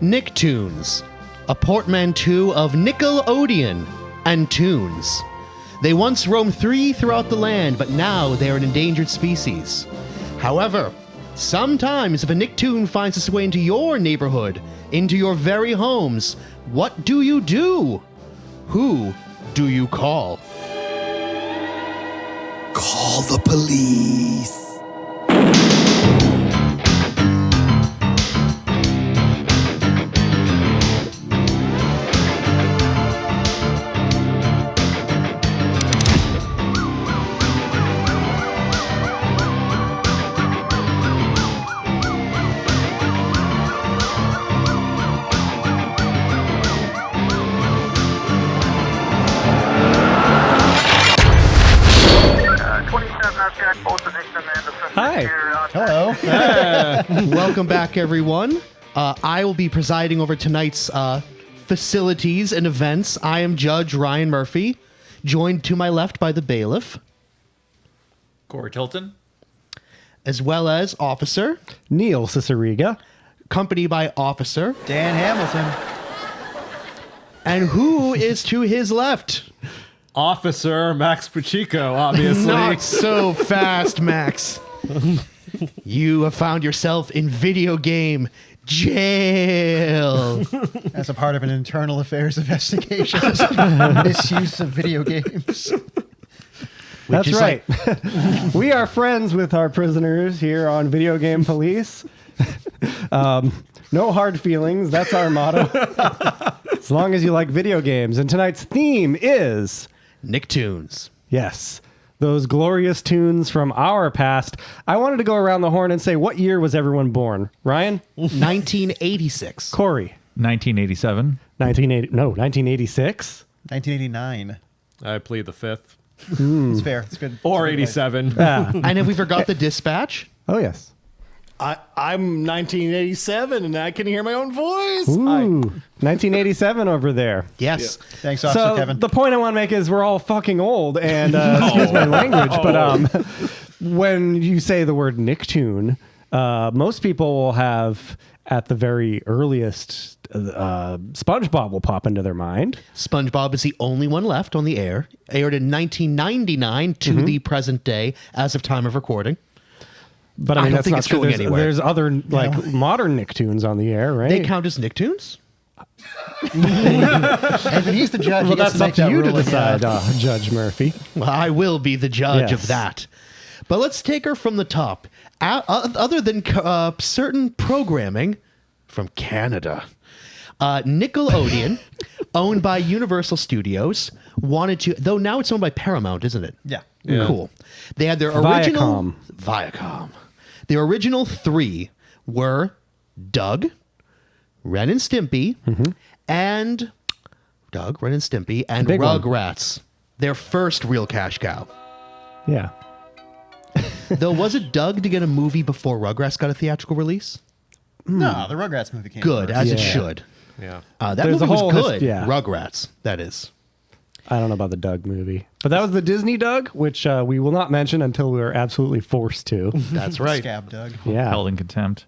Nicktoons, a portmanteau of Nickelodeon and Toons. They once roamed free throughout the land, but now they are an endangered species. However, sometimes if a Nicktoon finds its way into your neighborhood, into your very homes, what do you do? Who do you call? Call the police. Hi. Hello. Welcome back, everyone. I will be presiding over tonight's facilities and events. I am Judge Ryan Murphy, joined to my left by the bailiff, Corey Tilton. as well as Officer, Neil Cicierega. accompanied by Officer. Dan Hamilton. And who is to his left? Officer Max Pacheco, obviously. Not so fast, Max. You have found yourself in video game jail. As a part of an internal affairs investigation. Misuse of video games. That's is right. We are friends with our prisoners here on Video Game Police. No hard feelings. That's our motto. As long as you like video games. And tonight's theme is... Nicktoons. Yes, those glorious tunes from our past. I wanted to go around the horn and say, what year was everyone born? Ryan? 1986. Corey? 1987. 1986? 1989. I plead the fifth. It's fair. It's good. Or It's a good 87. And have we forgot the dispatch? Oh, yes. I'm 1987 and I can hear my own voice. Ooh, 1987 over there. Yes. Thanks, Officer So Kevin. the point I want to make is we're all fucking old, and excuse my language, but when you say the word Nicktoon, most people will have at the very earliest SpongeBob will pop into their mind. SpongeBob is the only one left on the air. Aired in 1999 to the present day as of time of recording. But I I mean, don't that's think not it's true. going There's, anywhere. there's other modern Nicktoons on the air, right? They count as Nicktoons? And he's the judge. Well, He gets that's up make to that you to ruling. decide, Judge Murphy. Well, I will be the judge Yes. of that. But let's take her from the top. Other than certain programming from Canada, Nickelodeon, owned by Universal Studios, wanted to, though now it's owned by Paramount, isn't it? Yeah. Yeah. Cool. They had their original... Viacom. Viacom. The original three were Doug, Ren and Stimpy, and... Doug, Ren and Stimpy, and Big one. Rugrats. Their first real cash cow. Yeah. Though, was it Doug to get a movie before Rugrats got a theatrical release? No, the Rugrats movie came Good, first. as it Yeah. should. Yeah. That There's movie a whole was good. yeah. Rugrats, that is. I don't know about the Doug movie. But that was the Disney Doug, which we will not mention until we are absolutely forced to. That's right. Scab Doug. Yeah. Held in contempt.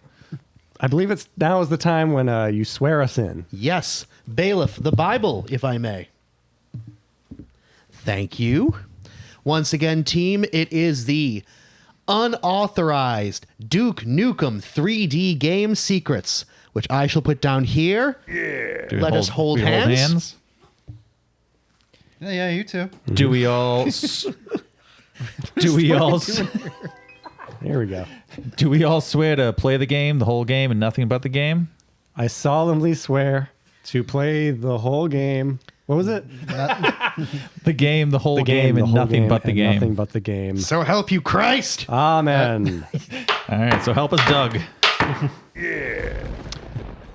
I believe it's now is the time when you swear us in. Yes. Bailiff, the Bible, if I may. Thank you. Once again, team, it is the unauthorized Duke Nukem 3D game secrets, which I shall put down here. Do we Let us hold hands. Yeah, you too. Do we all? Do we all? There we go. Do we all swear to play the game, the whole game, and nothing but the game? I solemnly swear to play the whole game. What was it? The game, the whole game, the and whole nothing game, but the and game. Nothing but the game. So help you Christ. Amen. All right, so help us, Doug.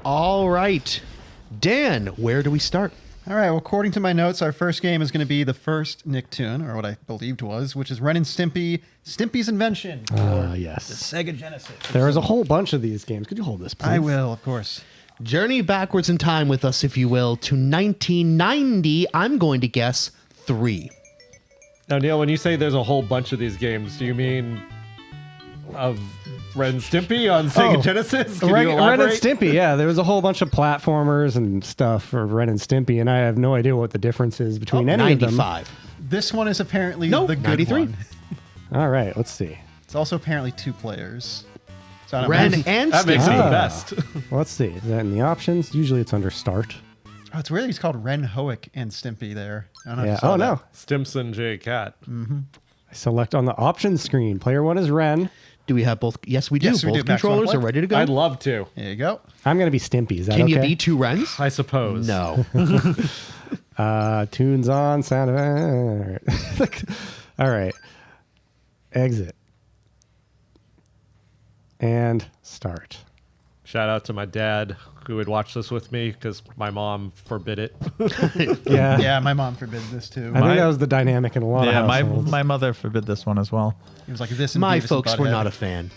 All right. Dan, where do we start? All right. Well, according to my notes, our first game is going to be the first Nicktoon, or what I believed was, which is Ren and Stimpy, Stimpy's Invention. Yes. Sega Genesis. There is a whole bunch of these games. Could you hold this, please? I will, of course. Journey backwards in time with us, if you will, to 1990. I'm going to guess 3. Now, Neil, when you say there's a whole bunch of these games, do you mean of Ren and Stimpy on Sega Genesis. Can you Ren and elaborate? Stimpy, yeah. There was a whole bunch of platformers and stuff for Ren and Stimpy, and I have no idea what the difference is between any of them. 95. This one is apparently Nope, the good 93. one. All right, let's see. It's also apparently 2 players. So I don't Ren know. and That makes it the Stimpy. best. Let's see. Is that in the options? Usually it's under start. Oh, it's weird. He's called Ren Hoek and Stimpy there. I don't know if Yeah. you saw Oh, that. no. Stimson J. Cat. I select on the options screen. Player 1 is Ren. Do we have both? Yes, we do. Yes, we both do. Max, wanna controllers play? are ready to go. I'd love to. There you go. I'm going to be Stimpy. Is that Can okay? you be 2 Rens? I suppose. No. Tunes on, sound effect. All right. Exit. And start. Shout out to my dad who would watch this with me because my mom forbid it. Yeah. Yeah, my mom forbid this too. I think that was the dynamic in a lot Yeah, of households. my mother forbid this one as well. It was like this. And My Beavis and folks were Butthead. not a fan.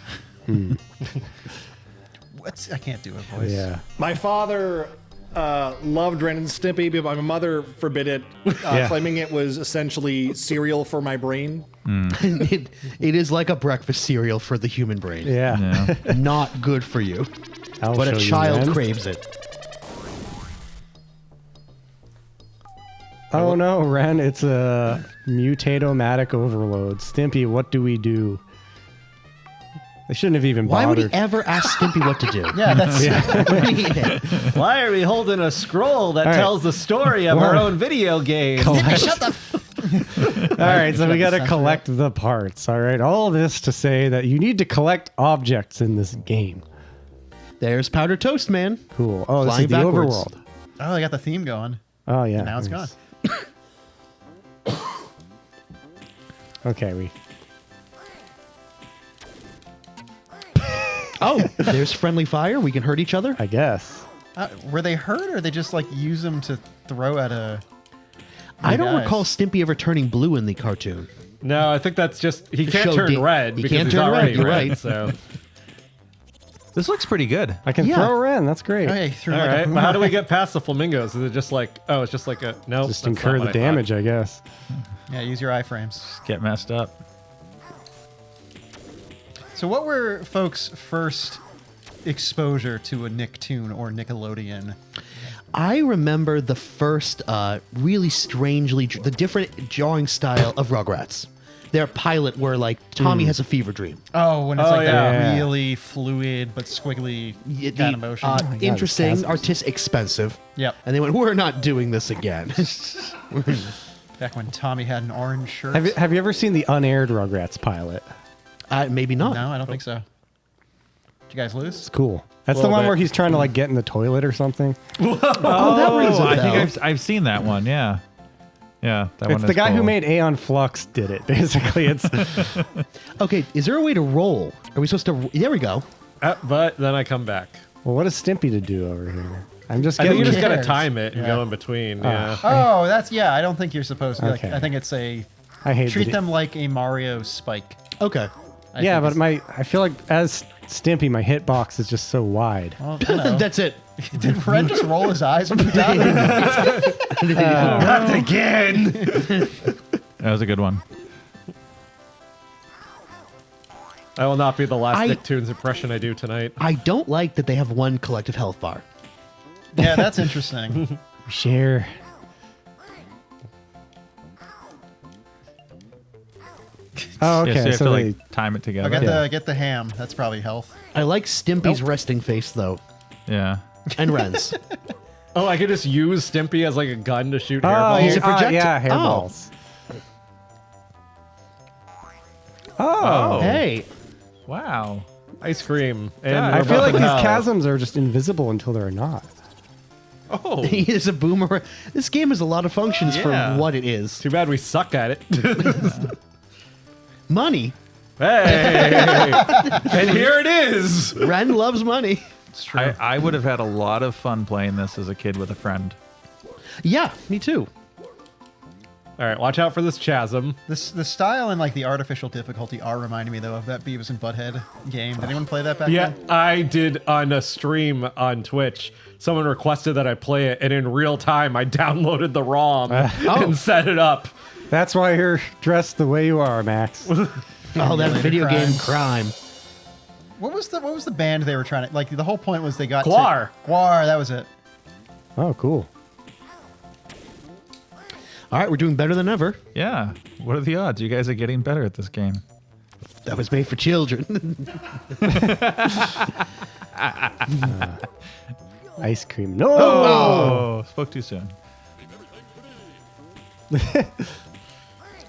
What's? I can't do a voice. Yeah. My father loved Ren and Stimpy, but my mother forbid it, Yeah. claiming it was essentially cereal for my brain. it is like a breakfast cereal for the human brain. Yeah. Yeah. Not good for you. I'll But show a you child then. craves it. Oh no, Ren, it's a mutatomatic overload. Stimpy, what do we do? They shouldn't have even Why would bothered. he ever ask Stimpy what to do? Yeah, that's. Why are we holding a scroll that All right. tells the story of our own video game? All right, so we got to censor collect the parts. All right, all this to say that you need to collect objects in this game. There's Powder Toast Man. Cool. Oh, this Flying is the backwards. overworld. Oh, they got the theme going. Oh yeah. Now it's gone. nice. Okay, we. Oh, there's friendly fire. We can hurt each other. I guess. Were they hurt, or they just like use them to throw at a? I don't guys. recall Stimpy ever turning blue in the cartoon. No, I think that's just he To can't show turn da- red he because can't he's turn red, already you're red. right. So This looks pretty good. I can Yeah. throw Ren. That's great. Oh yeah, he threw all like right, a but how do we get past the flamingos? Is it just like it's just like a no? Just that's incur not the what I thought. damage, I guess. Yeah, use your iframes. Get messed up. So, what were folks' first exposure to a Nicktoon or Nickelodeon? I remember the first really strangely, the different drawing style of Rugrats. Their pilot where like Tommy has a fever dream. Oh, when it's Oh, like yeah. that really fluid but squiggly kind of motion. God, Interesting, it's artistic, expensive. Yep. And they went, we're not doing this again. Back when Tommy had an orange shirt. Have you ever seen the unaired Rugrats pilot? Maybe not. No, I don't think so. Did you guys lose? It's cool. That's the Little one bit. where he's trying to like get in the toilet or something. Oh, that rings a I bell. think I've seen that one. Yeah. Yeah. That It's one the is guy who cool. made Aeon Flux did it. Basically, it's Okay, is there a way to roll? Are we supposed to? There we go. But then I come back. well, what is Stimpy to do over here? I'm just I think getting. you just gotta cares? time it and Yeah. go in between. Yeah. Oh, that's yeah. I don't think you're supposed to. Like, Okay. I think it's a I hate treat the- them like a Mario spike. Okay. I Yeah, think but it's- I feel like as Stimpy, my hitbox is just so wide. well, you know. That's it. Did Fred just roll his eyes when he died? Not again. That was a good one. I will not be the last I- Nicktoons impression I do tonight. I don't like that they have one collective health bar. Yeah, that's interesting. Share. Oh, Yeah, okay. so you have so to they, like time it I together. get the ham. That's probably health. I like Stimpy's resting face though, Yeah. and Ren's. Oh, I could just use Stimpy as like a gun to shoot oh, hairballs. He's a projectile. yeah, Oh. hairballs. Oh, Hey, Wow. Ice cream. And Yeah, I we're feel both like in these hell. chasms are just invisible until they're not. Oh, he is a boomerang. This game has a lot of functions Yeah. for what it is. too bad we suck at it. Money. Hey, and here it is. Ren loves money. I would have had a lot of fun playing this as a kid with a friend. Yeah, me too. All right, watch out for this chasm. The style and like the artificial difficulty are reminding me though of that Beavis and Butthead game. Did anyone play that back Yeah, then? I did on a stream on Twitch. Someone requested that I play it, and in real time, I downloaded the ROM and set it up. That's why you're dressed the way you are, Max. Oh, that Emulated video game crimes. crime. What was the band they were trying to like? The whole point was they got Guar. Guar. That was it. Oh, cool. All right, we're doing better than ever. Yeah. What are the odds? You guys are getting better at this game. That was made for children. Ice cream. No. Oh, spoke too soon.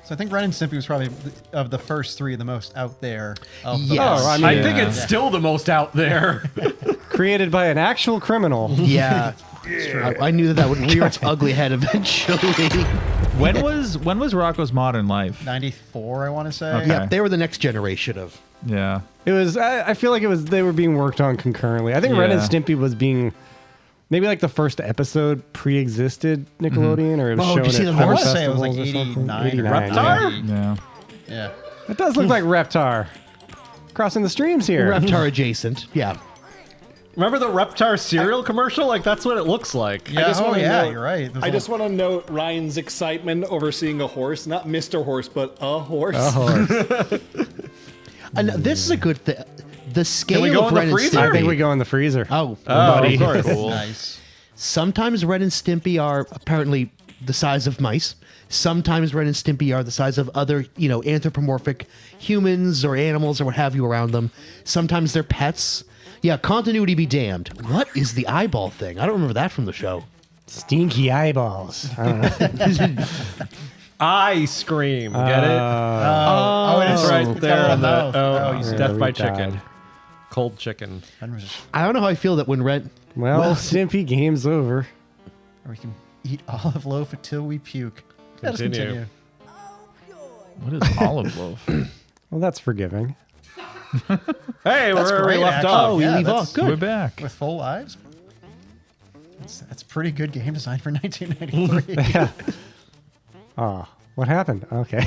So I think Ren and Stimpy was probably of the first three the most out there. Of the Yes. Oh, I mean, I think it's still the most out there. created by an actual criminal. Yeah. I knew that would rear its ugly head eventually. When was Rocko's Modern Life? 94, I want to say. Okay. Yeah, they were the next generation of. Yeah. It was. I feel like they were being worked on concurrently. I think Ren and Yeah. Stimpy was being. Maybe like the first episode pre-existed Nickelodeon, or it was Oh, shown did you see at the film horse? I wanna say it was like festivals or something. 89 or 89, Reptar? yeah. Yeah. Yeah. It does look like Reptar. Crossing the streams here. Reptar adjacent. Yeah. Remember the Reptar cereal commercial? Like, that's what it looks like. Yeah. just Oh, wanna yeah. know- You're right. There's I a just want to note Ryan's excitement over seeing a horse, not Mr. Horse, but a horse. And this is a good thing. The scale we go of in the Ren and freezer? I think Stimpy. we go in the freezer. Oh, Of course. nice. sometimes Ren and Stimpy are apparently the size of mice. Sometimes Ren and Stimpy are the size of other, anthropomorphic humans or animals or what have you around them. Sometimes they're pets. Yeah, continuity be damned. What is the eyeball thing? I don't remember that from the show. Stinky eyeballs. I don't know. Ice cream. Get it? Oh, it is It's right it's there got on the. mouth. Oh, you see Death we by died. Chicken. Cold chicken. I don't know how I feel that when Ren. Well, Stimpy, game's over. Or we can eat olive loaf until we puke. Let us Continue. continue. What is olive loaf? Well, that's forgiving. Hey, That's where we great, left actually. off. Oh, we Yeah, leave that's- off. Good. We're back. With full lives. That's a pretty good game design for 1993. Oh, what happened? Okay.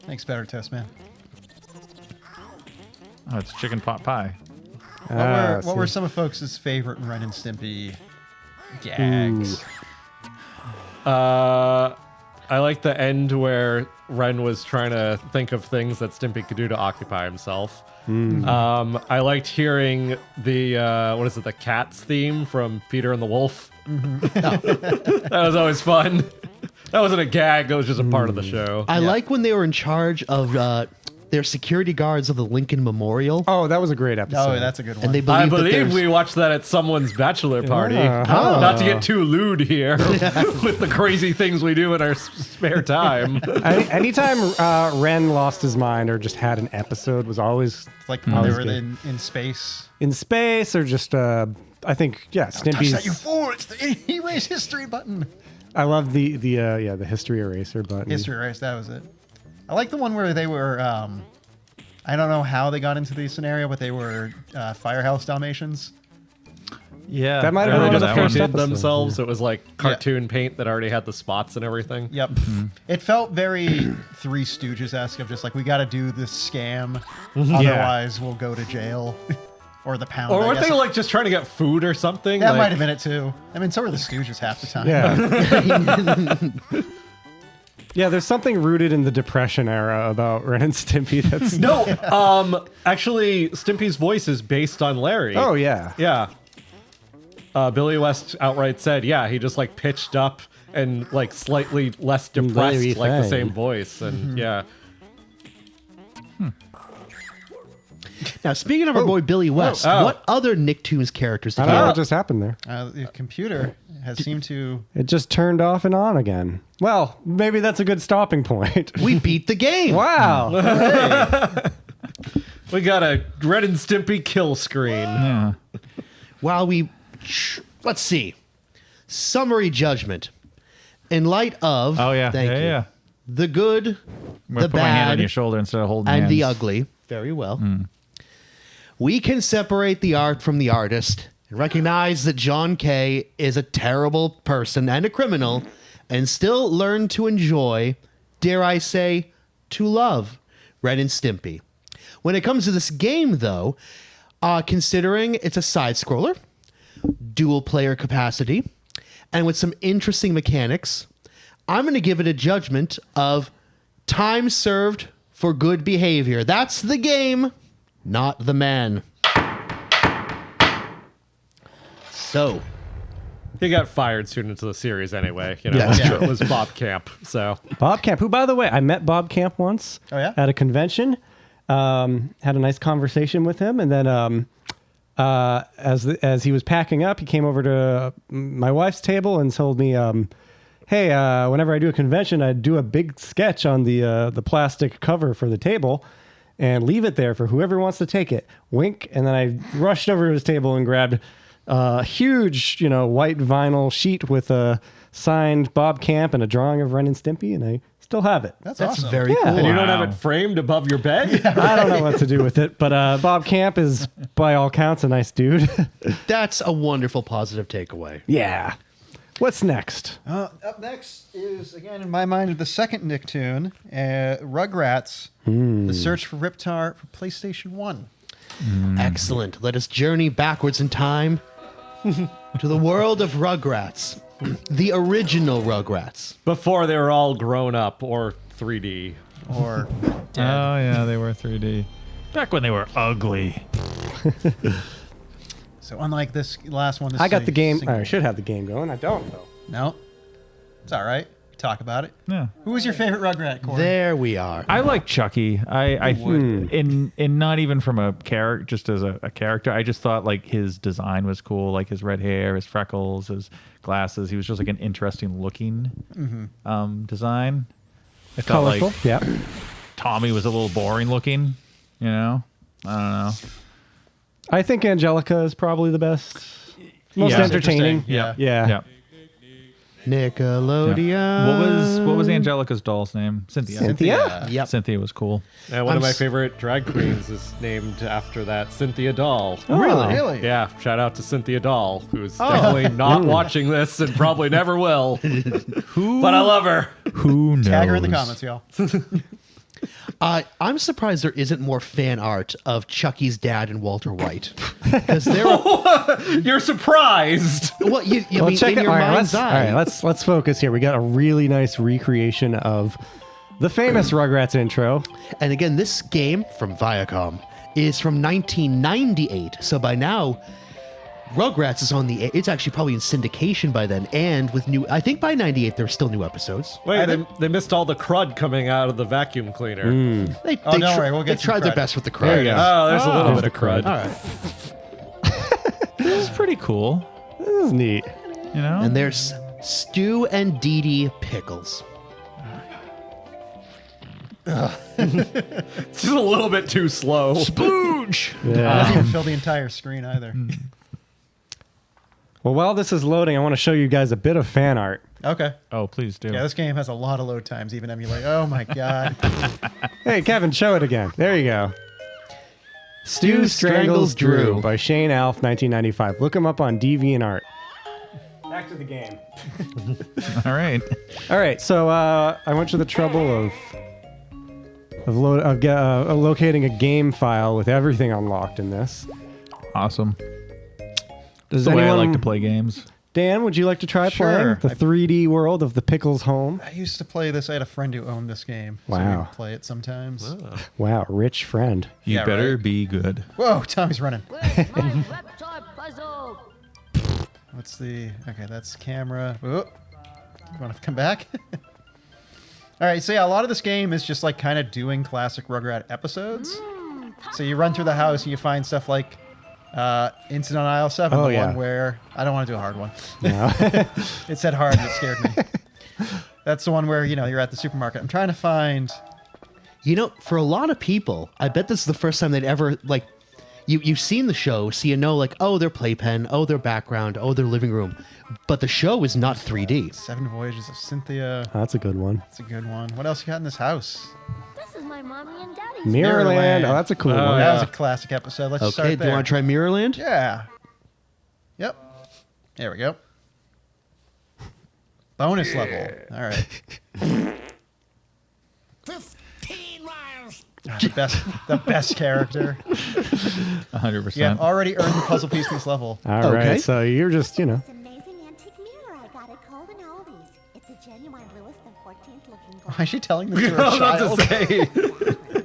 Thanks, Better Test Man. Oh, it's chicken pot pie. What were some of folks' favorite Ren and Stimpy gags? I like the end where Ren was trying to think of things that Stimpy could do to occupy himself. I liked hearing the the Cats theme from Peter and the Wolf. That was always fun. That wasn't a gag. That was just a part of the show. I like when they were in charge of their security guards of the Lincoln Memorial. Oh, that was a great episode. Oh, that's a good one. And they I believe that believe there's- we watched that at someone's bachelor party. Not to get too lewd here with the crazy things we do in our spare time. Anytime Ren lost his mind or just had an episode was always It's like when they were good. in space. in space or just, I think, yeah, Touch that, you Stimpy's. fool! It's the erase history button. I love the history eraser button. History erase, that was it. I like the one where they were, I don't know how they got into the scenario, but they were Firehouse Dalmatians. Yeah. That might have And been they one of the just first painted episodes. themselves. It was like cartoon paint that already had the spots and everything. Yep. It felt very Three Stooges-esque of just like, we got to do this scam, otherwise we'll go to jail. Or the pound. Or I weren't guess. they like just trying to get food or something? That Like- might have been it too. I mean, so were the Stooges half the time. Yeah. Yeah, there's something rooted in the Depression era about Ren and Stimpy that's. No, actually, Stimpy's voice is based on Larry. Oh, yeah. Yeah. Billy West outright said, yeah, he just like pitched up and like slightly less depressed, Larry like the Fang. same voice. And yeah. Now, speaking of our boy Billy West, Oh. what other Nicktoons characters I did don't you know have? what just happened there. The computer has seemed to. It just turned off and on again. Well, maybe that's a good stopping point. We beat the game. Wow. We got a Ren and Stimpy kill screen. Yeah. While we, let's see, summary judgment. In light of, Oh, yeah. thank yeah, you, yeah. the good, I'm gonna the put my hand on bad, your shoulder instead of holding and the hands. ugly. Very well. We can separate the art from the artist and recognize that John Kay is a terrible person and a criminal and still learn to enjoy, dare I say, to love Ren and Stimpy. When it comes to this game, though, considering it's a side-scroller, dual player capacity, and with some interesting mechanics, I'm going to give it a judgment of time served for good behavior. That's the game, not the man. So, He got fired soon into the series anyway. You know, Yeah. it was Bob Camp. So Bob Camp, who, by the way, I met Bob Camp once at a convention. Had a nice conversation with him. And then as he was packing up, he came over to my wife's table and told me, hey, whenever I do a convention, I do a big sketch on the plastic cover for the table and leave it there for whoever wants to take it. Wink. And then I rushed over to his table and grabbed a huge, white vinyl sheet with a signed Bob Camp and a drawing of Ren and Stimpy, and I still have it. That's awesome. very cool. and you don't have it framed above your bed? I don't know what to do with it, but Bob Camp is, by all counts, a nice dude. That's a wonderful positive takeaway. Yeah. What's next? Up next is, again, in my mind, the second Nicktoon, Rugrats, The Search for Reptar for PlayStation 1. Excellent. Let us journey backwards in time to the world of Rugrats. The original Rugrats. Before they were all grown up or 3D. Or Oh, yeah, they were 3D. Back when they were ugly. so unlike this last one, this I is got a the game. single- I should have the game going. I don't, though. No, it's all right. Talk about it. Yeah. Who was your favorite Rugrat, Corey? There we are. I like Chucky. In not even from a character, just as a character. I just thought like his design was cool, like his red hair, his freckles, his glasses. He was just like an interesting looking design. I felt Colorful. like Yeah. Tommy was a little boring looking. I don't know. I think Angelica is probably the best. Most Yeah. entertaining. Yeah. Yeah. Nickelodeon. What was Angelica's doll's name? Cynthia. Cynthia? Yep. Cynthia was cool. And one of my s- favorite drag queens is named after that Cynthia Doll. Really? Really? Yeah, shout out to Cynthia Doll, who's definitely not watching this and probably never will. But I love her. Who knows? Tag her in the comments, y'all. I'm surprised there isn't more fan art of Chucky's dad and Walter White. Because there are, You're surprised. well, you Well, mean check in it. your All right, mind's eye. let's focus here. We got a really nice recreation of the famous Rugrats intro. And again, this game from Viacom is from 1998. So by now, Rugrats is on the. It's actually probably in syndication by then, and with new. I think by '98 there were still new episodes. Wait, they missed all the crud coming out of the vacuum cleaner. They, Oh, they don't tr- worry, we'll they get some tried their credit. best with the crowd. There you go. Oh, there's a little bit of crud. All right. This is pretty cool. This is neat. You know? And there's Stu and Dee Dee Pickles. It's just a little bit too slow. Splooge! Doesn't even fill the entire screen either. Well, while this is loading, I want to show you guys a bit of fan art. Okay. Oh, please do. Yeah, this game has a lot of load times. Even emulate. Oh my god. Hey, Kevin, show it again. There you go. Stu Strangles Drew by Shane Alf, 1995. Look him up on DeviantArt. Back to the game. All right. All right, so I went to the trouble of locating a game file with everything unlocked in this. Awesome. Does That's the way I anyone like to play games. Dan, would you like to try Sure. playing the 3D world of the Pickles home? I used to play this. I had a friend who owned this game. So Wow. we would play it sometimes. Wow, rich friend. You Yeah, better right. be good. Whoa, Tommy's running. Where's my Reptar puzzle? What's the... Okay, that's camera. Oh, you want to come back? All right, so yeah, a lot of this game is just like kind of doing classic Rugrat episodes. So you run through the house and you find stuff like Incident on Aisle 7, Oh, the yeah. one where... I don't want to do a hard one. No. It said hard and it scared me. That's the one where, you're at the supermarket. I'm trying to find... You know, for a lot of people, I bet this is the first time they'd ever like. You've seen the show, so you know, like, oh, their playpen, oh, their background, oh, their living room, but the show is not 3D. 7 Voyages of Cynthia. That's a good one. That's a good one. What else you got in this house? This is my mommy and daddy's. Mirrorland. Oh, that's a cool one. That was a classic episode. Let's Okay, start do you there. want to try Mirrorland? Yeah. Yep. There we go. Bonus level. All right. 15 miles. The best character. 100%. You have already earned the puzzle piece in this level. All right, Okay. so you're just, It's an amazing antique mirror I got at Golden Oldies. It's a genuine Lewis the 14th looking gold. Why is she telling this to her I was about child? to say.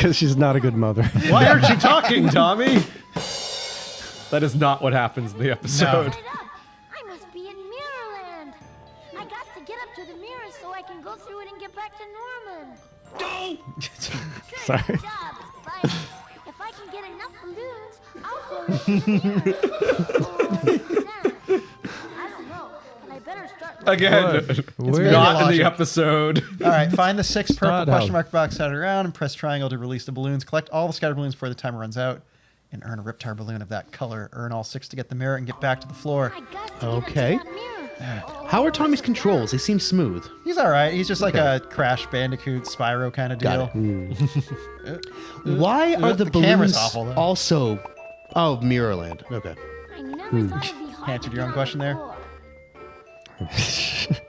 Because she's not a good mother. Why aren't you talking, Tommy? That is not what happens in the episode. I must be in Mirrorland. I got to get up to the mirror so I can go through it and get back to Norman. Sorry. Good job, Spike. If I can get enough balloons, I'll float into the mirror. I don't know, but I better start. Again, it's Where- not in the episode. All right, find the 6 purple not question how- mark box scattered around and press triangle to release the balloons. Collect all the scattered balloons before the timer runs out and earn a Reptar balloon of that color. Earn all 6 to get the mirror and get back to the floor. I got to Okay. get up to that mirror. How are Tommy's controls? They seem smooth. He's all right. He's just like a Crash Bandicoot Spyro kind of Got deal. Why are the camera's balloons awful, though. also... Oh, Mirrorland. Okay. I never thought it'd be hard Answered to your own get question on there. the floor.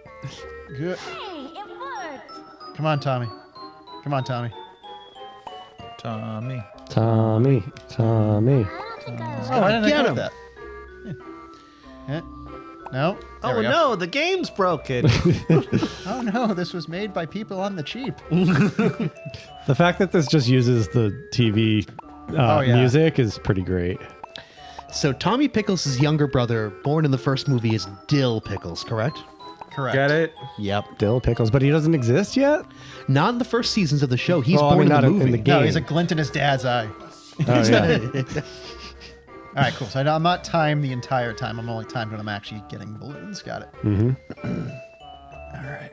Good. Hey, it worked. Come on, Tommy. Come on, Tommy. Tommy. Tommy. Tommy. I don't think I was Oh, why didn't I Get get him. that? Yeah. No? There Oh we go. no, the game's broken. Oh no, this was made by people on the cheap. The fact that this just uses the TV yeah. music is pretty great. So Tommy Pickles' younger brother, born in the first movie, is Dill Pickles, correct? Correct. Get it? Yep. Dill Pickles, but he doesn't exist yet? Not in the first seasons of the show. He's Well, I born mean, in not the in movie. the game. No, he's a glint in his dad's eye. Oh, yeah. All right, cool. So I'm not timed the entire time. I'm only timed when I'm actually getting balloons. Got it. All right.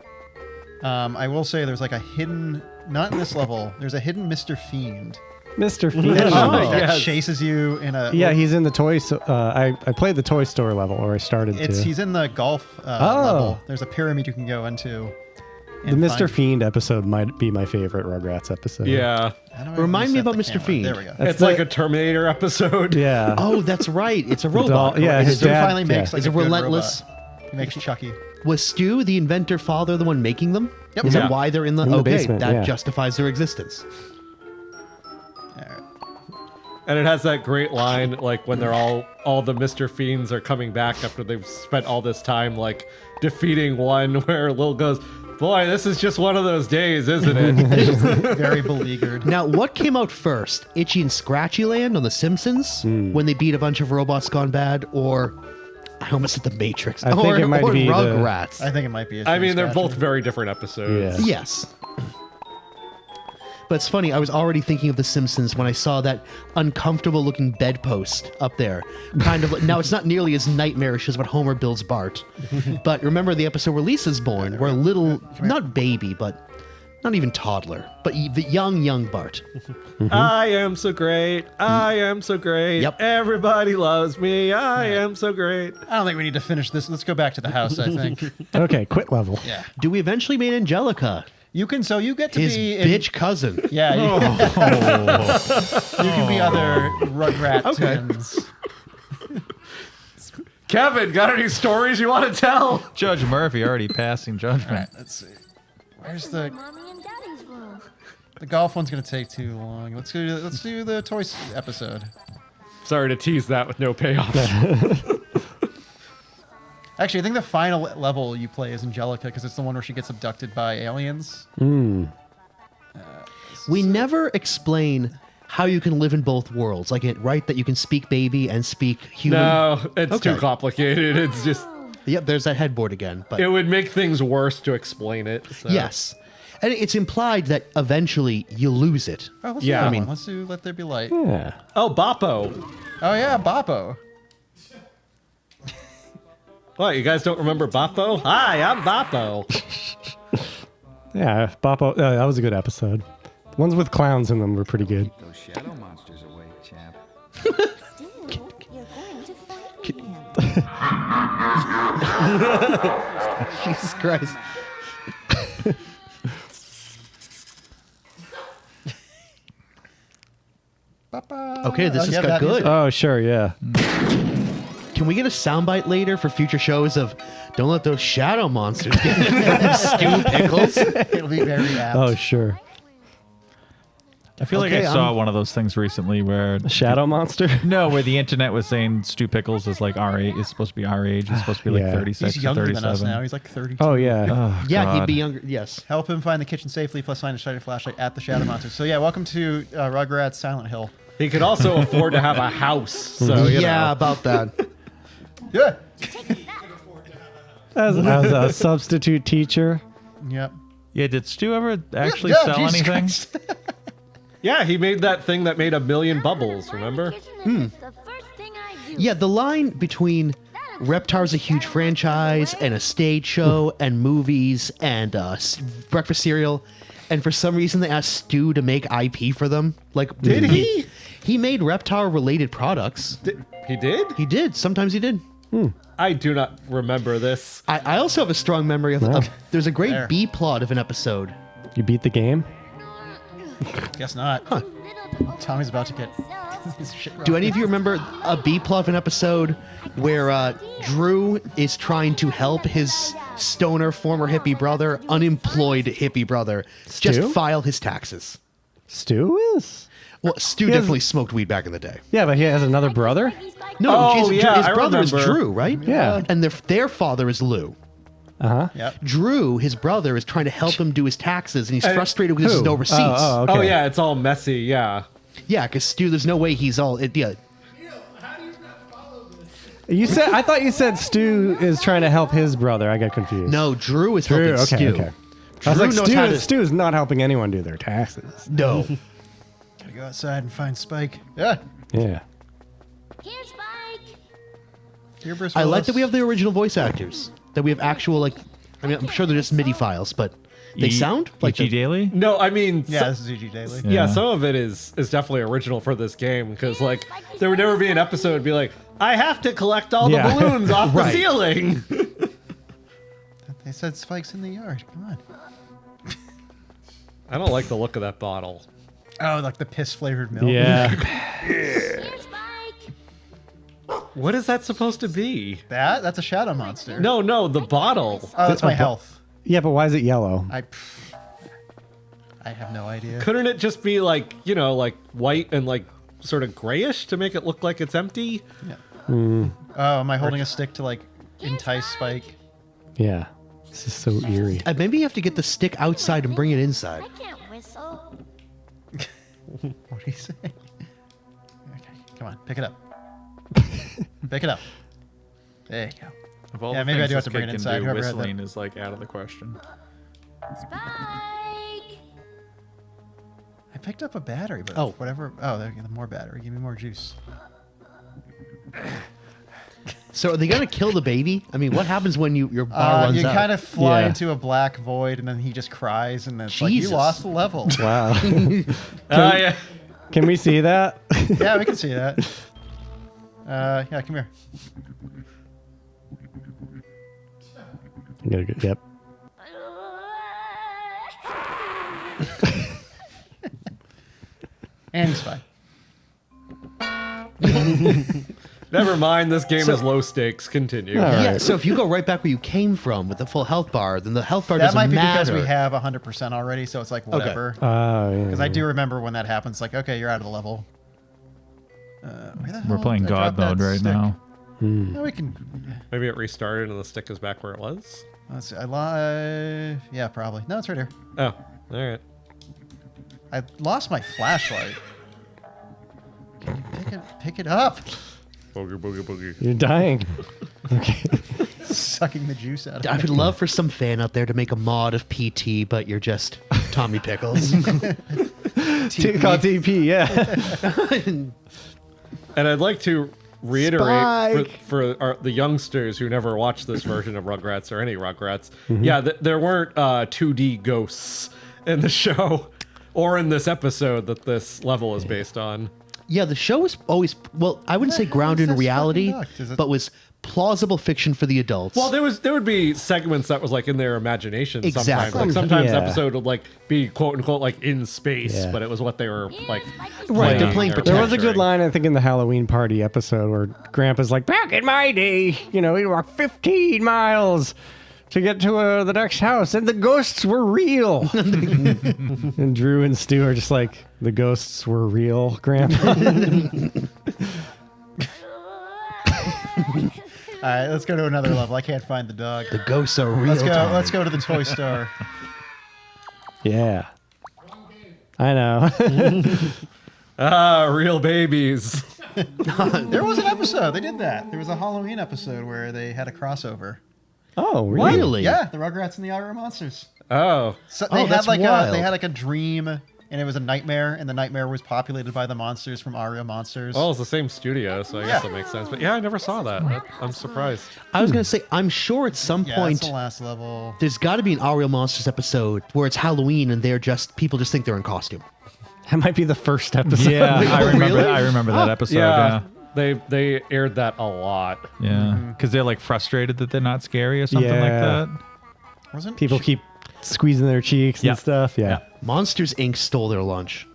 I will say there's like a hidden, not in this level, there's a hidden Mr. Fiend Mr. Fiend. that yes. chases you in a... Yeah, he's in the toy. I played the toy store level, or I started to. He's in the golf level. There's a pyramid you can go into. The Mr. Fiend episode might be my favorite Rugrats episode. Yeah. Remind me reset about the Mr. camera? Fiend. There we go. That's It's like the- a Terminator episode. Yeah. Oh, that's right. It's a doll- robot. yeah, correct? his Stu dad- finally makes yeah. like Is a it good relentless? robot. He makes Chucky. Was Stu, the inventor father, the one making them? Yep. Is Yeah. that why they're in the... In the okay, basement, that yeah. justifies their existence. All right. And it has that great line, like when they're all the Mr. Fiends are coming back after they've spent all this time, like defeating one, where Lil goes, "Boy, this is just one of those days, isn't it?" Very beleaguered. Now, what came out first? Itchy and Scratchy Land on The Simpsons? When they beat a bunch of robots gone bad? Or... I almost said The Matrix. I think or, it might or be the- Rugrats. I think it might be. I mean, they're both very different episodes. Yeah. Yes. But it's funny, I was already thinking of The Simpsons when I saw that uncomfortable looking bedpost up there. Kind of now it's not nearly as nightmarish as what Homer builds Bart. But remember the episode where Lisa's born, where little not baby, but not even toddler, but the young Bart. I am so great. I am so great. Yep. Everybody loves me. I am so great. I don't think we need to finish this. Let's go back to the house, I think. Okay, quit level. Yeah. Do we eventually meet Angelica? You can, so you get to His be... bitch cousin. Yeah. You can be other Rugrat twins. Kevin, got any stories you want to tell? Judge Murphy already passing judgment. All right, let's see. Where's the... Mommy and Daddy's room. The golf one's going to take too long. Let's do the toys episode. Sorry to tease that with no payoff. Actually, I think the final level you play is Angelica because it's the one where she gets abducted by aliens. We never explain how you can live in both worlds. Like it, right? That you can speak baby and speak human. No, it's Okay. too complicated. It's just, Yep, there's that headboard again. But it would make things worse to explain it. So. yes. And it's implied that eventually you lose it. Oh, let's Yeah. do that I mean- one. Let's do Let There Be Light. Yeah. Oh, Boppo. Oh, yeah, Boppo. What, you guys don't remember Boppo? Hi, I'm Boppo. Yeah, Boppo. That was a good episode. The ones with clowns in them were pretty good. Those shadow monsters away, champ. Still, you're going to fight me. Jesus Christ. Okay, this just got good. Oh, sure, yeah. Can we get a soundbite later for future shows of "Don't let those shadow monsters get in from Stu Pickles"? It'll be very apt. Oh, sure. I feel like Okay, I saw one of those things recently where Shadow monster. no, where the internet was saying Stu Pickles is like our age. Is supposed to be our age. He's supposed to be like Yeah. 36 He's or younger 37. than us now. He's like 32. Oh yeah. Oh, Yeah, God. he'd be younger. Yes. Help him find the kitchen safely, plus find a shining flashlight at the Shadow Monster. So yeah, welcome to Rugrats Silent Hill. He could also afford to have a house. So you Yeah, know. about that. Yeah. As a substitute teacher. Yep. Yeah, did Stu ever actually Yeah, sell Jesus anything? Christ. Yeah, he made that thing that made a million bubbles. Remember? The first thing I do. Yeah, the line between Reptar's a huge franchise and a stage show and movies and breakfast cereal, and for some reason they asked Stu to make IP for them. Like, Did he? He made Reptar-related products. He did? He did. Sometimes he did. I do not remember this. I also have a strong memory of there's a great There. B plot of an episode. You beat the game. Guess not. Tommy's about to get his shit Do rocked. any of you remember a B plot of an episode where Drew is trying to help his stoner former hippie brother, unemployed hippie brother, Stu? just file his taxes? Stu is. Well, Stu He has- definitely smoked weed back in the day. Yeah, but he has another brother. No, Oh, his, yeah, his I brother is remember. Drew, right? Yeah. And their father is Lou. Yep. Drew, his brother, is trying to help him do his taxes, and he's frustrated because there's no receipts. Oh, okay. Oh yeah, it's all messy. Yeah. Yeah, because Stu, there's no way he's all. Yeah, You said. I thought you said Stu is trying to help his brother. I got confused. no, Drew is helping Okay. Stu. Okay. I was Drew like, knows how to. Stu is not helping anyone do their taxes. No. Gotta go outside and find Spike. Yeah. Yeah. Here's Spike. Here, Bruce I like Willis. that we have the original voice actors. That we have actual like. I mean, I'm sure they're just MIDI files, but they sound like E.G. the- Daily? No, I mean, Yeah, this is E.G. Daily. yeah, some of it is definitely original for this game because like there would never be an episode be like, I have to collect all Yeah. the balloons off the Right. ceiling. They said Spike's in the yard. Come on. I don't like the look of that bottle. Oh, like the piss flavored milk. Yeah. Here's Spike. What is that supposed to be? That's a shadow monster. No, the bottle. Oh, that's my health. Yeah, but why is it yellow? I have no idea. Couldn't it just be like, you know, like white and like sort of grayish to make it look like it's empty? Oh, am I holding a stick to like entice Spike? Yeah. This is so eerie. Maybe you have to get the stick outside and bring it inside. I can't whistle. What do you say? Okay, come on, pick it up. Pick it up. There you go. Of all Yeah, the maybe I things do have this to bring kid it can inside, do, whoever had that. whistling is like out of the question. Spike. I picked up a battery, but Oh. whatever. Oh, there, more battery. Give me more juice. So are they gonna kill the baby? I mean, what happens when your bar runs You out? kind of fly Yeah. into a black void, and then he just cries, and then it's like you Jesus. lost the level. Wow. Yeah. Can we see that? Yeah, we can see that. Yeah, come here. Yep. And he's fine. Never mind, this game is low stakes. Continue. All right. Yeah, so if you go right back where you came from with the full health bar, then the health bar That doesn't might be matter. because we have 100% already, so it's like whatever. Oh, yeah. Because I do remember when that happens. Like, okay, you're out of the level. Where the We're hell playing did I God drop mode that right stick? now. No, we can. Maybe it restarted and the stick is back where it was. Let's see. I live. Yeah, probably. No, it's right here. Oh, all right. I lost my flashlight. Can you pick it up? Boogie, boogie, boogie. You're dying. Okay. Sucking the juice out of I it. would love for some fan out there to make a mod of PT, but you're just Tommy Pickles. Called TP, yeah. And I'd like to reiterate Spike. for the youngsters who never watched this version of Rugrats or any Rugrats, yeah, there weren't 2D ghosts in the show or in this episode that this level is based on. Yeah, the show was always, well, I wouldn't say hell grounded is in this reality, fucking duck? Is it- but was plausible fiction for the adults. Well, there would be segments that was like in their imagination sometimes. Exactly. Like sometimes Yeah. episode would like be quote unquote like in space, Yeah. but it was what they were like. Right, they're playing or There was a capturing. good line, I think, in the Halloween party episode where Grandpa's like, back in my day, you know, we walked 15 miles to get to the next house, and the ghosts were real. And Drew and Stu are just like, the ghosts were real, Grandpa. All right, let's go to another level. I can't find the dog. The ghosts are real. Let's go to the toy store. Yeah. I know. Real babies. There was an episode. They did that. There was a Halloween episode where they had a crossover. Oh, really? Yeah, the Rugrats and the Aria Monsters. Oh. So they had that's wild. they had like a dream, and it was a nightmare, and the nightmare was populated by the monsters from Aria Monsters. Well, it's the same studio, so I guess that makes sense. But yeah, I never saw that. I'm surprised. I was gonna say, I'm sure at some yeah, point that's the last level. there's got to be an Ariel Monsters episode where it's Halloween and people just think they're in costume. That might be the first episode. Yeah, I remember. Really? I remember that episode. Yeah, Yeah, they aired that a lot. yeah, because they're like frustrated that they're not scary or something like Yeah. that. Wasn't People keep squeezing their cheeks Yeah. and stuff. Yeah. Monsters Inc. stole their lunch.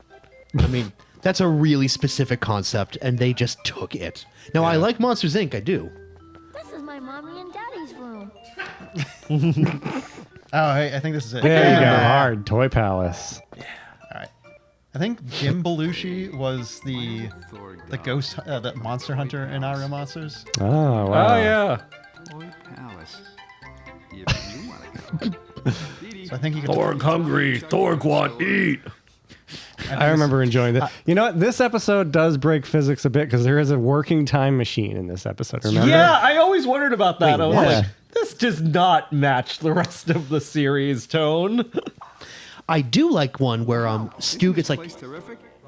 I mean, that's a really specific concept, and they just took it. Now, I like Monsters Inc. I do. This is my mommy and daddy's room. Oh, hey, I think this is it. There you go. Yeah. Hard. Toy Palace. All right. I think Jim Belushi was the ghost, the monster hunter in Aria Monsters. Oh, wow. Oh yeah. Toy Palace. If you want to go. So I think you could. Thorg hungry. Thorg want eat. I remember enjoying that. You know what? This episode does break physics a bit because there is a working time machine in this episode. Remember? Yeah, I always wondered about that. I was what? like, this does not match the rest of the series tone. I do like one where Stu gets like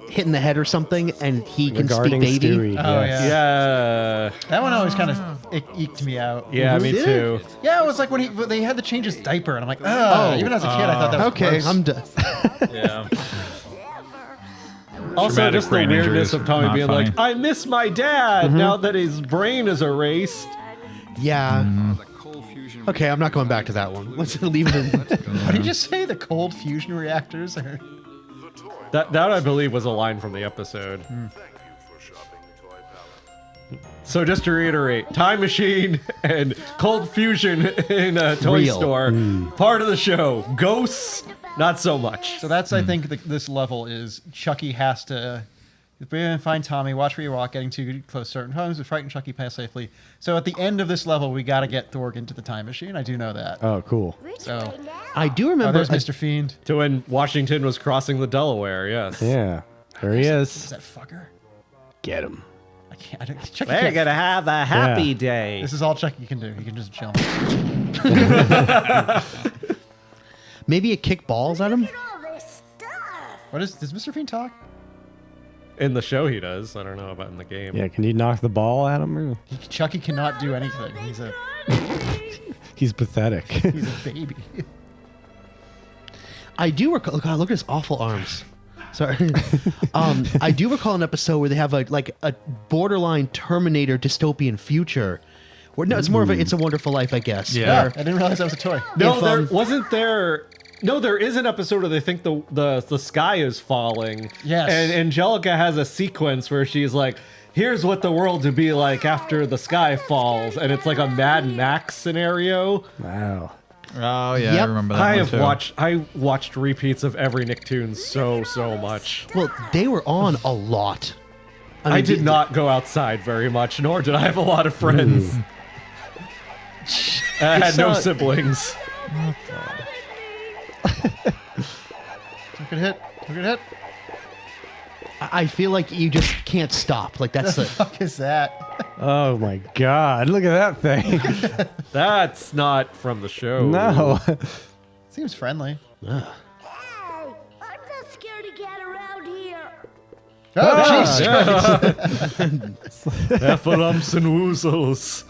hit in the head or something, and he can Regarding speak baby. Stewie. Oh yes. yeah. Yeah. That one always kind of eked me out. Yeah, me Did it? too. Yeah, it was like when they had to change his diaper, and I'm like, oh. Even as a kid, I thought that was Okay, gross. I'm done. Yeah. Also, Traumatic just the brain weirdness injuries, of Tommy not being funny. like, I miss my dad now that his brain is erased. Yeah. The cold fusion. Okay, I'm not going back to that one. Let's leave it in. What did you just say? The cold fusion reactors? Or... That I believe was a line from the episode. So just to reiterate, time machine and cold fusion in a toy Real. store, part of the show. Ghosts, not so much. So that's, I think, this level is Chucky has to find Tommy, watch where you walk, getting too close certain homes, and frighten Chucky past safely. So at the end of this level, we got to get Thorg into the time machine. I do know that. Oh, cool. So, I do oh, remember. there's Mr. Fiend. To when Washington was crossing the Delaware, yes. Yeah. There he Is is. that fucker? Get him. I can't. Chucky We're can't. gonna have a happy Yeah. day. This is all Chucky can do. He can just chill. Maybe a kick balls at him? Look at all this stuff. Does Mr. Fiend talk? In the show, he does. I don't know about in the game. Yeah, can you knock the ball at him? Or- Chucky cannot do anything. He's pathetic. He's a baby. I do recall. God, look at his awful arms. Sorry. I do recall an episode where they have a borderline Terminator dystopian future. Where, no, it's more of a It's a Wonderful Life, I guess. Yeah. where- I didn't realize that was a toy. No, If, there wasn't there. No, there is an episode where they think the sky is falling. Yes. And Angelica has a sequence where she's like, "Here's what the world would be like after the sky falls," and it's like a Mad Max scenario. Wow. Oh yeah, Yep. I remember that. I watched repeats of every Nicktoon so much. Well, they were on a lot. I mean, did not go outside very much, nor did I have a lot of friends. I had no siblings. Took a hit. Took a hit. I feel like you just can't stop. Like that's The the. fuck is that? Oh my God. Look at that thing. That's not from the show. No. Seems friendly. Hey, I'm not scared to get around here. Oh, Jesus. Effalumps and woozles.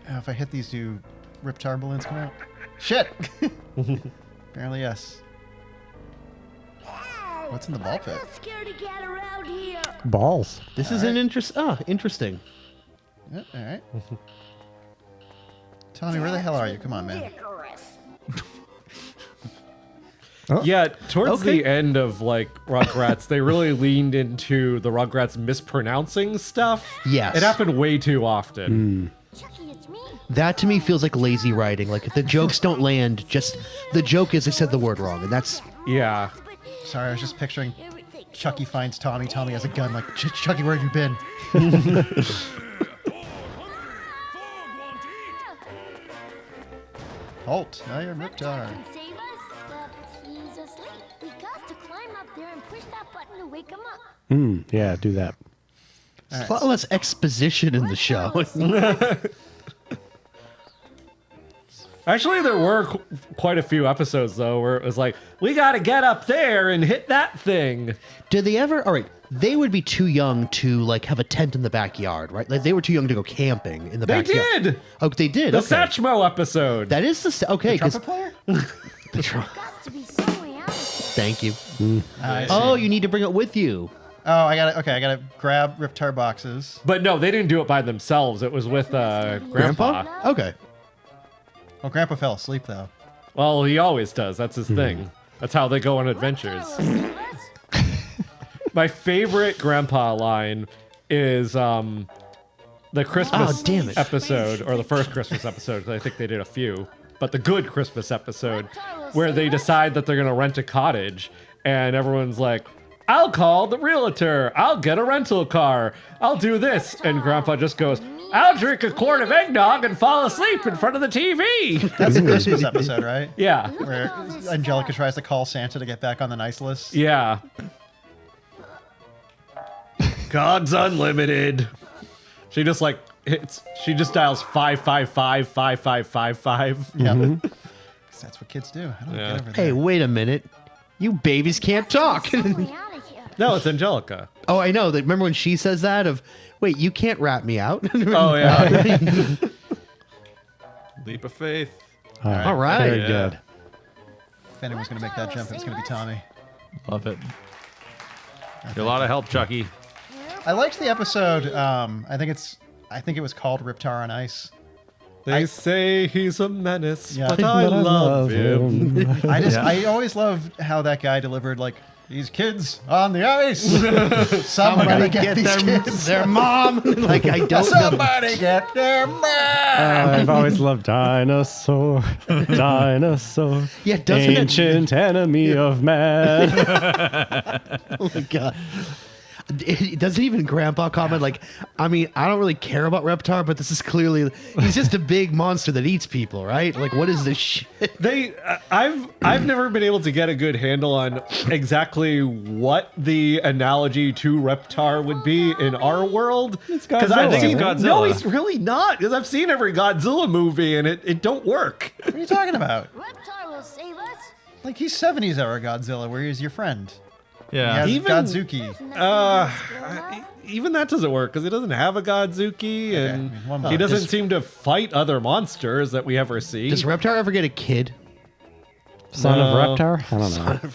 Oh, if I hit these, do Reptar balloons come out? Shit! Apparently, yes. Hey, What's in the ball I'm pit? not scared to get around here. Balls. This is an interesting. Yeah, all right. Tommy, where the hell are you? Come on, man. Icarus. Yeah, towards Okay. the end of like Rugrats, they really leaned into the Rugrats mispronouncing stuff. Yes. It happened way too often. Chucky, it's me. That to me feels like lazy writing. Like if the jokes don't land, just the joke is I said the word wrong, and that's Yeah. Sorry, I was just picturing Chucky finds Tommy. Tommy has a gun. Like, Chucky, where have you been? Halt! Now you're Reptar. Can save us, but he's asleep. We got to climb up there and push that button to wake him up. Yeah, do that. a lot less exposition in the show. Actually, there were quite a few episodes, though, where it was like, we got to get up there and hit that thing. Did they ever? All right, they would be too young to like have a tent in the backyard, right? Like they were too young to go camping in the They backyard. did! Oh, they did. The Okay. Satchmo episode. That is the okay. Trumpet player? Got to be some way out of Thank you. I see. Oh, you need to bring it with you. Oh, I gotta grab Reptar boxes. But no, they didn't do it by themselves. It was with Grandpa. Okay. Oh, Grandpa fell asleep though. Well, he always does. That's his thing. That's how they go on adventures. My favorite Grandpa line is the Christmas Oh, damn it. episode, or the first Christmas episode, 'cause I think they did a few, but the good Christmas episode, where they decide that they're going to rent a cottage, and everyone's like, I'll call the realtor. I'll get a rental car. I'll do this. And Grandpa just goes, I'll drink a quart of eggnog and fall asleep in front of the TV. That's the Christmas episode, right? Yeah. Where Angelica tries to call Santa to get back on the nice list. Yeah. God's unlimited. She just like hits. She just dials 555-5555. Yeah. 'Cause that's what kids do. I don't get over that. Hey, wait a minute. You babies can't talk. some way out of here. No, it's Angelica. Oh, I know. Remember when she says that of, wait, you can't rat me out? Oh yeah. Leap of faith. All right. Very Yeah. good. If anyone's gonna make that jump, it's gonna be Tommy. Love it. A lot of help, Chucky. I liked the episode. I think it was called Reptar on Ice. They say he's a menace, Yeah. but I love him. I always loved how that guy delivered like these kids on the ice. Somebody get these kids. their mom. Like, I don't know. Somebody get their mom. I've always loved dinosaur, dinosaur. Yeah, doesn't it- ancient enemy of man. Oh my god. Doesn't even Grandpa comment like, I mean, I don't really care about Reptar, but this is clearly he's just a big monster that eats people, right? Like, what is this shit? I've never been able to get a good handle on exactly what the analogy to Reptar would be in our world. Because I think it's Godzilla. No, he's really not. Because I've seen every Godzilla movie and it don't work. What are you talking about? Reptar will save us. Like he's 70s era Godzilla, where he's your friend. Yeah. He has Even- Godzuki. Even that doesn't work because he doesn't have a Godzuki and I mean, one he more. doesn't seem to fight other monsters that we ever see. Does Reptar ever get a kid? Son of No. Reptar? I don't know.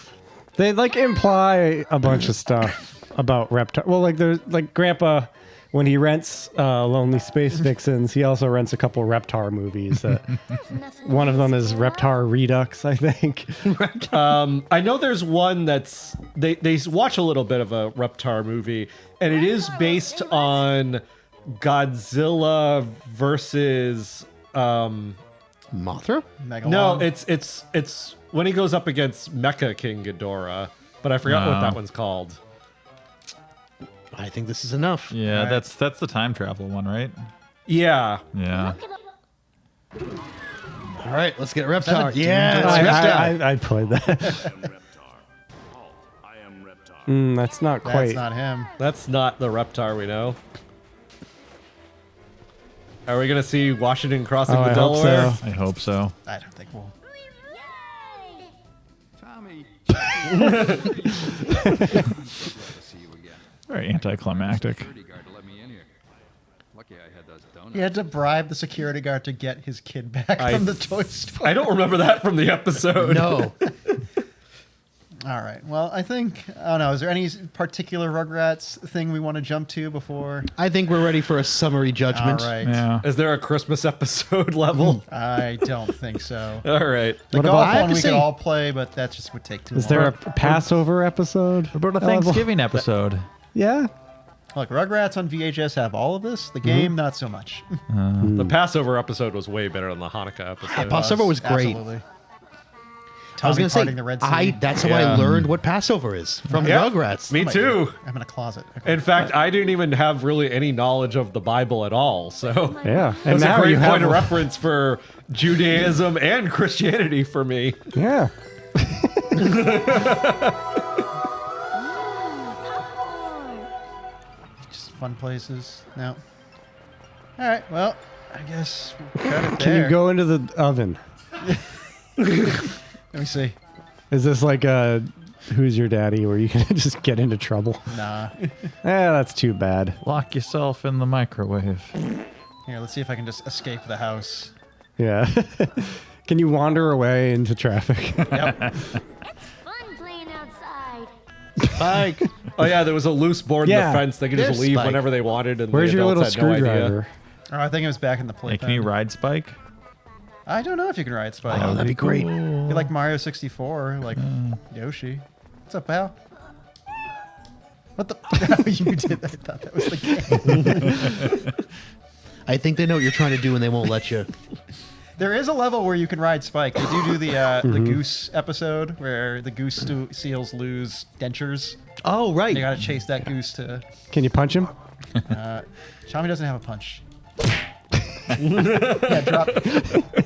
They like imply a bunch of stuff about Reptar. Well, like there's like Grandpa, when he rents Lonely Space Vixens, he also rents a couple Reptar movies. One of them is Reptar Redux, I think. I know there's one that's they watch a little bit of a Reptar movie, and it is based on Godzilla versus Mothra? Megalon. no, it's when he goes up against Mecha King Ghidorah, but I forgot what that one's called. I think this is enough. Yeah, that's the time travel one, right? Yeah, Yeah. All right, let's get Reptar. that a Yeah, dude? it's Reptar. I played that. That's not That's quite. not him. that's not the Reptar we know. Are we gonna see Washington crossing Oh, the I hope Delaware? so. I hope so. I don't think we'll. Tommy. See you again. Very anticlimactic. Security guard to let me in here. Lucky I had those donuts. He had to bribe the security guard to get his kid back from the toy store. I don't remember that from the episode. No. All right. Well, I think. Oh no. Is there any particular Rugrats thing we want to jump to before? I think we're ready for a summary All judgment. right. Yeah. Is there a Christmas episode level? I don't think so. All right. The What golf about- I have one to we say- could all play, but that just would take too long. Is there a Passover episode? What about a Thanksgiving episode? Yeah. Look, Rugrats on VHS have all of this. The game, not so much. The Passover episode was way better than the Hanukkah episode. Passover was great. Absolutely. I was Tommy going to say, parting the Red Sea. that's how I learned what Passover is from Yeah, Rugrats. Me too. I'm in a closet. Okay. In fact, I didn't even have really any knowledge of the Bible at all. So Yeah. it was a now great you have point of reference for Judaism and Christianity for me. Yeah. Just fun places. No. All right. Well, I guess we'll cut it Can there. you go into the oven? Let me see. Is this like a Who's Your Daddy where you can just get into trouble? Nah. That's too bad. Lock yourself in the microwave. Here, let's see if I can just escape the house. Yeah. Can you wander away into traffic? Yep. Fun playing outside. Spike. Oh yeah, there was a loose board in Yeah. the fence. They could There's just leave Spike. whenever they wanted, and Where's the your adults little had no idea. screwdriver? Oh, I think it was back in the Hey, playpen. can you ride Spike? I don't know if you can ride Spike. Oh, that'd be great. You like Mario 64, like Yoshi. What's up, pal? What the? Oh, you did. I thought that was the game. I think they know what you're trying to do and they won't let you. There is a level where you can ride Spike. They do the goose episode where the goose seals lose dentures. Oh, right. You got to chase that goose to. Can you punch him? Shami doesn't have a punch. Yeah, drop.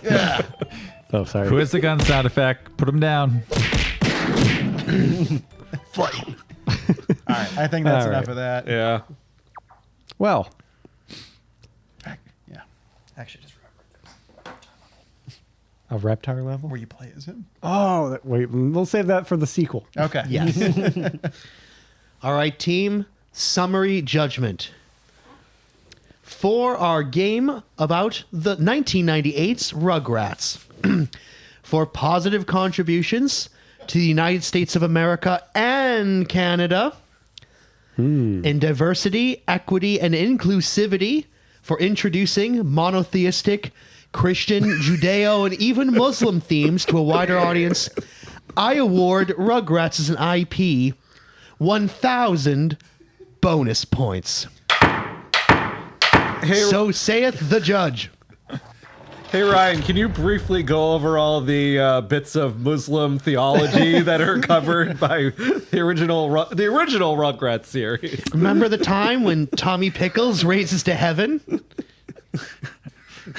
Yeah. Oh, sorry. Who is the gun sound effect? Put him down. Fight. All right. I think that's All enough right. of that. Yeah. Well, Yeah. Actually, just remember a Reptar level? where you play as him. Oh, wait. We'll save that for the sequel. Okay. Yes. All right, team. Summary judgment. For our game about the 1998's Rugrats. For positive contributions to the United States of America and Canada. In diversity, equity, and inclusivity. For introducing monotheistic, Christian, Judeo, and even Muslim themes to a wider audience, I award Rugrats as an IP 1,000 bonus points. Hey, So saith the judge. hey, Ryan, can you briefly go over all the bits of Muslim theology that are covered by the original Rugrats series? Remember the time when Tommy Pickles raises to heaven?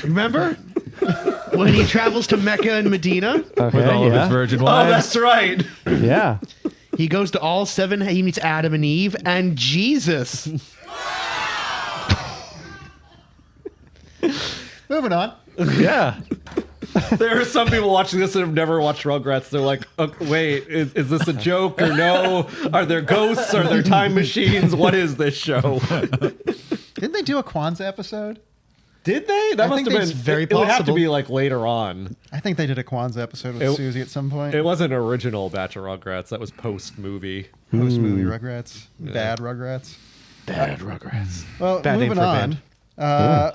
Remember? When he travels to Mecca and Medina? Okay, With all of his yeah. virgin Oh, wives. that's right. Yeah. He goes to all seven. He meets Adam and Eve and Jesus. Moving on. Yeah. There are some people watching this that have never watched Rugrats. They're like, wait, is this a joke or no? Are there ghosts? Are there time machines? What is this show? Didn't they do a Kwanzaa episode? Did they? That I must think have they- been it's very It would have to possible. be like later on. I think they did a Kwanzaa episode with It- Susie at some point. It wasn't an original batch of Rugrats. That was post movie. Post movie Rugrats. Bad Rugrats. Bad Rugrats. Well, Bad name moving for a on. band.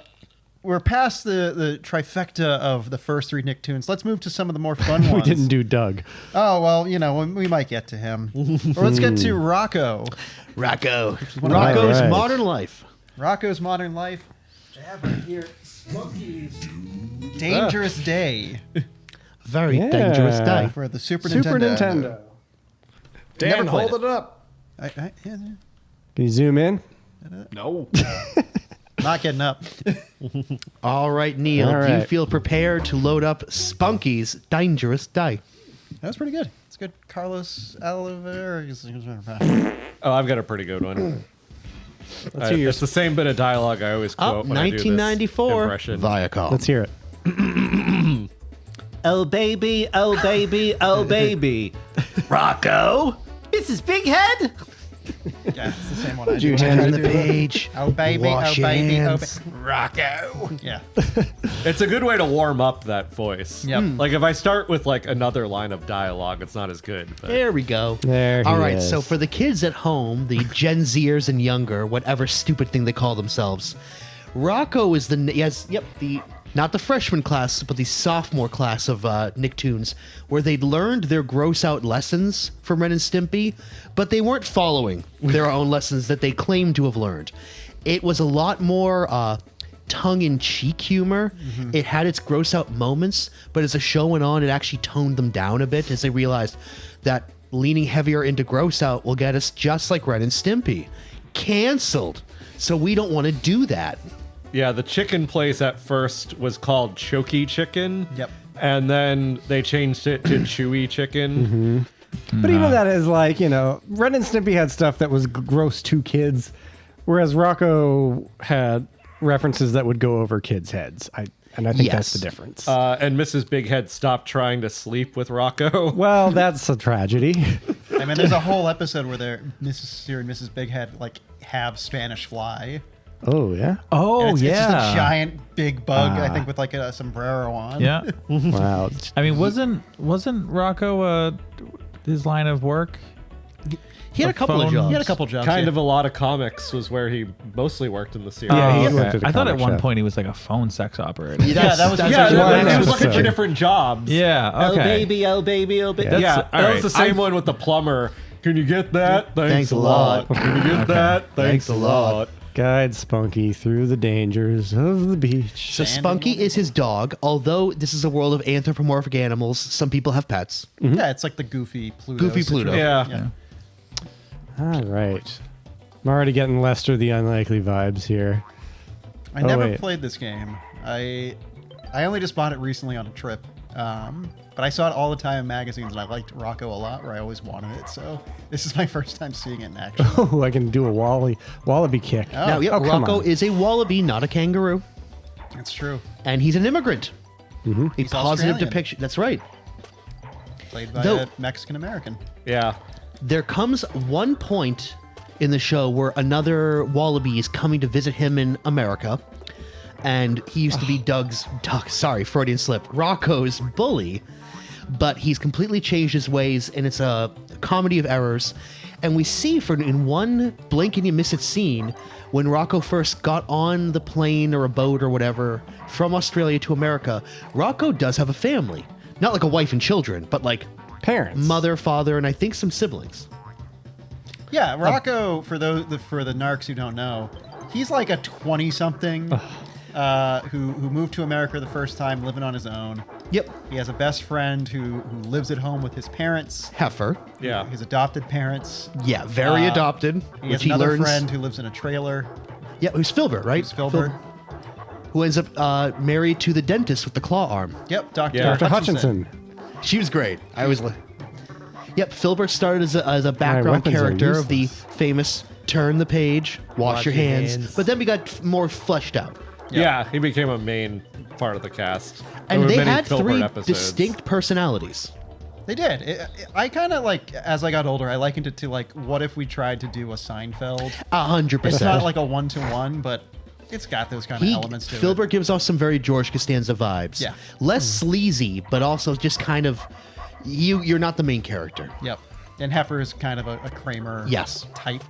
We're past the trifecta of the first three Nicktoons. Let's move to some of the more fun We ones. didn't do Doug. Oh, well, you know, we might get to him. Or let's get to Rocko. Rocko. one of my Rocko's favorites. Modern Life. Rocko's Modern Life. I have right here Smokey's Dangerous Day Very Yeah. dangerous day. for the Super Super Nintendo. Nintendo. Never Dan, played hold it up. Yeah. Can you zoom in? No. Not getting up. All right, Neil. All Do you right. feel prepared to load up Spunky's Dangerous Day? That was pretty good. It's good. Carlos Oliveira. Oh, I've got a pretty good one. Let's hear yours. It's the same bit of dialogue I always quote Up when I do this 1994. impression. Viacom. Let's hear it. Oh baby, oh baby, oh baby. Rocko, is his big head? Yeah, it's the same one. I you do. hand Turn the page. Oh baby, Wash oh your baby, oh hands. baby. Rocko. Yeah. It's a good way to warm up that voice. Yep. Like if I start with like another line of dialogue, it's not as good. But There we go. There he All right, is. so for the kids at home, the Gen Zers and younger, whatever stupid thing they call themselves, Rocko is the not the freshman class, but the sophomore class of Nicktoons, where they'd learned their gross out lessons from Ren and Stimpy, but they weren't following their own lessons that they claimed to have learned. It was a lot more tongue-in-cheek humor. It had its gross out moments, but as the show went on, it actually toned them down a bit as they realized that leaning heavier into gross out will get us just like Ren and Stimpy. Canceled. So we don't want to do that. Yeah, the chicken place at first was called Choky Chicken. Yep. And then they changed it to Chewy Chicken. But even that is like, you know, Ren and Stimpy had stuff that was gross to kids, whereas Rocko had references that would go over kids' heads. I think that's the difference. And Mrs. Bighead stopped trying to sleep with Rocko. Well, that's a tragedy. I mean, there's a whole episode where Mrs. Cicierega and Mrs. Bighead like have Spanish fly. Oh, yeah? Oh, And it's just yeah. a giant big bug, I think, with like a sombrero on. Yeah. Wow. I mean, wasn't Rocko his line of work? He had a couple of phone- jobs. He had a couple jobs. Kind yeah. of a lot of comics was where he mostly worked in the series. Yeah, he okay. worked at a I thought at comic one shop. point he was like a phone sex operator. Yeah, that was that's Yeah, actually one he was episode. looking for different jobs. Yeah, Oh okay. baby, oh baby, oh baby. That's- Yeah, all that right. was the same one with the plumber. Can you get that? Thanks a lot. Can you get that? Thanks a lot. Guide Spunky through the dangers of the beach. So Spunky is his dog. Although this is a world of anthropomorphic animals, some people have pets. Yeah, it's like the Goofy Pluto. Goofy Pluto. situation. Yeah. All right. I'm already getting Lester the Unlikely vibes here. I never wait. played this game. I only just bought it recently on a trip. But I saw it all the time in magazines, and I liked Rocko a lot, where I always wanted it. So this is my first time seeing it in action. Oh, I can do a wallaby kick. Oh, Now, yep, Oh, come Rocko on. is a wallaby, not a kangaroo. That's true. And he's an immigrant. A He's positive Australian. depiction. That's right. Played by Though- a Mexican American. Yeah. There comes one point in the show where another wallaby is coming to visit him in America. And he used to be sorry, Freudian slip, Rocko's bully. But he's completely changed his ways, and it's a comedy of errors. And we see in one blink and you miss it scene, when Rocko first got on the plane or a boat or whatever from Australia to America, Rocko does have a family. Not like a wife and children, but like Parents. mother, father, and I think some siblings. Yeah, Rocko, for the narcs who don't know, he's like a 20-something who moved to America the first time, living on his own. Yep. He has a best friend who lives at home with his parents. Heifer. Yeah. His adopted parents. Yeah, very adopted. He which has he another learns. friend who lives in a trailer. Yeah, who's Filbert, right? Who's Filbert. Who ends up married to the dentist with the claw arm. Yep, Dr. Yeah. Dr. Hutchinson. She was great. I was like, yep, Filbert started as a background weapons are character of the useless. famous turn the page, wash your hands. But then we got more fleshed out. Yeah, he became a main part of the cast. There And were they many had Filbert three episodes. distinct personalities. They did. I kind of like, as I got older, I likened it to like, what if we tried to do a Seinfeld? 100%. It's not like a one-to-one, but it's got those kind of elements to Filbert it. gives off some very George Costanza vibes. Yeah. Less sleazy, but also just kind of, you're not the main character. Yep. And Heifer is kind of a Kramer Yes. type.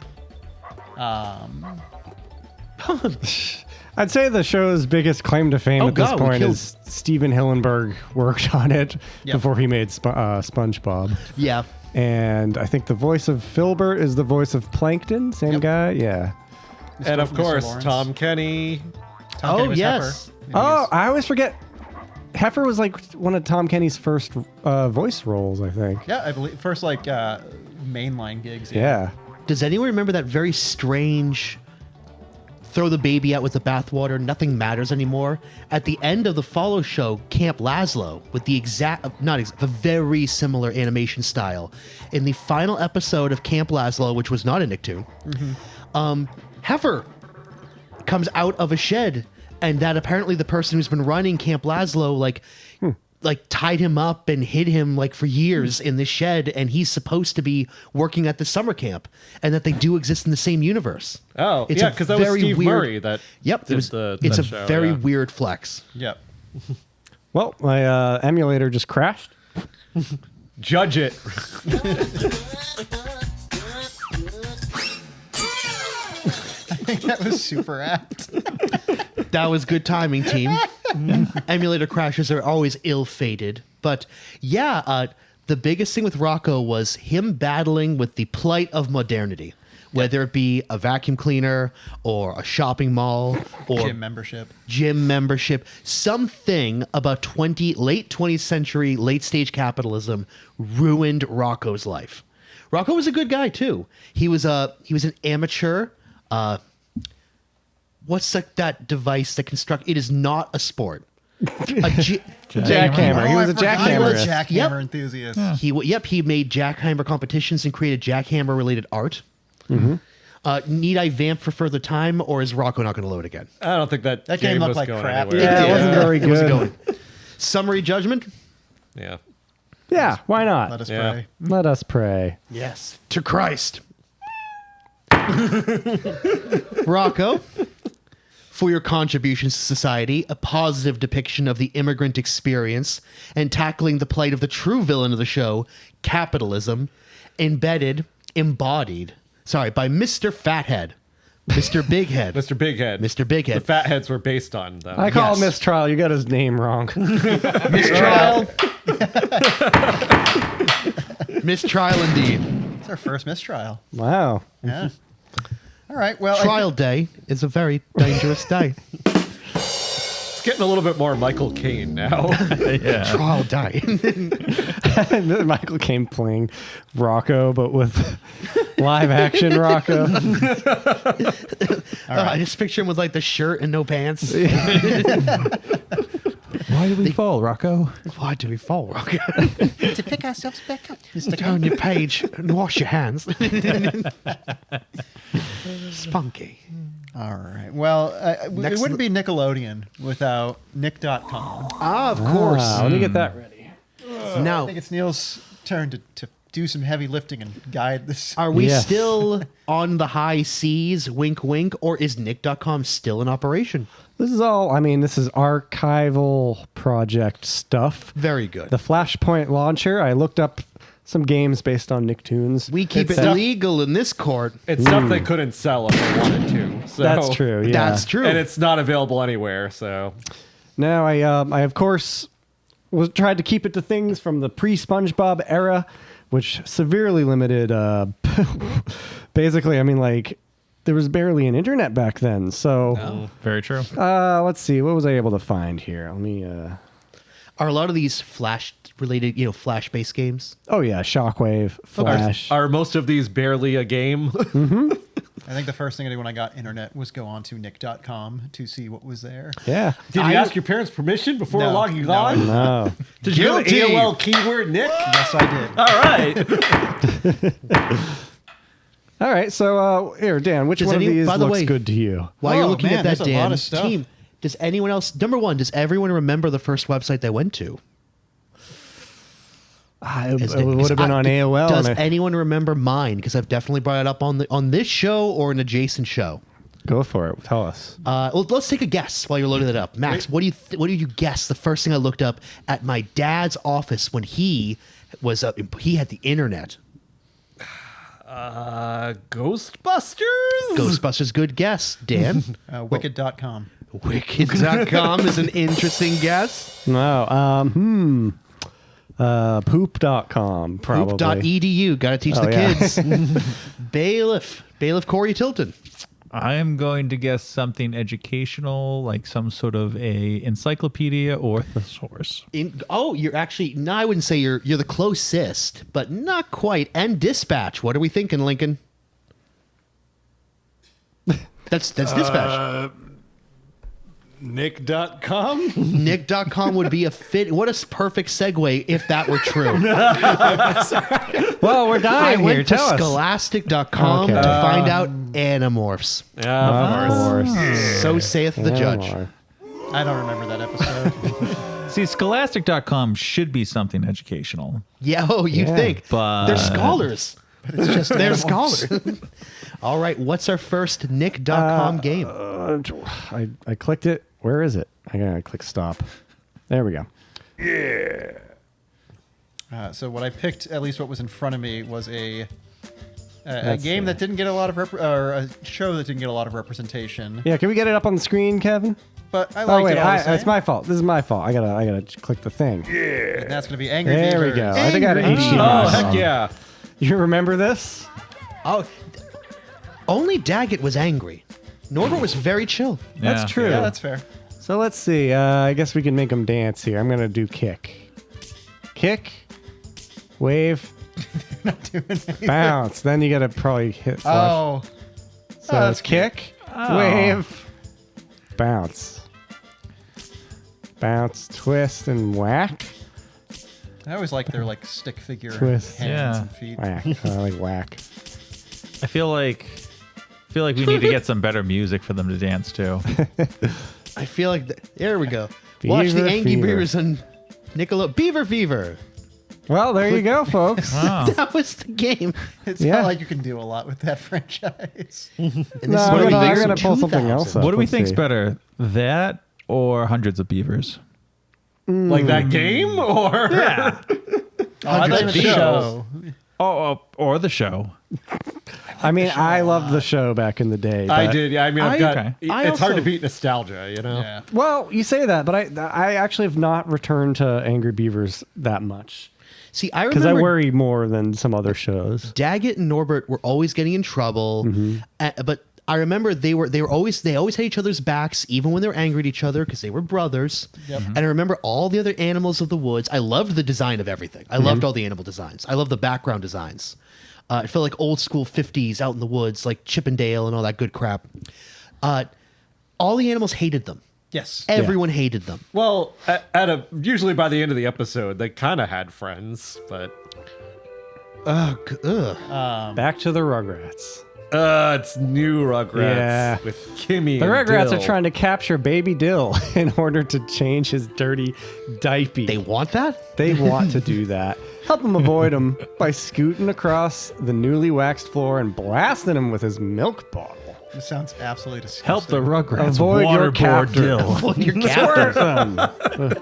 I'd say the show's biggest claim to fame Oh, at this God, we point killed- is Steven Hillenburg worked on it Yep. before he made SpongeBob. Yeah. And I think the voice of Filbert is the voice of Plankton. Same Yep. guy? Yeah. And of Mr. course, Lawrence. Tom Kenny. Tom Kenny was yes. Heifer. Oh, I always forget. Heifer was like one of Tom Kenny's first voice roles, I think. Yeah, I believe first like mainline gigs. Yeah. Does anyone remember that very strange throw the baby out with the bathwater, nothing matters anymore? At the end of the follow show, Camp Lazlo, with the the very similar animation style. In the final episode of Camp Lazlo, which was not a Nicktoon, Heifer comes out of a shed, and that apparently the person who's been running Camp Lazlo, like tied him up and hid him like for years in this shed, and he's supposed to be working at the summer camp, and that they do exist in the same universe. Oh, It's yeah, a because that was very Steve weird- Murray that Yep, did it's the a show, very yeah. weird flex. Yep. Well, my emulator just crashed. Judge it. I think that was super apt. That was good timing, team. Emulator crashes are always ill-fated. But yeah, the biggest thing with Rocko was him battling with the plight of modernity. Whether it be a vacuum cleaner or a shopping mall or gym membership, something about late 20th century, late stage capitalism ruined Rocko's life. Rocko was a good guy too. He was an amateur. What's that device that construct? It is not a sport. Jackhammer. He was a jackhammer. Enthusiast. Yeah. He made jackhammer competitions and created jackhammer related art. Mm-hmm. Need I vamp for further time, or is Rocko not going to load again? I don't think that game looked was like going crap. anywhere. Yeah, it wasn't very good. It was going. Summary judgment? Yeah. Yeah, why not? Let us pray. Let us pray. Yes. To Christ. Rocko, for your contributions to society, a positive depiction of the immigrant experience, and tackling the plight of the true villain of the show, capitalism, embodied by Mr. Fathead. Mr. Bighead. Mr. Bighead. Mr. Bighead. The Fatheads were based on them. I call him Mistrial. You got his name wrong. Mistrial. Mistrial indeed. It's our first mistrial. Wow. Yeah. All right. Well, Trial day is a very dangerous day. It's getting a little bit more Michael Caine now. Yeah. Trial day. Michael Caine playing Rocko, but with live action Rocko. I just picture him with like the shirt and no pants. Why did we fall, Rocko? Why do we fall, Rocko? to pick ourselves back up, Mr. Turn your page and wash your hands. Spunky. All right. Well, it wouldn't be Nickelodeon without Nick.com. Of course. Let me get that ready. Now, I think it's Neil's turn to do some heavy lifting and guide this. are we still on the high seas, wink, wink, or is Nick.com still in operation? This is archival project stuff. Very good. The Flashpoint launcher, I looked up some games based on Nicktoons. We keep it legal in this court. It's stuff they couldn't sell if they wanted to. So. That's true, yeah. That's true. And it's not available anywhere, so. Now, I of course, tried to keep it to things from the pre-SpongeBob era, which severely limited, basically, I mean, like, there was barely an internet back then, so... Very true. Let's see, what was I able to find here? Let me... Are a lot of these Flash-related, Flash-based games? Oh, yeah, Shockwave, Flash. Are most of these barely a game? Mm-hmm. I think the first thing I did when I got internet was go on to Nick.com to see what was there. Yeah. Did you ask your parents permission before logging on? No. Did you have an AOL keyword, Nick? Yes, I did. All right. All right, so here, Dan, which one of these looks good to you? While you're looking at that, there's a lot Dan, of stuff. team, does anyone else... Number one, does everyone remember the first website they went to? It would have been on AOL. Does anyone remember mine? Because I've definitely brought it up on this show or an adjacent show. Go for it. Tell us. Well, let's take a guess while you're loading it up. Max, what do you guess? The first thing I looked up at my dad's office when he had the internet. Ghostbusters? Ghostbusters, good guess. Dan? Wicked.com. Wicked.com is an interesting guess. No. Poop.com, probably. Poop.edu. Got to teach the kids. Bailiff Corey Tilton. I am going to guess something educational, like some sort of a encyclopedia or thesaurus. You're actually... No, I wouldn't say you're the closest, but not quite. And Dispatch. What are we thinking, Lincoln? That's Dispatch. Nick.com? Nick.com would be a fit. What a perfect segue if that were true. Well, we're dying I here. went to Tell us. Scholastic.com to find out Animorphs. Of course. So saith the judge. I don't remember that episode. See, Scholastic.com should be something educational. Yeah, you'd think. But they're scholars. But it's just They're Animorphs. scholars. All right, what's our first Nick.com game? I clicked it. Where is it? I gotta click stop. There we go. So what I picked, at least what was in front of me, was a A game that didn't get a lot of or a show that didn't get a lot of representation. Yeah, can we get it up on the screen, Kevin? But I liked it all the same. It's my fault. This is my fault. I gotta click the thing. And that's gonna be Angry There we Beavers. go. I think I had an Angry HD. Oh, Beavers. heck yeah. You remember this? Oh, only Daggett was angry. Norbert was very chill. That's true. Yeah, that's fair. So let's see. I guess we can make them dance here. I'm gonna do kick, wave, Not doing anything. bounce. Then you gotta probably hit. Oh. So Oh, it's that's cute. kick, wave, bounce, twist, and whack. I always like their like stick figure Twist. hands Yeah. and feet. Whack. I like whack. I feel like we need to get some better music for them to dance to. I feel like there we go. Watch the Beaver Angry Fever. Beavers on Nickelodeon. Beaver Fever. Well, there you go, folks. Wow. That was the game. It's Yeah. not like you can do a lot with that franchise. And this No, is I'm what we gonna, think I'm gonna from pull something 2000. else up. What do we Let's think's see. better, that or Hundreds of Beavers? Like that game or Yeah. I like the show. Or the show. I mean, I loved the show back in the day. I but- did. Yeah, I mean, I've got. okay. It's hard to beat nostalgia, you know. Yeah. Well, you say that, but I actually have not returned to Angry Beavers that much See, I because I remember worry more than some other shows. Daggett and Norbert were always getting in trouble, but I remember they always had each other's backs, even when they were angry at each other, because they were brothers. Yep. And I remember all the other animals of the woods. I loved the design of everything. I loved all the animal designs. I loved the background designs. It felt like old school 50s out in the woods, like Chippendale and all that good crap. All the animals hated them. Yes. Everyone hated them. Well, usually by the end of the episode, they kind of had friends, but Back to the Rugrats. it's new Rugrats Yeah. with Kimmy. The and Rugrats Dill. are trying to capture Baby Dill in order to change his dirty diaper. They want that? They want to do that. Help him avoid him by scooting across the newly waxed floor and blasting him with his milk bottle. This sounds absolutely disgusting. Help the Rugrats Avoid your waterboard captor. Dill. Avoid your captors.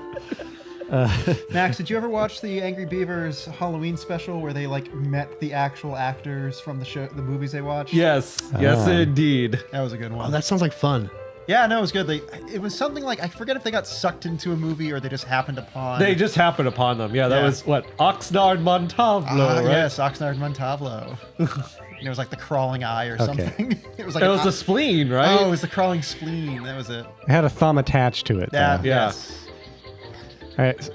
Max, did you ever watch the Angry Beavers Halloween special where they like met the actual actors from the show, the movies they watched? Yes, yes, indeed. That was a good one. Oh, that sounds like fun. Yeah, no, it was good. It was something like, I forget if they got sucked into a movie or they just happened upon. They just happened upon them. Yeah, that Yeah. was what Oxnard Montavlo, right? Yes, Oxnard Montavlo. And it was like the crawling eye or something. It was like It was the spleen, right? Oh, it was the crawling spleen. That was it. It had a thumb attached to it. That, though. Yeah. yes. All right.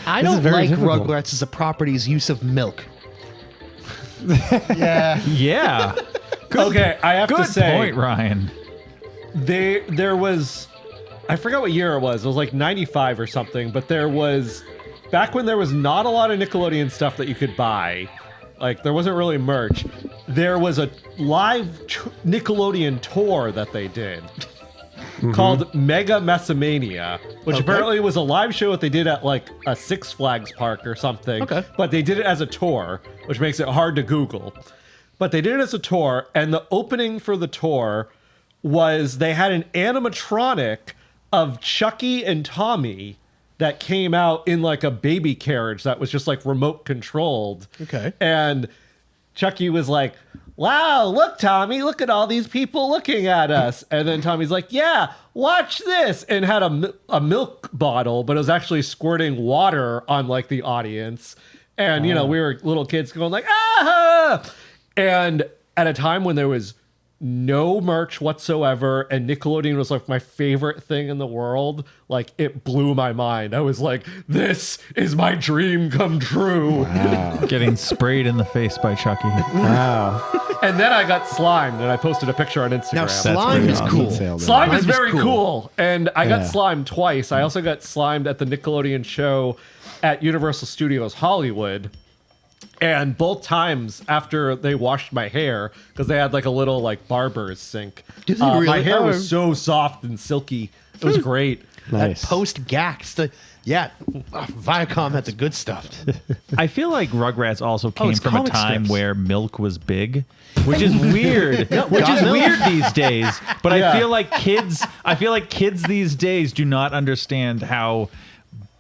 I This is don't very like difficult. Rugrats as a property's use of milk. Yeah. Yeah. Okay, I have to Good say, point, Ryan. there was, I forgot what year it was like 95 or something, but there was, back when there was not a lot of Nickelodeon stuff that you could buy, like there wasn't really merch, there was a live Nickelodeon tour that they did called Mega Messamania, which apparently was a live show that they did at like a Six Flags park or something, but they did it as a tour, which makes it hard to Google. But they did it as a tour, and the opening for the tour was they had an animatronic of Chucky and Tommy that came out in like a baby carriage that was just like remote controlled. Okay. And Chucky was like, wow, look, Tommy, look at all these people looking at us. And then Tommy's like, yeah, watch this. And had a milk bottle, but it was actually squirting water on like the audience. And, you know, we were little kids going like, ah! And at a time when there was no merch whatsoever and Nickelodeon was like my favorite thing in the world, like it blew my mind. I was like, this is my dream come true. Wow. Getting sprayed in the face by Chucky. Wow. And then I got slimed and I posted a picture on Instagram. Now, slime is cool. Detailed. Slime is Slime is very cool. cool. And I got Yeah. slimed twice. I also got slimed at the Nickelodeon show at Universal Studios Hollywood. And both times after they washed my hair, because they had like a little like barber's sink, Did they my really? hair Oh. was so soft and silky. It was great. Nice. That post Gax. Viacom had the good stuff. I feel like Rugrats also came it's from a comic time strips. where milk was big, which is weird. Which is milk. weird these days. But Yeah. I feel like kids these days do not understand how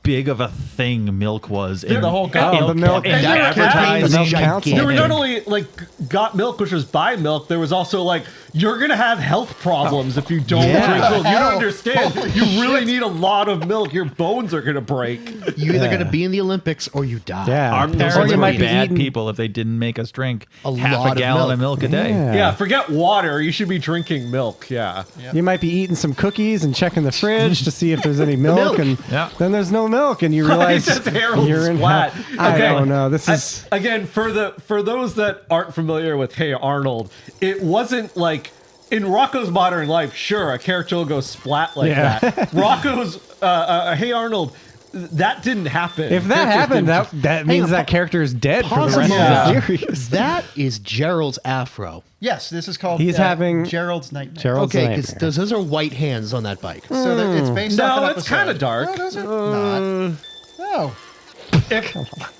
big of a thing milk was. Yeah, the whole got Oh, the milk. And That you were campaign was The milk council. There were not gigantic. only like got milk, which was buy milk. There was also like you're gonna have health problems if you don't Yeah. drink milk. You Hell. don't understand. You really need a lot of milk. Your bones are gonna break. You're either Yeah. going to be in the Olympics or you die. Yeah. Our Or parents you were might be bad eating- people if they didn't make us drink A half lot a of gallon of milk. milk a day. Yeah, forget water. You should be drinking milk. Yeah. You might be eating some cookies and checking the fridge to see if there's any milk, milk. and Yeah. then there's no milk, and you realize It says Harold you're in Splat. I Okay. don't know. This is Again, for those that aren't familiar with Hey Arnold, it wasn't like in Rocko's Modern Life. Sure, a character will go splat like Yeah. that. Rocko's Hey Arnold, that didn't happen. if that Characters happened, didn't- that means on, that character is dead for Pause the a rest moment. of the series. That is Gerald's afro. Yes, this is called He's having- Gerald's Nightmare. Gerald's Okay, because nightmare. those are white hands on that bike. So it's based off No, an it's episode. kind of dark. No, those are not. No.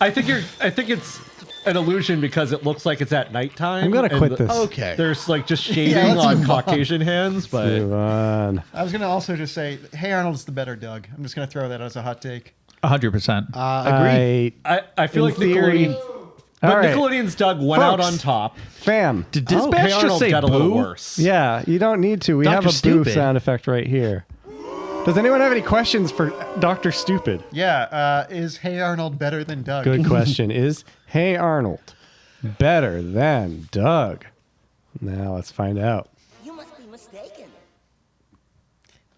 I think it's an illusion because it looks like it's at nighttime. I'm gonna and quit this. Okay. There's like just shading let's on move on. Caucasian hands, but Move on. I was going to also just say, Hey Arnold's the better Doug. I'm just going to throw that as a hot take. 100%. Agree. I feel In like theory- Nickelodeon. But All right. Nickelodeon's Doug went out Folks. on top. Fam. Did Hey Dispatch just Arnold say got a little boo? worse. Yeah, you don't need to. We Dr. have a boo Stupid. sound effect right here. Does anyone have any questions for Dr. Stupid? Yeah, is Hey Arnold better than Doug? Good question. Is Hey Arnold better than Doug? Now let's find out. You must be mistaken.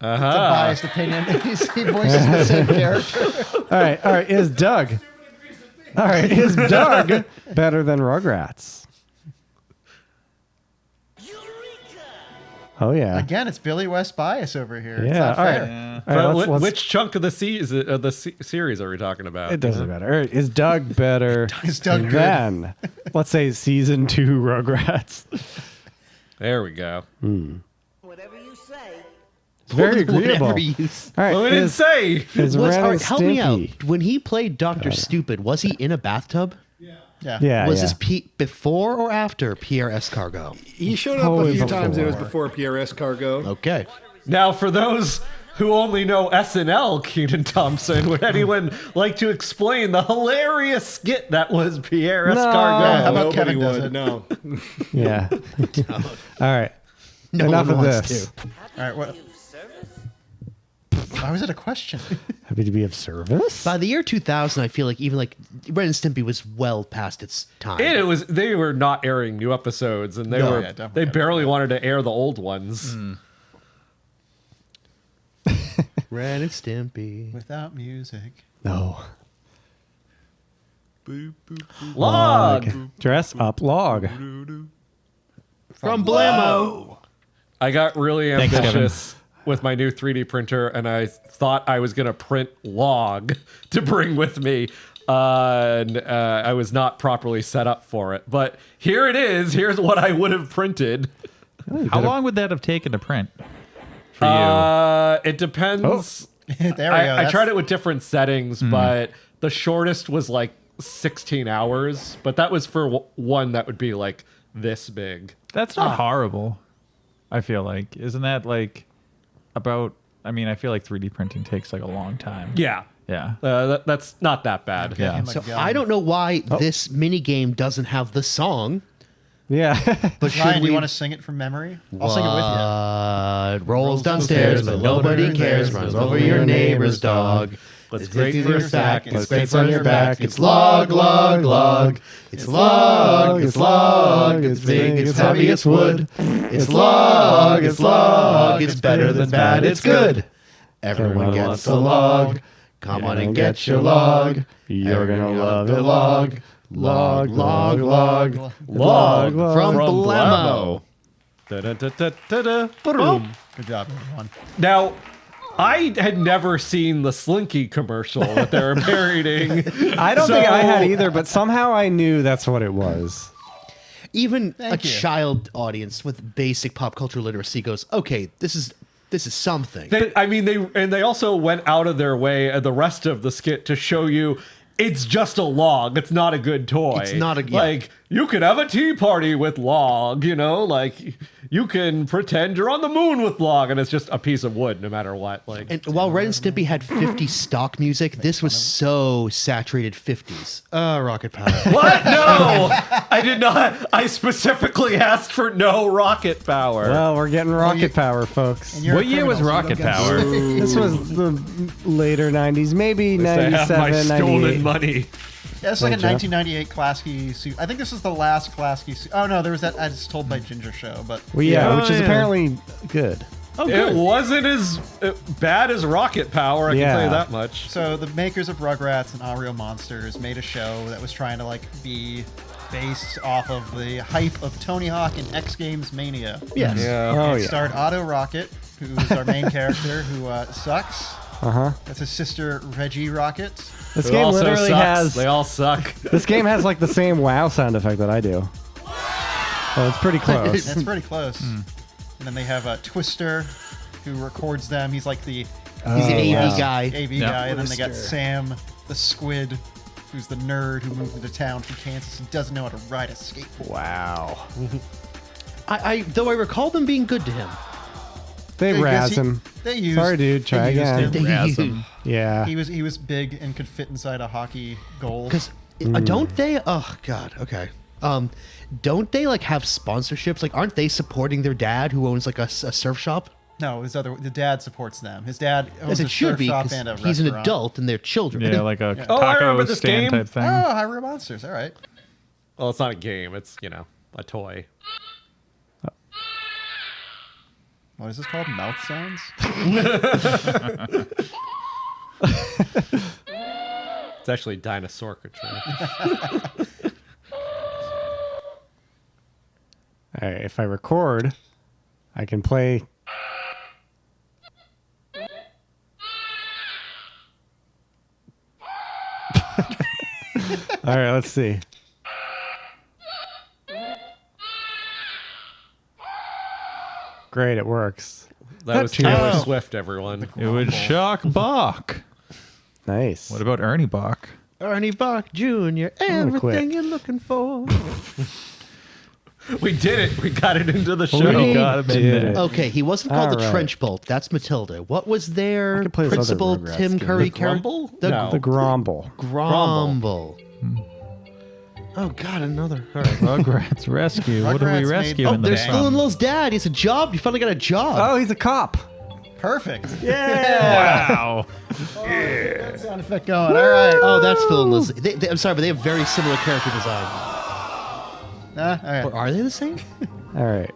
It's a biased opinion. he voices the same character. All right. Is Doug better than Rugrats? Oh yeah. Again, it's Billy West bias over here. It's Yeah. not All right. fair. All right, But let's- which chunk of the series are we talking about? It doesn't matter. All right, is Doug better Is Doug good? than, let's say, season 2 Rugrats? There we go. Whatever you say. It's very agreeable. Whatever you All right. Well, we didn't is, say. is was, Ren all and right, help me out. Stimpy- When he played Dr. Stupid, was he in a bathtub? Yeah. Yeah. Was yeah. this before or after Pierre Escargot? He showed up a Always few times. It was before. before PRS Cargo. Okay. Now, for those who only know SNL, Kenan Thompson, would anyone like to explain the hilarious skit that was Pierre No. Escargot? How about Nobody Kevin does would. it? No. Yeah. All right. No Enough one of wants this. to. All right, what? Why was it a question? Happy to be of service. By the year 2000, I feel like even like Ren and Stimpy was well past its time. And it was they were not airing new episodes, and they No, were yeah, definitely. they barely wanted to air the old ones. Ren and Stimpy. Without music. No. Log. Dress up log. From Blammo. I got really Thanks, ambitious with my new 3D printer, and I thought I was going to print log to bring with me. And I was not properly set up for it. But here it is. Here's what I would have printed. How long would that have taken to print for you? It depends. There we go. I tried it with different settings, but the shortest was like 16 hours. But that was for one that would be like this big. That's not horrible. I feel like. Isn't that like about... I mean, I feel like 3D printing takes like a long time. Yeah. Yeah. That's not that bad. Yeah. him a So gun. I don't know why this mini game doesn't have the song. Yeah. But should Ryan, do we? you want to sing it from memory? I'll sing it with you. Rolls downstairs, but nobody cares. Runs over your neighbor's dog. Let's It's break good for a your sack. It's great on your back. It's log, log, log. It's log, it's log. It's big, it's heavy, it's wood. It's log, it's log. It's better than bad, it's good. Everyone gets a log. Come on and get your log. You're gonna love it, log. Log, log, log. Log from Blammo. Da-da-da-da-da-da. Boom. Good job, everyone. Now, I had never seen the Slinky commercial that they were parodying. I don't think I had either, but somehow I knew that's what it was. Even a Thank you. child audience with basic pop culture literacy goes, okay, this is something. They also went out of their way the rest of the skit to show you it's just a log. It's not a good toy. It's not a- yeah. like you can have a tea party with Log, you know, like you can pretend you're on the moon with Log, and it's just a piece of wood no matter what. Like, And while Ren and Stimpy had 50 stock music, this was so saturated 50s. Rocket Power. what? No, I did not. I specifically asked for no rocket power. Well, we're getting rocket power, folks. And you're What a year was criminal, so you Rocket don't get Power? sued. This was the later 90s, maybe I have 97, my 98. stolen money. Yeah, it's like a Jeff? 1998 Klasky suit. I think this is the last Klasky suit. Oh no, there was that as told by Ginger show, but Well, yeah, Yeah. which is Oh, yeah. apparently good. Oh, It good. wasn't as bad as Rocket Power, I can tell Yeah. you that much. so the makers of Rugrats and Oreo Monsters made a show that was trying to like be based off of the hype of Tony Hawk and X Games Mania. Yes. Yeah. Oh, It yeah. starred Otto Rocket, who is our main character, who sucks. Uh-huh. That's his sister Reggie Rocket. This Who game also literally sucks. has... They all suck. This game has like the same WoW sound effect that I do. Oh, it's pretty close. That's pretty close. And then they have Twister, who records them. He's like the He's an AV wow. guy. AV Yeah. guy. And then they got Twister. Sam, the squid, who's the nerd who moved into town from Kansas and doesn't know how to ride a skateboard. Wow. Though I recall them being good to him. They Because razz he- him. They used. Sorry, dude. Try they used again. him. Razz him. Yeah. He was big and could fit inside a hockey goal. Because don't they? Oh God. Okay. Don't they like have sponsorships? Like, aren't they supporting their dad who owns like a surf shop? No, the dad supports them. His dad owns As a it should surf be. shop 'Cause and a he's an restaurant. adult and they're children. Yeah, like a Oh, I taco remember this stand game. type thing. Oh, Hyrule Monsters. All right. Well, it's not a game. It's, a toy. What is this called? Mouth sounds? It's actually dinosaur control. All right, if I record, I can play. All right, let's see. Great, it works. That was Taylor Swift, everyone. It would shock Bach. Nice. What about Ernie Bach? Ernie Bach Jr. gonna quit. Everything you're looking for. We did it. We got it into the show. We got him in did there. it. Okay, he wasn't called All the right. Trench Bolt. That's Matilda. What was their I could play this other principal Rugrats Tim game. Curry The character? Grumble? The No. The Gromble. Grumble. Oh God, another. All right. Rugrats Rescue. What do we Rugrats rescue made- in the There's sun? Phil and Lil's dad. He's a job. You finally got a job. Oh, he's a cop. Perfect. Wow. That sound effect going. All right. Oh, that's Phil and Liz. I'm sorry, but they have very similar character design. All right. Or are they the same? All right.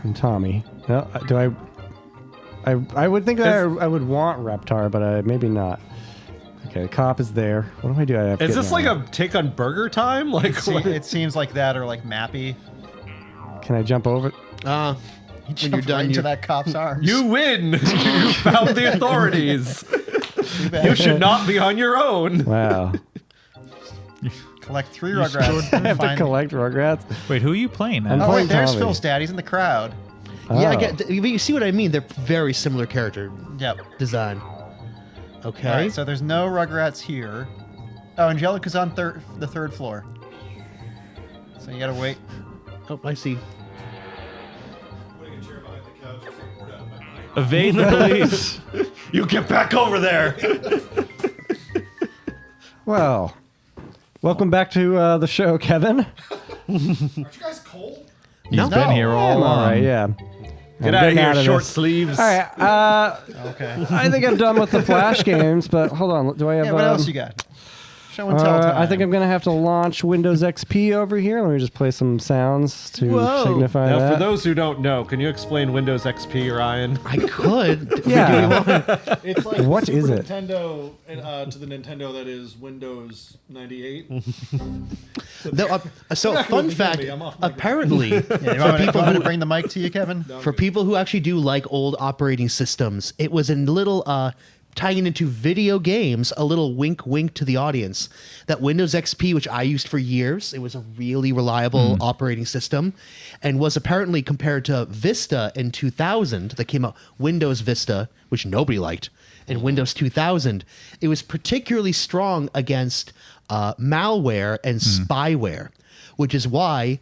I'm Tommy. No, do I would think that I would want Reptar, but maybe not. Okay, the cop is there. What do I do? I have to Is get this now. like a take on Burger Time? Like, what? It seems like that or like Mappy. Can I jump over? When Jump you're done, right into you that cop's arms. You win. You found the authorities. You should not be on your own. Wow. collect 3 Rugrats. I and have to find- collect Rugrats. Wait, who are you playing I'm now? Oh, wait, playing there's Tommy. Phil's dad. He's in the crowd. Yeah, I Oh. get. But you see what I mean? They're very similar character Yep. design. Okay. All right, so there's no Rugrats here. Oh, Angelica's on the third floor. So you gotta wait. Oh, I see. Evade the police. You get back over there. Well, welcome back to the show, Kevin. Aren't you guys cold? He's been here all I'm along. all right, yeah. Get I'm out of getting here, short this. sleeves. All right, Okay. I think I'm done with the Flash games, but hold on. Do I have? Yeah, what else you got? Show and tell time. I think I'm gonna have to launch Windows XP over here. Let me just play some sounds to Whoa. signify Now, that. for those who don't know, can you explain Windows XP, Ryan? I could. Yeah. It's like What Super is it? Nintendo to the Nintendo that is Windows 98. So, You're not gonna fun be fact. hearing me. I'm off mic. Apparently, Yeah, you want me to bring the mic to you, Kevin? for people who actually do like old operating systems, it was a little tying into video games, a little wink wink to the audience that Windows XP, which I used for years, it was a really reliable operating system and was apparently compared to Vista in 2000 that came out, Windows Vista, which nobody liked, and Windows 2000, it was particularly strong against malware and spyware. which is why.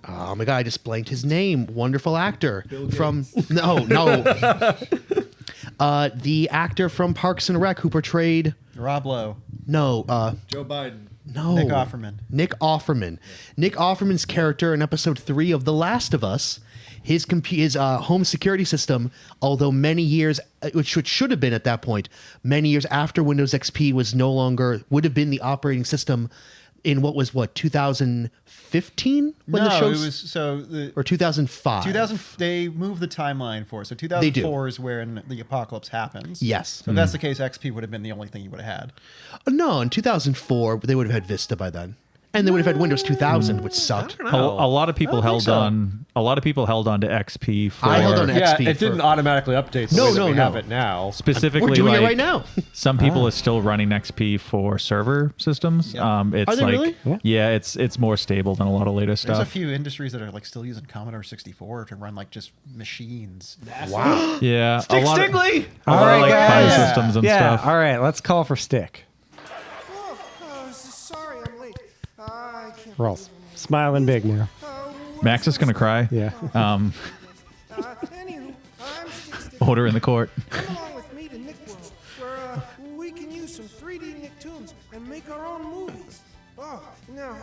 Oh my god! I just blanked his name. Wonderful actor from the actor from Parks and Rec who portrayed Rob Lowe. No, Joe Biden. no, Nick Offerman. Nick Offerman. Nick Offerman's character in episode 3 of The Last of Us. His home security system, although many years, which should have been at that point, many years after Windows XP would have been the operating system in 2015 when the show's or 2005. They moved the timeline for it. So 2004 is when the apocalypse happens. Yes. So if that's the case, XP would have been the only thing you would have had. No, in 2004 they would have had Vista by then. And they would have had Windows 2000, which sucked. A lot of people held on. A lot of people held on to XP for. I held on to XP. It didn't automatically update. The way that we have it now. Specifically, we're doing it right now. Some people are still running XP for server systems. It's Are they like, really? yeah, it's more stable than a lot of later There's stuff. a few industries that are like still using Commodore 64 to run like just machines. Wow. Yeah, Stick a lot Stiggly! Of, a lot of like file guys. systems and Yeah. stuff. All right. Let's call for Stick. Sorry, I'm late. I can't. We're all smiling big now. Max is gonna cry. Yeah. Anywho, I'm Stick. Order in the court. Come along with me to Nick World, where we can use some 3D Nicktoons and make our own movies. Oh, now,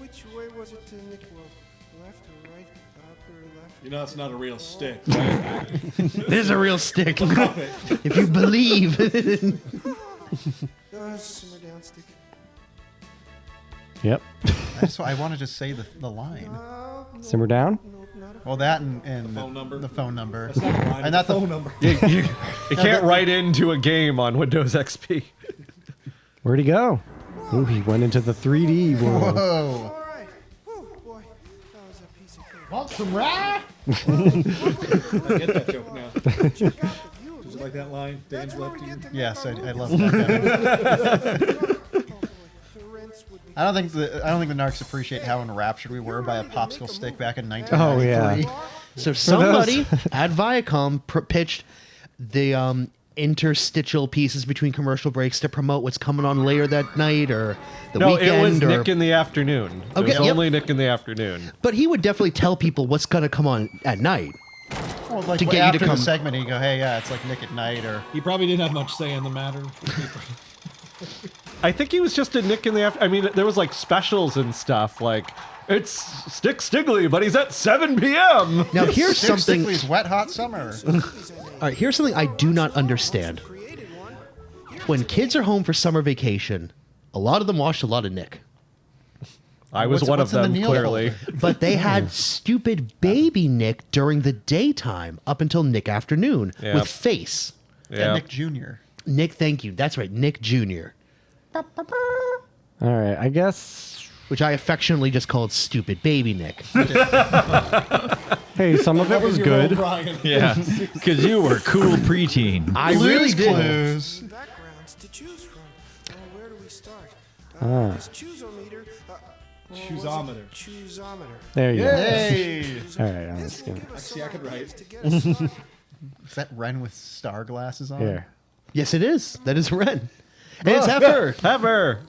which way was it to Nick World? Left or right? Up or left? You know, it's not a real stick. There's a real stick. If you believe. Simmer down, Stick. Yep. I wanted to say the line. Simmer down. Well, that and the phone number. The phone number. That's not a line, And it's not a the phone number. You can't write into a game on Windows XP. Where'd he go? Ooh, he went into the 3D world. Whoa. All right. Oh, boy. That was a piece of cake. Want some rye? I get that joke now. Did you like that line? Dan's left you. Yes, I love that. I don't think the Narcs appreciate how enraptured we were by a popsicle stick back in 1993. Oh, So somebody at Viacom pitched the interstitial pieces between commercial breaks to promote what's coming on later that night or the weekend. No, it was or, Nick in the afternoon. It Okay, was yep. only Nick in the afternoon. But he would definitely tell people what's going to come on at night. Well, like To get you after to come- the segment, you go, "Hey, yeah, it's like Nick at Night," or He probably didn't have much say in the matter. I think he was just a Nick in the after. I mean, there was like specials and stuff. Like it's Stick Stiggly, but he's at 7 p.m. Now here's Stick something. Stickly's Wet Hot Summer. All right, here's something I do not understand. When kids are home for summer vacation, a lot of them watched a lot of Nick. I was one of what's in the them, Neil clearly. But they had stupid baby Nick during the daytime up until Nick afternoon Yep. with face. Yeah, Nick Jr. Nick, thank you. That's right, Nick Jr., All right. I guess. which I affectionately just called stupid baby Nick. Hey, some of it was good. Yeah, because you were cool preteen. I really did. Clues. Backgrounds to choose from. Where do we start? Ah. This choosometer. Choosometer. Choosometer. There you Hey, go. All right. I'm just gonna. See, I could write. To get us started. is that Ren with star glasses on? Here. Yes, it is. That is Ren. And it's Heifer. Ever.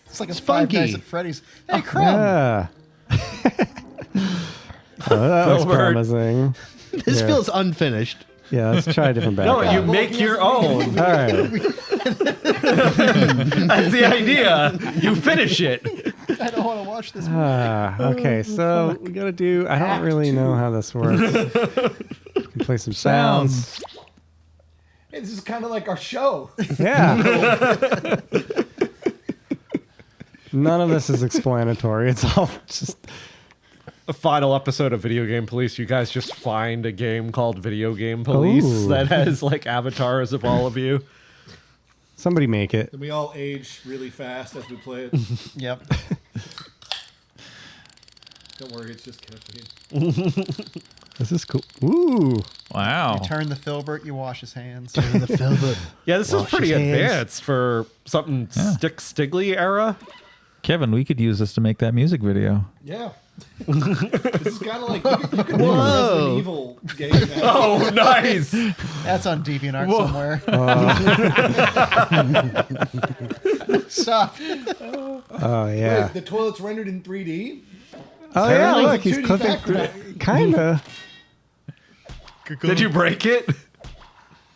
It's like a funky. Five Nights at Freddy's. Hey, Crumb. Yeah. Oh, that was Filbert. promising. This Yeah. feels unfinished. Yeah, let's try a different No, background. you make your own. All right. That's the idea. You finish it. I don't want to watch this. Okay, so we gotta do. I don't really know how this works. We can play some sounds. Hey, this is kind of like our show. Yeah. None of this is explanatory. It's all just. A final episode of Video Game Police. You guys just find a game called Video Game Police Ooh. that has like avatars of all of you. Somebody make it. And we all age really fast as we play it. Yep. Don't worry, it's just caffeine. This is cool. Ooh. Wow. You turn the filbert, you wash his hands. Yeah, this is Wash pretty his hands. advanced for something Stick Stiggly era. Kevin, we could use this to make that music video. Yeah. This is kind of like you could make a Resident Evil game. Oh, nice. That's on DeviantArt somewhere. Stop. Oh yeah. Wait, the toilet's rendered in 3D. Oh yeah. Apparently Look, he's 2D clipping. background. Kinda. Did you break it?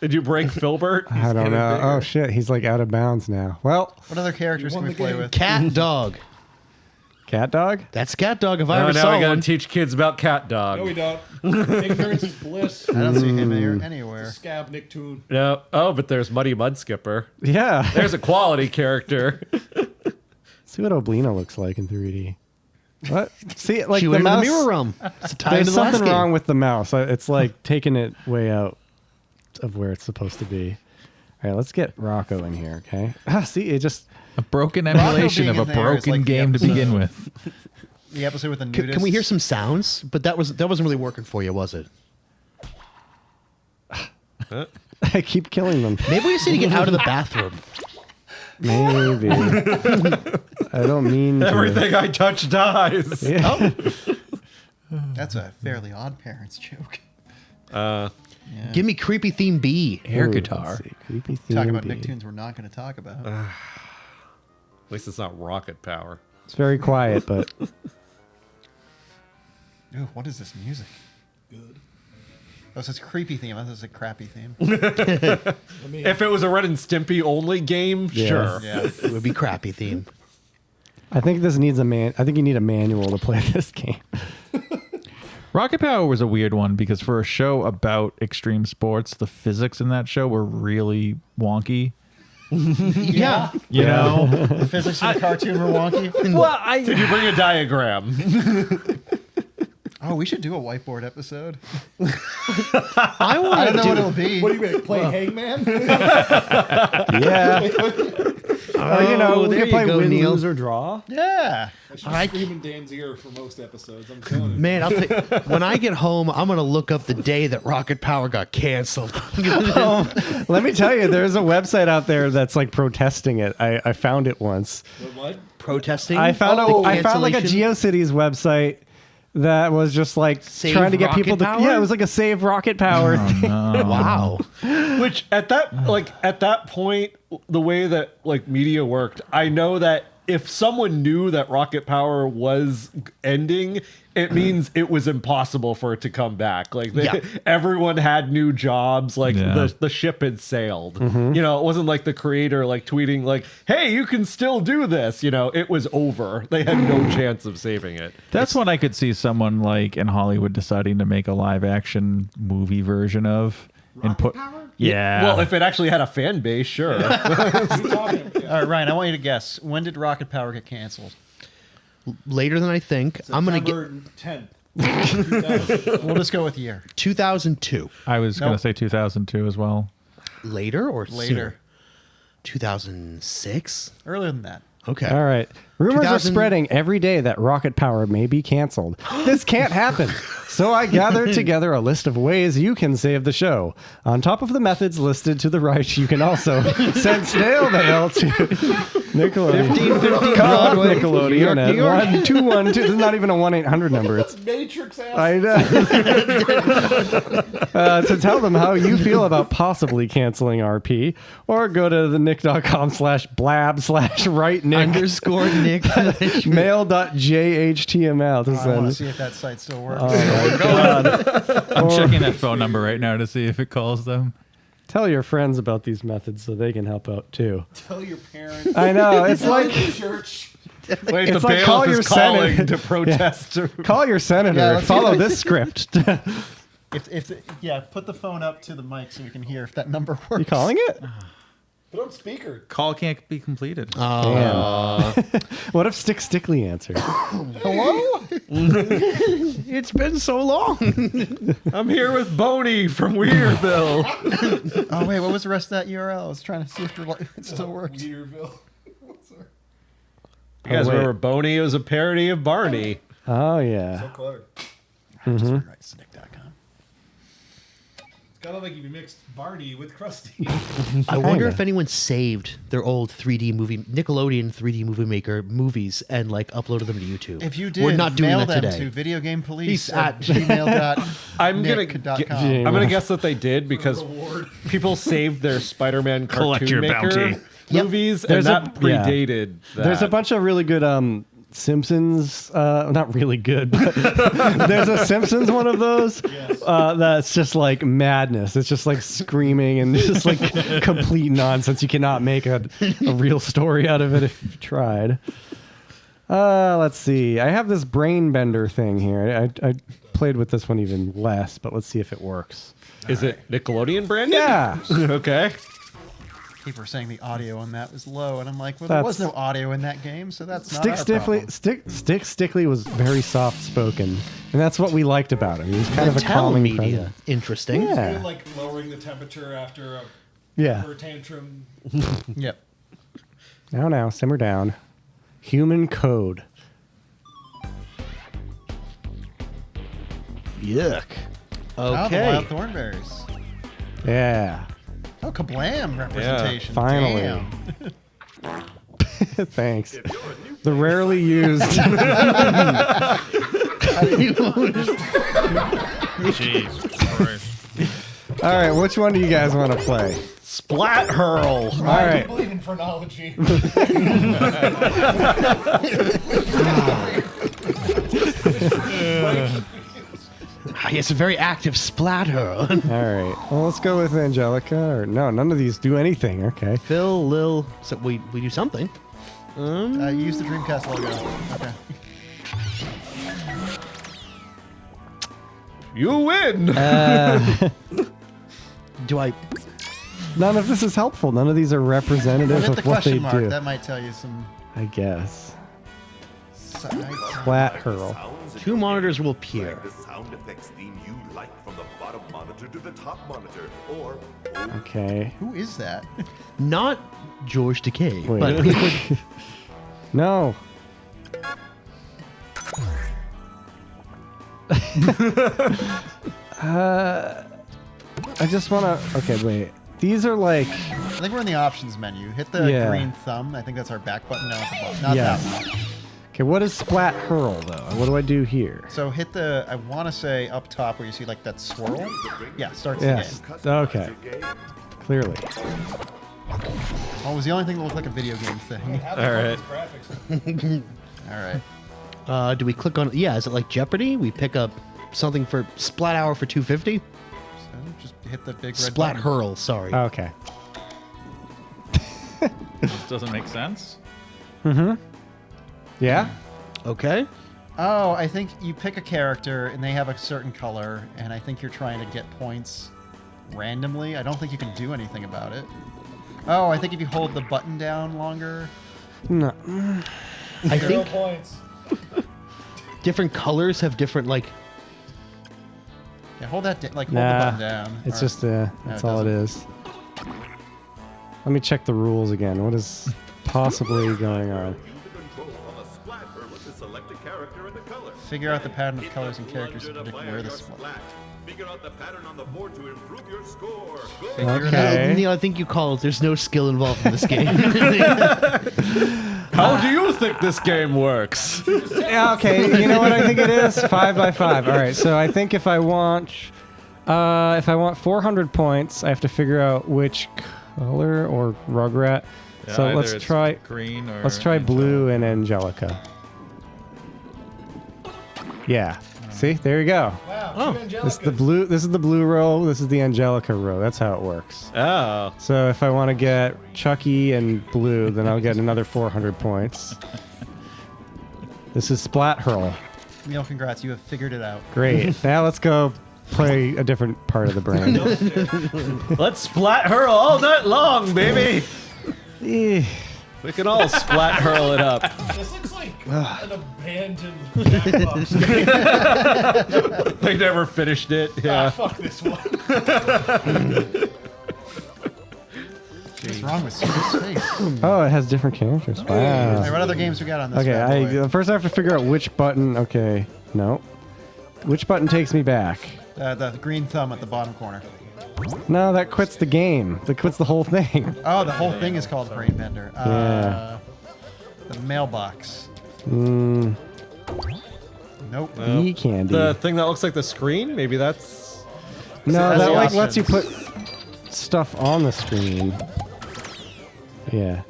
Did you break Filbert? I don't know. Oh shit, he's like out of bounds now. Well, What other characters can we play with? Cat dog. cat dog. That's cat dog if I Oh, ever now saw we gotta one. teach kids about cat dog. No, we don't. Ignorance is bliss. I don't see him anywhere. Scab Nicktoon. No. Oh, but there's Muddy Mudskipper. Yeah. There's a quality character. See what Oblina looks like in 3D. What? See, like She the went into mouse. the mirror realm. It's a tie There's into the last something game. wrong with the mouse. It's like taking it way out of where it's supposed to be. All right, let's get Rocko in here, okay? See, it just A broken emulation being of a in there is broken like the game to episode. begin with. The episode with the Can, nudists. can we hear some sounds? But that wasn't really working for you, was it? I keep killing them. Maybe we just need to get out of the bathroom. Maybe. I don't mean to. Everything I touch dies. Yeah. That's a Fairly Odd Parents joke. Give me creepy theme B. Air Ooh, guitar. let's see. Creepy theme Talk about B. Nicktoons we're not going to talk about. At least it's not rocket power. It's very quiet, but Ooh, what is this music? Good. Oh, so it's a creepy theme. I thought it was a crappy theme. If it was a Ren and Stimpy only game, Yeah. sure. Yeah. It would be crappy theme. I think this needs a man. I think you need a manual to play this game. Rocket Power was a weird one because for a show about extreme sports, the physics in that show were really wonky. Yeah. You know? The physics of the cartoon were wonky. Well, did you bring a diagram? Oh, we should do a whiteboard episode. I I want don't to know do. what it'll be. What are you going to play, Hangman? Yeah. You know, we there can you play go, win, Neil. lose, or draw. Yeah. I should scream in Dan's ear for most episodes. I'm telling you. Man, when I get home, I'm gonna look up the day that Rocket Power got canceled. Let me tell you, there's a website out there that's like protesting it. I found it once. What? Protesting. I found I found like a cancellation? GeoCities website that was just like Save trying to get Rocket people to. Power? Yeah, it was like a save Rocket Power thing. Wow. Which at that point, the way that like media worked, I know that if someone knew that Rocket Power was ending, it means it was impossible for it to come back. Like Yeah. everyone had new jobs. Like Yeah. the ship had sailed. You know, it wasn't like the creator like tweeting like, "Hey, you can still do this." You know, it was over. They had no chance of saving it. That's when I could see someone like in Hollywood deciding to make a live action movie version of and put. Yeah. Well, if it actually had a fan base, sure. All right, Ryan, I want you to guess. When did Rocket Power get canceled? Later than I think. I'm gonna get September 10th. 2000. We'll just go with year. 2002. I was going Nope. to say 2002 as well. Later or Later. sooner? 2006. Earlier than that. Okay. All right. Rumors are 2000 spreading every day that Rocket Power may be canceled. This can't happen. So I gathered together a list of ways you can save the show. On top of the methods listed to the right, you can also send snail mail to Nickelodeon. 1550 Call Broadway, Nickelodeon New York, at New York. 1212. This is not even a 1-800 number. It's Matrix ass. I know. To tell them how you feel about possibly canceling RP, or go to the nick.com/blab/rightnick _Nick. mail.jhtml to I want to send. see if that site still works. Oh my God. I'm checking that phone number right now to see if it calls them. Tell your friends about these methods so they can help out too. Tell your parents. I know. It's Tell like your church. Wait, It's the like call bailiff your is calling Senate. to protest. call your senator Yeah, and let's follow see if I- this script. Yeah, put the phone up to the mic so we can hear if that number works. You calling it? Put on speaker. Call can't be completed. Damn. What if Stickley answered? Hello? It's been so long. I'm here with Boney from Weirville. Oh, wait, what was the rest of that URL? I was trying to see if it still worked. Weirville. You guys wait. remember Boney was a parody of Barney. Oh yeah. So clever. Just rewrite Snick.com. It's kind of like if you mixed Barney with Krusty. I wonder if anyone saved their old 3D movie, Nickelodeon 3D movie maker movies and like uploaded them to YouTube. If you did, we're not doing mail that them today. to videogamepolice at gmail.com. I'm gonna guess that they did because people saved their Spider-Man Collect cartoon your maker bounty. movies, There's and a- that predated. That. There's a bunch of really good Simpsons, not really good, but there's a Simpsons one of those that's just like madness. It's just like screaming and just like complete nonsense. You cannot make a real story out of it if you tried. Let's see. I have this brain bender thing here. I played with this one even less, but let's see if it works. Is it Nickelodeon branded? Yeah. Okay. People were saying the audio on that was low, and I'm like, well, there was no audio in that game, so that's not Stick Stickly was very soft spoken, and that's what we liked about him. He was kind of a calming media. presence. Interesting. Yeah. Good, like lowering the temperature after a temper tantrum. Yep. Now, simmer down. Human code. Yuck. Oh, the Okay. wild thornberries. Yeah. Oh, kablam representation. Finally. Damn. Thanks. The rarely used. Jeez Christ. All right, which one do you guys want to play? Splat hurl. All right. I believe in phrenology. It's a very active splatter. All right. Well, let's go with Angelica. Or no, none of these do anything. Okay. Phil, Lil, so we do something. Use the Dreamcast logo. Okay. You win. Do I? None of this is helpful. None of these are representative Hit the of what they question mark. do. That might tell you some. I guess. Side. Flat hurl. Two monitors will appear. The sound effects theme you like from the bottom monitor to the top monitor, or Okay. Who is that? Not George Takei, Wait. but people, No. I just want to. Okay, wait. These are like. I think we're in the options menu. Hit the Yeah. green thumb. I think that's our back button. No, at the bottom. Not Yeah. that one. Okay, what is splat hurl though? What do I do here? So hit the. I want to say up top where you see like that swirl. Yeah, starts Yes. the game. Okay. Clearly. Oh, it was the only thing that looked like a video game thing. All right. All right. do we click on? Yeah, is it like Jeopardy? We pick up something for Splat Hour for 250. So just hit the big red Splat button. Hurl. Sorry. Okay. This doesn't make sense. Mm-hmm. Yeah. Okay. Oh, I think you pick a character and they have a certain color, and I think you're trying to get points randomly. I don't think you can do anything about it. Oh, I think if you hold the button down longer. No. I think points. different colors have different like. Yeah, hold that hold the Nah. button down. It's Or- just that's No, it all it is. Let me check the rules again. What is possibly going on? use the control of a splat hurler to select a character and the color. Figure out the pattern of colors and characters to Wanted to predict plan where the your splat. splat. Figure out the pattern on the board to improve your score. Good. Figure it Okay. Neil, I think you called. There's no skill involved in this game. How do you think this game works? Yeah, okay, you know what I think it is? 5 by 5. All right, so I think if I want 400 points, I have to figure out which color or Rugrat. Yeah, So either let's it's try green or let's try blue and Angelica. Yeah. See, there you go. Wow, This is the blue. This is the blue row. This is the Angelica row. That's how it works. Oh. So if I want to get Chucky and blue, then I'll get another 400 points. This is Splat Hurl. Neil, congrats. You have figured it out. Great. Now let's go play a different part of the brain. Let's splat hurl all night long, baby. Eh. We can all splat hurl it up. This looks like an abandoned Jackbox game. They never finished it. Yeah. Fuck this one. What's wrong with Super Space? Oh, it has different characters. All right, Wow. what other games we got on this? Okay, bad boy? first I have to figure out which button. Okay, no. Which button takes me back? The green thumb at the bottom corner. No, that quits the game. That quits the whole thing. Oh, the whole thing is called Brain Bender. Yeah. The mailbox. Mm, Nope. E-candy. The thing that looks like the screen? Maybe that's... No, That's that the like lets you put options. stuff on the screen. Yeah.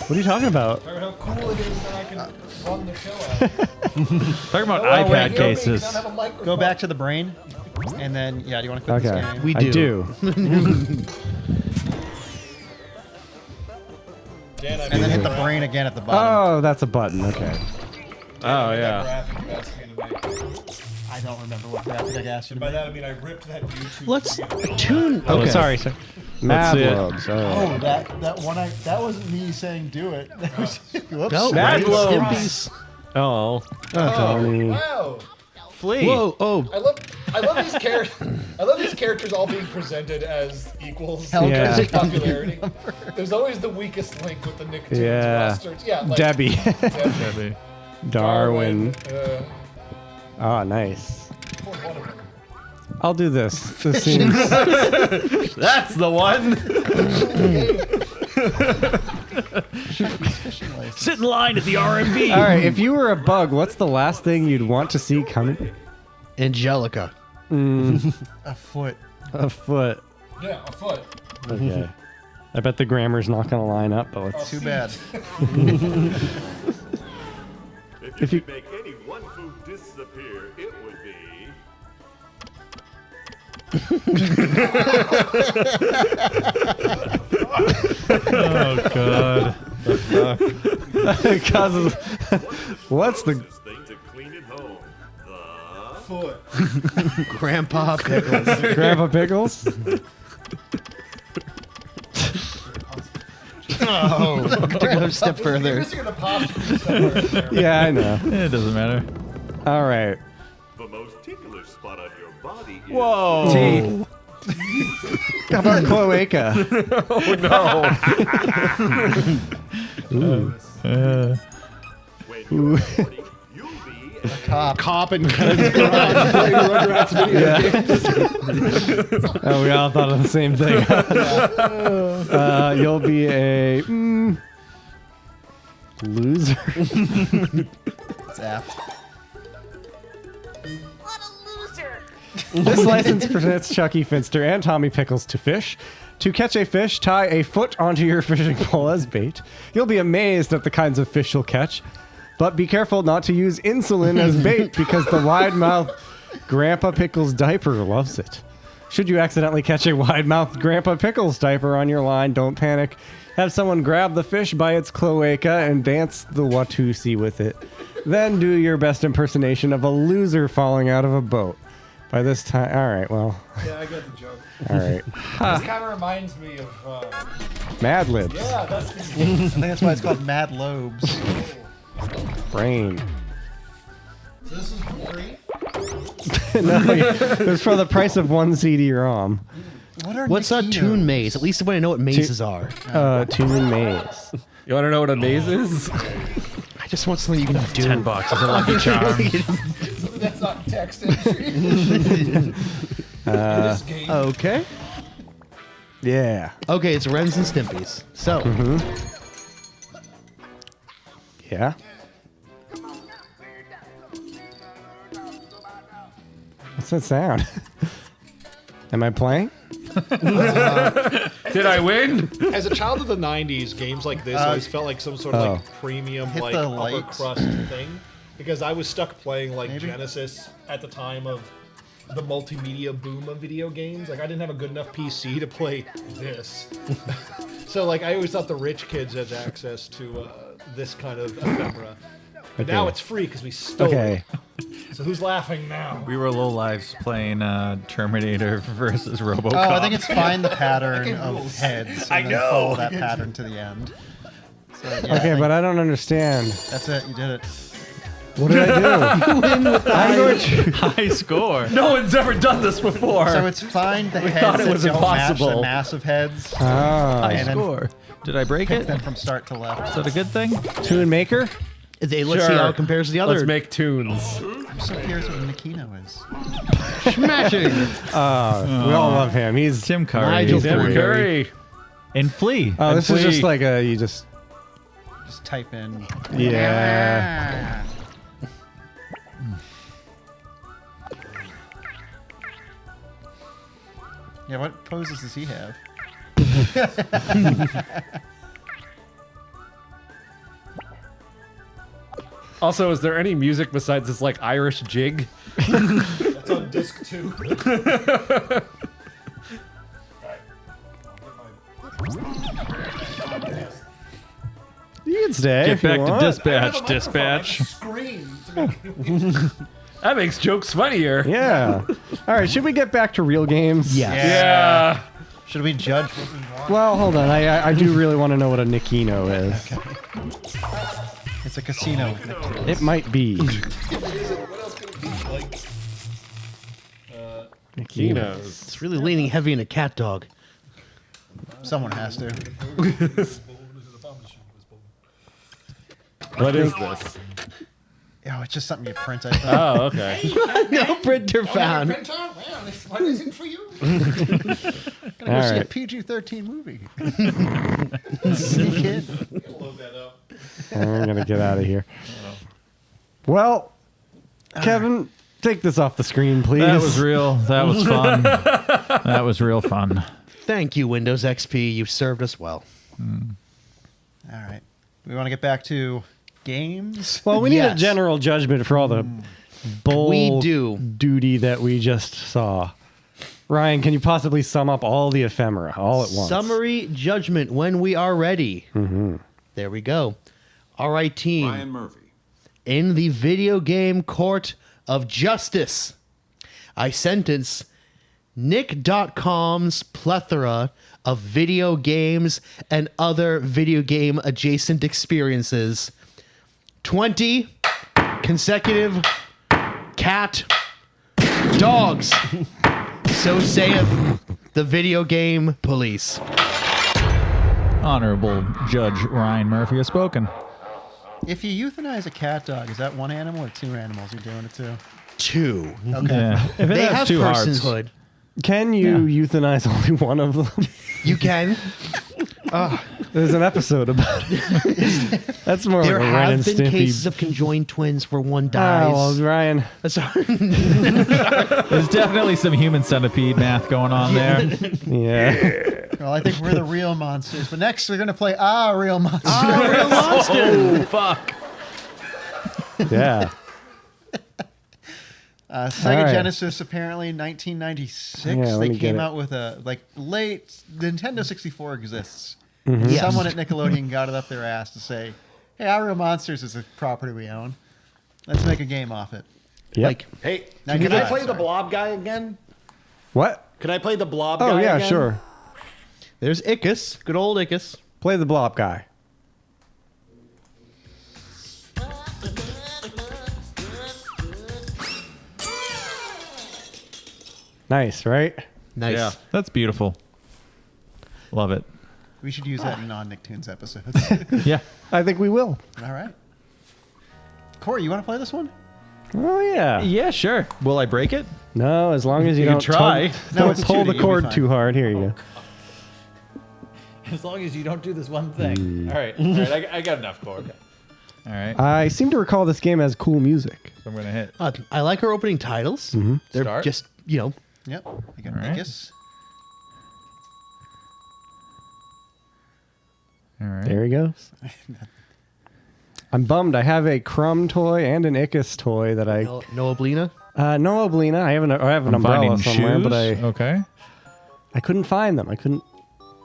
What are you talking about? How cool it is that I can run the show out. Talking about wait, iPad you cases. don't have a microphone. Go back to the brain. And then, yeah, do you want to quit this Okay. game? We I do. do. Dan, I And then hit the brain again at the bottom. Oh, that's a button. Okay. Oh, yeah. graphic you asked me to make. I don't remember what graphic I asked you to By make. that I mean I ripped that YouTube. Let's video. tune. Oh, Okay. sorry. Mad see it. Lobes. Oh, Oh. that one that wasn't me saying do it. That was, whoops. No, Mad right? Lobes. Stimpy's. Oh. Tony. Wow. Flea. Whoa! Oh, I love these characters. I love these characters all being presented as equals Yeah. in popularity. There's always the weakest link with the Nicktoons Yeah. roster. Yeah, like Debbie. Debbie. Darwin. Darwin. Oh, nice. One of them. I'll do this. This seems. That's the one. Sit in line at the RMV. All right. If you were a bug, what's the last thing you'd want to see coming? Angelica. A foot. A foot. Yeah, a foot. Okay. I bet the grammar's not going to line up, but let's. Too bad. If you could make any one food disappear, it would be... Oh god. It causes. What's the. This thing to clean at home. The... Foot. Grandpa Pickles. Grandpa Pickles? Oh, to go a step You're further. missing an apostrophe somewhere in there. Yeah, I know. It doesn't matter. All right. The most ticklish spot on your body is... Whoa. Teeth. How about cloaca? When you're 40, you'll be a Cop and Guns Garage playing Rugrats video games. Oh, we all thought of the same thing. You'll be a loser. It's apt. What a loser! This license presents Chucky Finster and Tommy Pickles to fish. To catch a fish, tie a foot onto your fishing pole as bait. You'll be amazed at the kinds of fish you'll catch. But be careful not to use insulin as bait because the wide-mouthed Grandpa Pickles diaper loves it. Should you accidentally catch a wide-mouthed Grandpa Pickles diaper on your line, don't panic. Have someone grab the fish by its cloaca and dance the Watusi with it. Then do your best impersonation of a loser falling out of a boat. By this time, all right, well, Yeah, I got the joke. all right. This kind of reminds me of. Mad Libs. Yeah, that's the. I think that's why it's called Mad Lobes. Brain. So this is for free? No, it's for the price of one CD-ROM. What are What's a Nickelodeons? tune maze? At least I want to know what mazes are. Tune Maze. You want to know what a maze is? I just want something you can do. $10 is a lucky charm. That's not text entry. In this game. Okay. Yeah. Okay, it's Rens and Stimpy's. So, Yeah. What's that sound? Am I playing? Did I win? As a child of the 90s, games like this always felt like some sort of like premium, Hit like the upper lights. crust thing. Because I was stuck playing like Genesis at the time of the multimedia boom of video games. Like I didn't have a good enough PC to play this. So like I always thought the rich kids had access to this kind of ephemera. But now it's free because we stole Okay. it. So who's laughing now? We were low lives playing Terminator versus RoboCop. Oh, I think it's find the pattern That game of rules. heads. I And know. then follow that pattern to the end. So, yeah, Okay, but I don't understand. that's it. You did it. What did I do? I'm going to. high score. No one's ever done this before. So it's find the heads thought it was that don't match impossible. the massive heads. Ah. High And then score. Did I break Pick it? them from start to left. Is that a good thing? Tune Maker? Let's see how it compares to the other. Let's make tunes. I'm so curious what a Nikino is. Smashing. We all love him. He's Tim Curry. Nigel Tim Curry. Curry. And Flea. Oh, And this is Flea. just like you just. Just type in. Yeah. Yeah, what poses does he have? Also, is there any music besides this like Irish jig? That's on disc 2. You can stay. Get if you back to want. dispatch. Scream to make That makes jokes funnier. Yeah. All right. Should we get back to real games? Yes. Yeah. Should we judge what we want? Well, hold on. I do really want to know what a Nikino is. It's a casino. Nicktoons. It might be. what else could it be? Like, Kinos. It's really leaning heavy into cat dog. Someone has to. What is this? Oh, it's just something you print, I think. Oh, okay. No printer found. well, this one isn't for you. Gonna go All see a right. PG-13 movie. Sneak in. Load that up. I'm gonna get out of here. Well, Kevin, take this off the screen, please. That was real. That was fun. That was real fun. Thank you, Windows XP. You served us well. All right. We want to get back to games. Well, we need a Yes. general judgment for all the bull We do. duty that we just saw. Ryan, can you possibly sum up all the ephemera all at once? Summary judgment when we are ready. There we go. All right, team. Ryan Murphy. In the video game court of justice, I sentence Nick.com's plethora of video games and other video game adjacent experiences 20 consecutive cat dogs. So saith the video game police. Honorable Judge Ryan Murphy has spoken. If you euthanize a cat dog, is that one animal or two animals you're doing it to? 2. Okay. Yeah. If it They has have two hearts. personhood. Can you euthanize only one of them? You can. There's an episode about it. That's more There like a Ren and have been Stimpy. cases of conjoined twins where one Oh, dies. well, Ryan. There's definitely some human centipede math going on there. Yeah. Well, I think we're the real monsters. But next, we're going to play Real Monsters. Real monster. Oh, fuck. Yeah. Sega All right. Genesis, apparently 1996. Yeah, let They me came get it. out with a late Nintendo 64 exists. Yes. Someone at Nickelodeon got it up their ass to say, "Hey, Our Real Monsters is a property we own. Let's make a game off it." Yep. Like, Hey, Now can you I got it, play the sorry. blob guy again? What? Can I play the blob guy Oh, yeah, again? sure. there's Ickis. Good old Ickis. Play the blob guy. Nice, right? Nice. Yeah. That's beautiful. Love it. We should use that in non-Nicktoons episodes. Yeah. I think we will. All right. Corey, you want to play this one? Oh, yeah. Yeah, sure. Will I break it? No, as long as you, You don't try. tug- No, don't it's pull 2D, the you'll be cord fine. too hard. Here you go. As long as you don't do this one thing. All right. All right. I got enough cord. All right. I seem to recall this game has cool music. So I'm going to hit. I like her opening titles. They're Start. just, you know, Yep. You got All right. Nickus. All right. There he goes. I'm bummed. I have a Crumb toy and an Ickis toy that I. no Oblina. No Oblina. I have an I'm umbrella finding somewhere, shoes. but Okay. I couldn't find them. I couldn't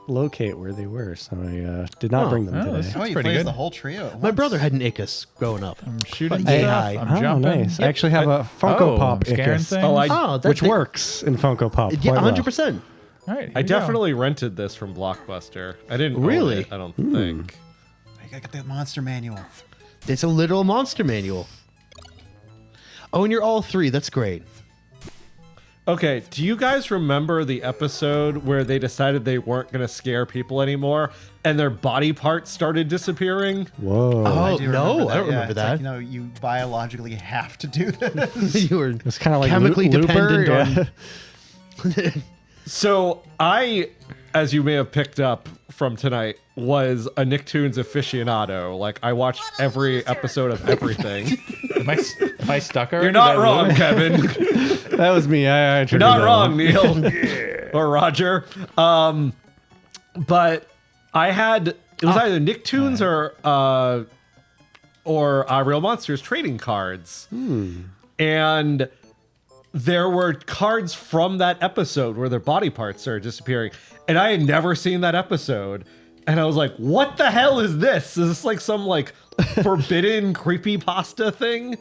locate where they were, so I did not bring them Oh, today. this- Oh, you pretty plays good. the whole trio at My once. brother had an Ickis growing up. I'm shooting Hey, stuff. hi. I'm Oh, jumping. nice. I actually have a Funko Pop I'm scaring Ickis, things. Oh, Oh, which works in Funko Pop. Yeah, quite well. 100%. All right. I definitely rented this from Blockbuster. I didn't Really? own it, I don't think. I gotta get the monster manual. It's a literal monster manual. Oh, and you're all 3. That's great. Okay, do you guys remember the episode where they decided they weren't going to scare people anymore and their body parts started disappearing? Whoa. Oh, do no, remember I don't remember It's that. like, you biologically have to do this. You were It's kind of like chemically Looper, dependent on. So I, as you may have picked up from tonight, was a Nicktoons aficionado. Like, I watched every episode of everything. Am I stuck already? You're not Did I wrong, lose? Kevin. That was me. I You're not wrong, Neil. Or Roger. But I had, it was either Nicktoons or Real Monsters trading cards. And there were cards from that episode where their body parts are disappearing. And I had never seen that episode. And I was like, what the hell is this? Is this like some like forbidden creepypasta thing?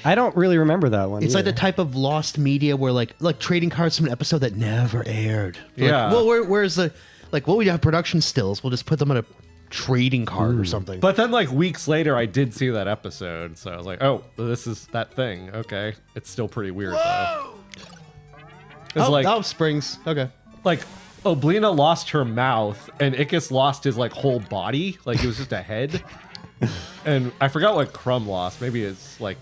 I don't really remember that one. It's like the either. type of lost media where like trading cards from an episode that never aired. Like, Yeah. well, where's the like? Well, we have production stills. We'll just put them on a trading card or something. But then like weeks later, I did see that episode. So I was like, oh, this is that thing. Okay. It's still pretty weird though. It's like, Springs. Okay. like Oblina lost her mouth and Ickis lost his like whole body. Like it was just a head. And I forgot what Crumb lost. Maybe his like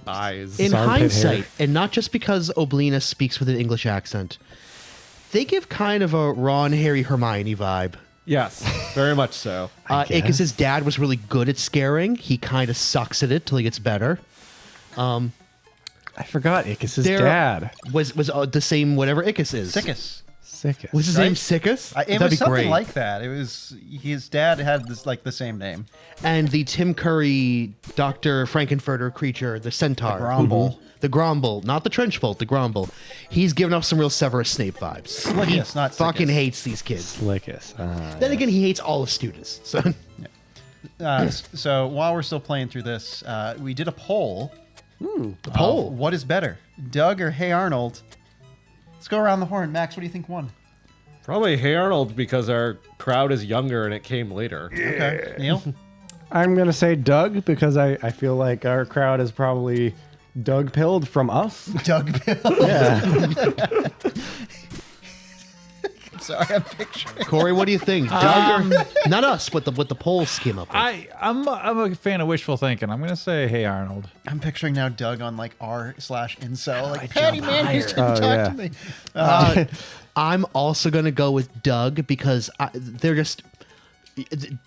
eyes. In Armpit hindsight, hair. and not just because Oblina speaks with an English accent, they give kind of a Ron, Harry, Hermione vibe. Yes, very much so. Ickis' dad was really good at scaring. He kind of sucks at it till he gets better. I forgot Ickis' There dad. was the same whatever Ickis is. Sickest. Sickest. Was his name Sickus? It That'd was be something great. like that. It was his dad had this like the same name. And the Tim Curry Dr. Frankenfurter creature, the centaur. The Gromble. The Gromble, not the Trenchbolt, the Gromble. He's giving off some real Severus Snape vibes. He Slickus, not fucking Sickest. hates these kids. Slickus. Then again, he hates all the students. So So while we're still playing through this, we did a poll. the poll. What is better, Doug or Hey Arnold? Let's go around the horn. Max, what do you think won? Probably Hey Arnold because our crowd is younger and it came later. Okay, Neil. I'm going to say Doug because I feel like our crowd is probably Doug pilled from us. Doug Bill. Yeah. Sorry, I'm picturing. Corey, what do you think? Doug or not us, what the polls came up with. I'm a fan of wishful thinking. I'm gonna say, hey Arnold. I'm picturing now Doug on like r/incel. Like Patty man, you didn't Oh, talk yeah. to me. I'm also gonna go with Doug because they're just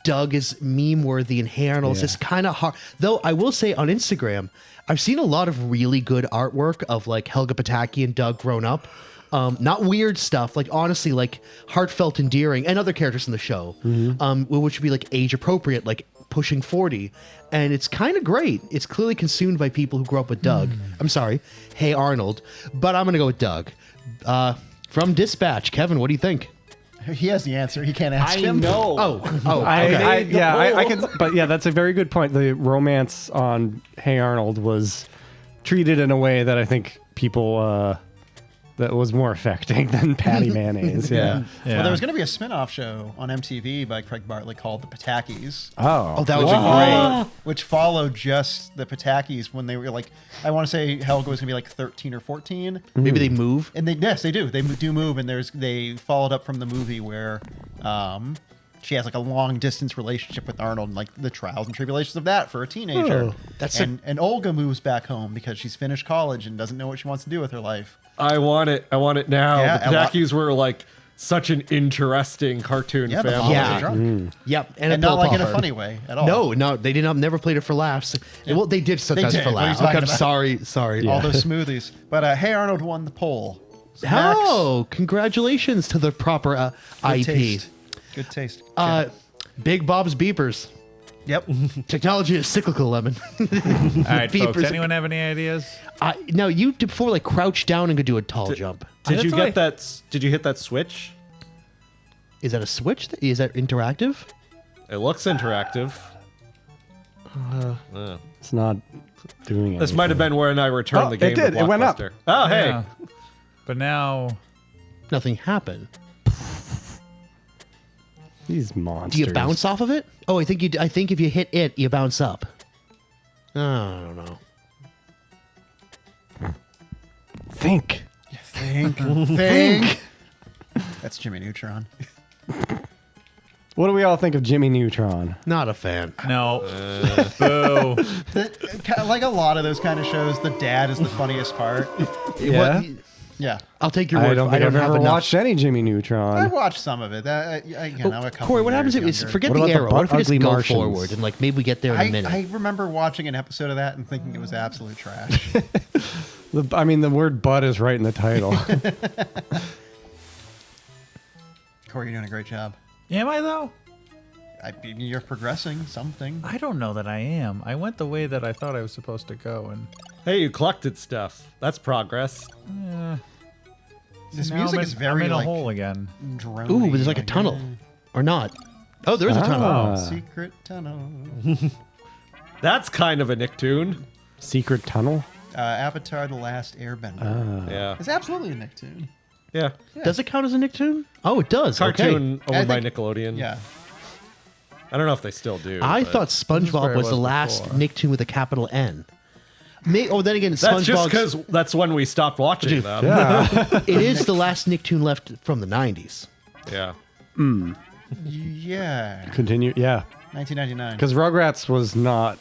Doug is meme worthy and Hey Arnold's Yeah. just kind of hard. Though I will say on Instagram, I've seen a lot of really good artwork of like Helga Pataki and Doug grown up. Not weird stuff, like honestly, like heartfelt, endearing, and other characters in the show, which would be like age appropriate, like pushing 40, and it's kind of great. It's clearly consumed by people who grew up with Doug. I'm sorry, Hey Arnold, but I'm gonna go with Doug. From Dispatch, Kevin, what do you think? He has the answer. He can't ask him. Oh, I okay. can, but yeah, that's a very good point. The romance on Hey Arnold was treated in a way that I think people that was more affecting than Patty Mayonnaise. Yeah. Well, there was going to be a spin-off show on MTV by Craig Bartlett called The Patakis. Oh, that would be great. Which followed just the Patakis when they were like, I want to say Helga was going to be like 13 or 14. Maybe they move. And yes, they do. They do move, and they followed up from the movie where she has like a long distance relationship with Arnold and like the trials and tribulations of that for a teenager. Oh, that's and Olga moves back home because she's finished college and doesn't know what she wants to do with her life. I want it. I want it now. Yeah, the Patakis were like such an interesting cartoon Yeah, the family. mom was drunk. Yep, And not like in a funny way at all. No, they did not. Never played it for laughs. Well, they did sometimes did. for What are you laughs. talking Okay, I'm about? sorry. All those smoothies. But Hey Arnold won the poll. So Max, Oh, congratulations to the proper good IP. taste. Good taste. Big Bob's Beepers. Yep. Technology is cyclical, Lemon. All right, folks. Beepers. Anyone have any ideas? No, you did before like crouch down and could do a tall jump. Did you That's get that? Did you hit that switch? Is that a switch? Is that interactive? It looks interactive. it's not doing it. This might have been when I returned Oh, the game. it did. To It went up. Blockbuster. Oh, hey. Yeah. But now, Nothing happened. These monsters. Do you bounce off of it? Oh, I think you. I think if you hit it, you bounce up. I don't know. Think. Think. That's Jimmy Neutron. What do we all think of Jimmy Neutron? Not a fan. No. Boo. Like a lot of those kind of shows, the dad is the funniest part. Yeah? Yeah. I'll take your word. I don't think I've have ever enough. watched any Jimmy I Neutron. watched some of it. Again, I'm a couple Corey, what years happens if younger. forget What the about the arrow? What if we just ugly go Martians? forward and like maybe we get there in a minute? I remember watching an episode of that and thinking it was absolute trash. The word butt is right in the title. Corey, you're doing a great job. Am I though? You're progressing something. I don't know that I am. I went the way that I thought I was supposed to go, and Hey, you collected stuff. That's progress. This now music I'm is in, very I'm in a like hole again. drony. Ooh, but there's like a tunnel, or not? Oh, there is a tunnel. Secret tunnel. That's kind of a Nicktoon. Secret tunnel? Avatar: The Last Airbender. Yeah. It's absolutely a Nicktoon. Yeah. Does it count as a Nicktoon? Oh, it does. Cartoon Okay. owned by think- Nickelodeon. Yeah. I don't know if they still do. I but- thot This is where SpongeBob it was the was last before. Nicktoon with a capital N. Then again, That's just SpongeBob. because that's when we stopped watching them. Yeah. It is the last Nicktoon left from the 90s. Yeah. Yeah. Continue. Yeah. 1999. Because Rugrats was not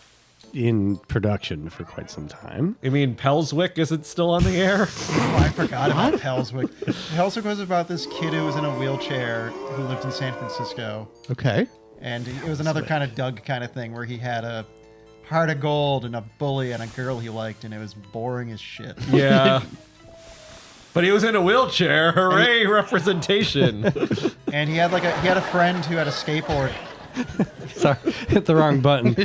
in production for quite some time. You mean Pelswick isn't still on the air? Oh, I forgot about Pelswick. Pelswick was about this kid who was in a wheelchair who lived in San Francisco. Okay. And it was another kind of Doug kind of thing where he had a heart of gold and a bully and a girl he liked, and it was boring as shit. Yeah. But he was in a wheelchair. Hooray, representation. And he had a friend who had a skateboard. Sorry, hit the wrong button. I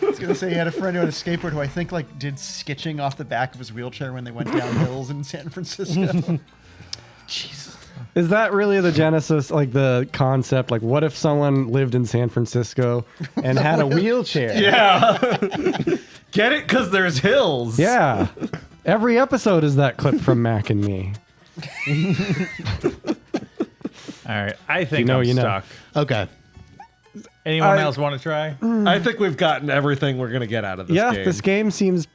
was gonna say he had a friend who had a skateboard who I think did sketching off the back of his wheelchair when they went down hills in San Francisco. Jesus. Is that really the genesis, like the concept? Like, what if someone lived in San Francisco and had a wheelchair? Yeah. Get it? Because there's hills. Yeah. Every episode is that clip from Mac and Me. All right, I think know, I'm you know. stuck. Okay. Anyone else want to try? I think we've gotten everything we're going to get out of this Yeah, game. this game seems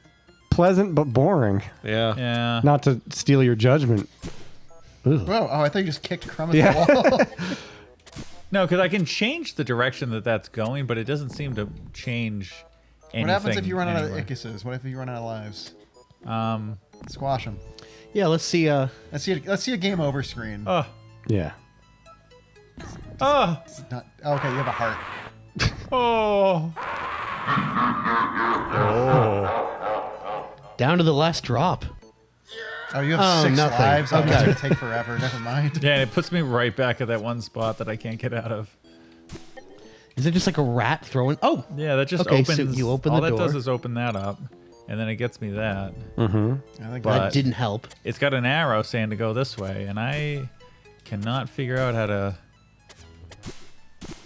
pleasant but boring. Yeah. Yeah. Not to steal your judgment. Whoa! Oh, I thought you just kicked Crumb at Yeah. the wall. No, because I can change the direction that that's going, but it doesn't seem to change anything. What happens if you run out of anywhere. Ickuses? What if you run out of lives? Um. Squash them. Yeah, let's see. Let's see a game over screen. Oh. Yeah. Oh. Okay, you have a heart. Oh. Down to the last drop. Oh, you have 6 nothing. lives. Oh, Okay. that's gonna take forever. Never mind. Yeah, and it puts me right back at that one spot that I can't get out of. Is it just like a rat throwing? Oh, Yeah, that just Okay, opens. so you open all the that does door. is open that up, and then it gets me that. Mm-hmm. I think But- that didn't help. It's got an arrow saying to go this way, and I cannot figure out how to.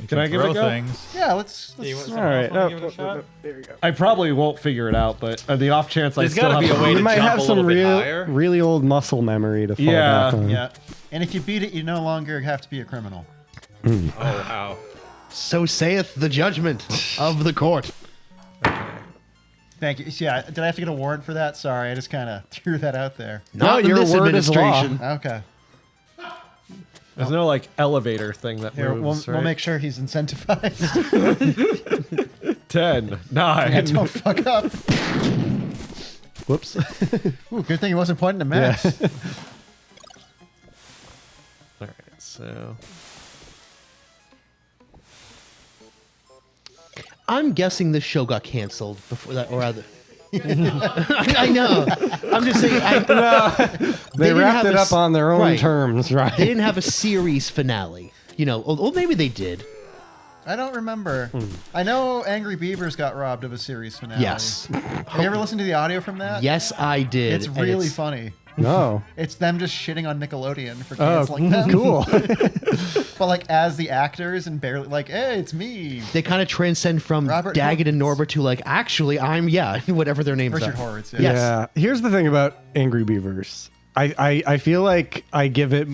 You Can I give it a throw go? things. yeah, let's All right. Wanna give it a shot? There you go. I probably won't figure it out, but on the off chance I There's still gotta have be a way You to might jump have a some little bit higher. really old muscle memory to fall Yeah. back on. Yeah. And if you beat it, you no longer have to be a criminal. Oh wow! So saith the judgment of the court. Thank you. Yeah, did I have to get a warrant for that? Sorry, I just kind of threw that out there. Not in your this word is law. administration. Okay. There's no elevator thing that Here, moves, we'll right? make sure he's incentivized. 10, 9. Yeah, don't fuck up. Whoops. Ooh, good thing he wasn't pointing to Max. All right, so I'm guessing this show got canceled before that, or rather. I know. I'm just saying. They didn't wrapped have it a up on their own right. terms, right? They didn't have a series finale. You know, or maybe they did. I don't remember. I know Angry Beavers got robbed of a series finale. Yes. Have you ever listened to the audio from that? Yes, I did. It's and really funny. No. It's them just shitting on Nickelodeon for Oh, canceling them. cool. But like as the actors and barely like, hey, it's me, They kind of transcend from Robert Daggett and Horowitz. Norbert to like, actually, I'm whatever their names Richard are. Horowitz. Yeah. Yes. Yeah. Here's the thing about Angry Beavers. I feel like I give it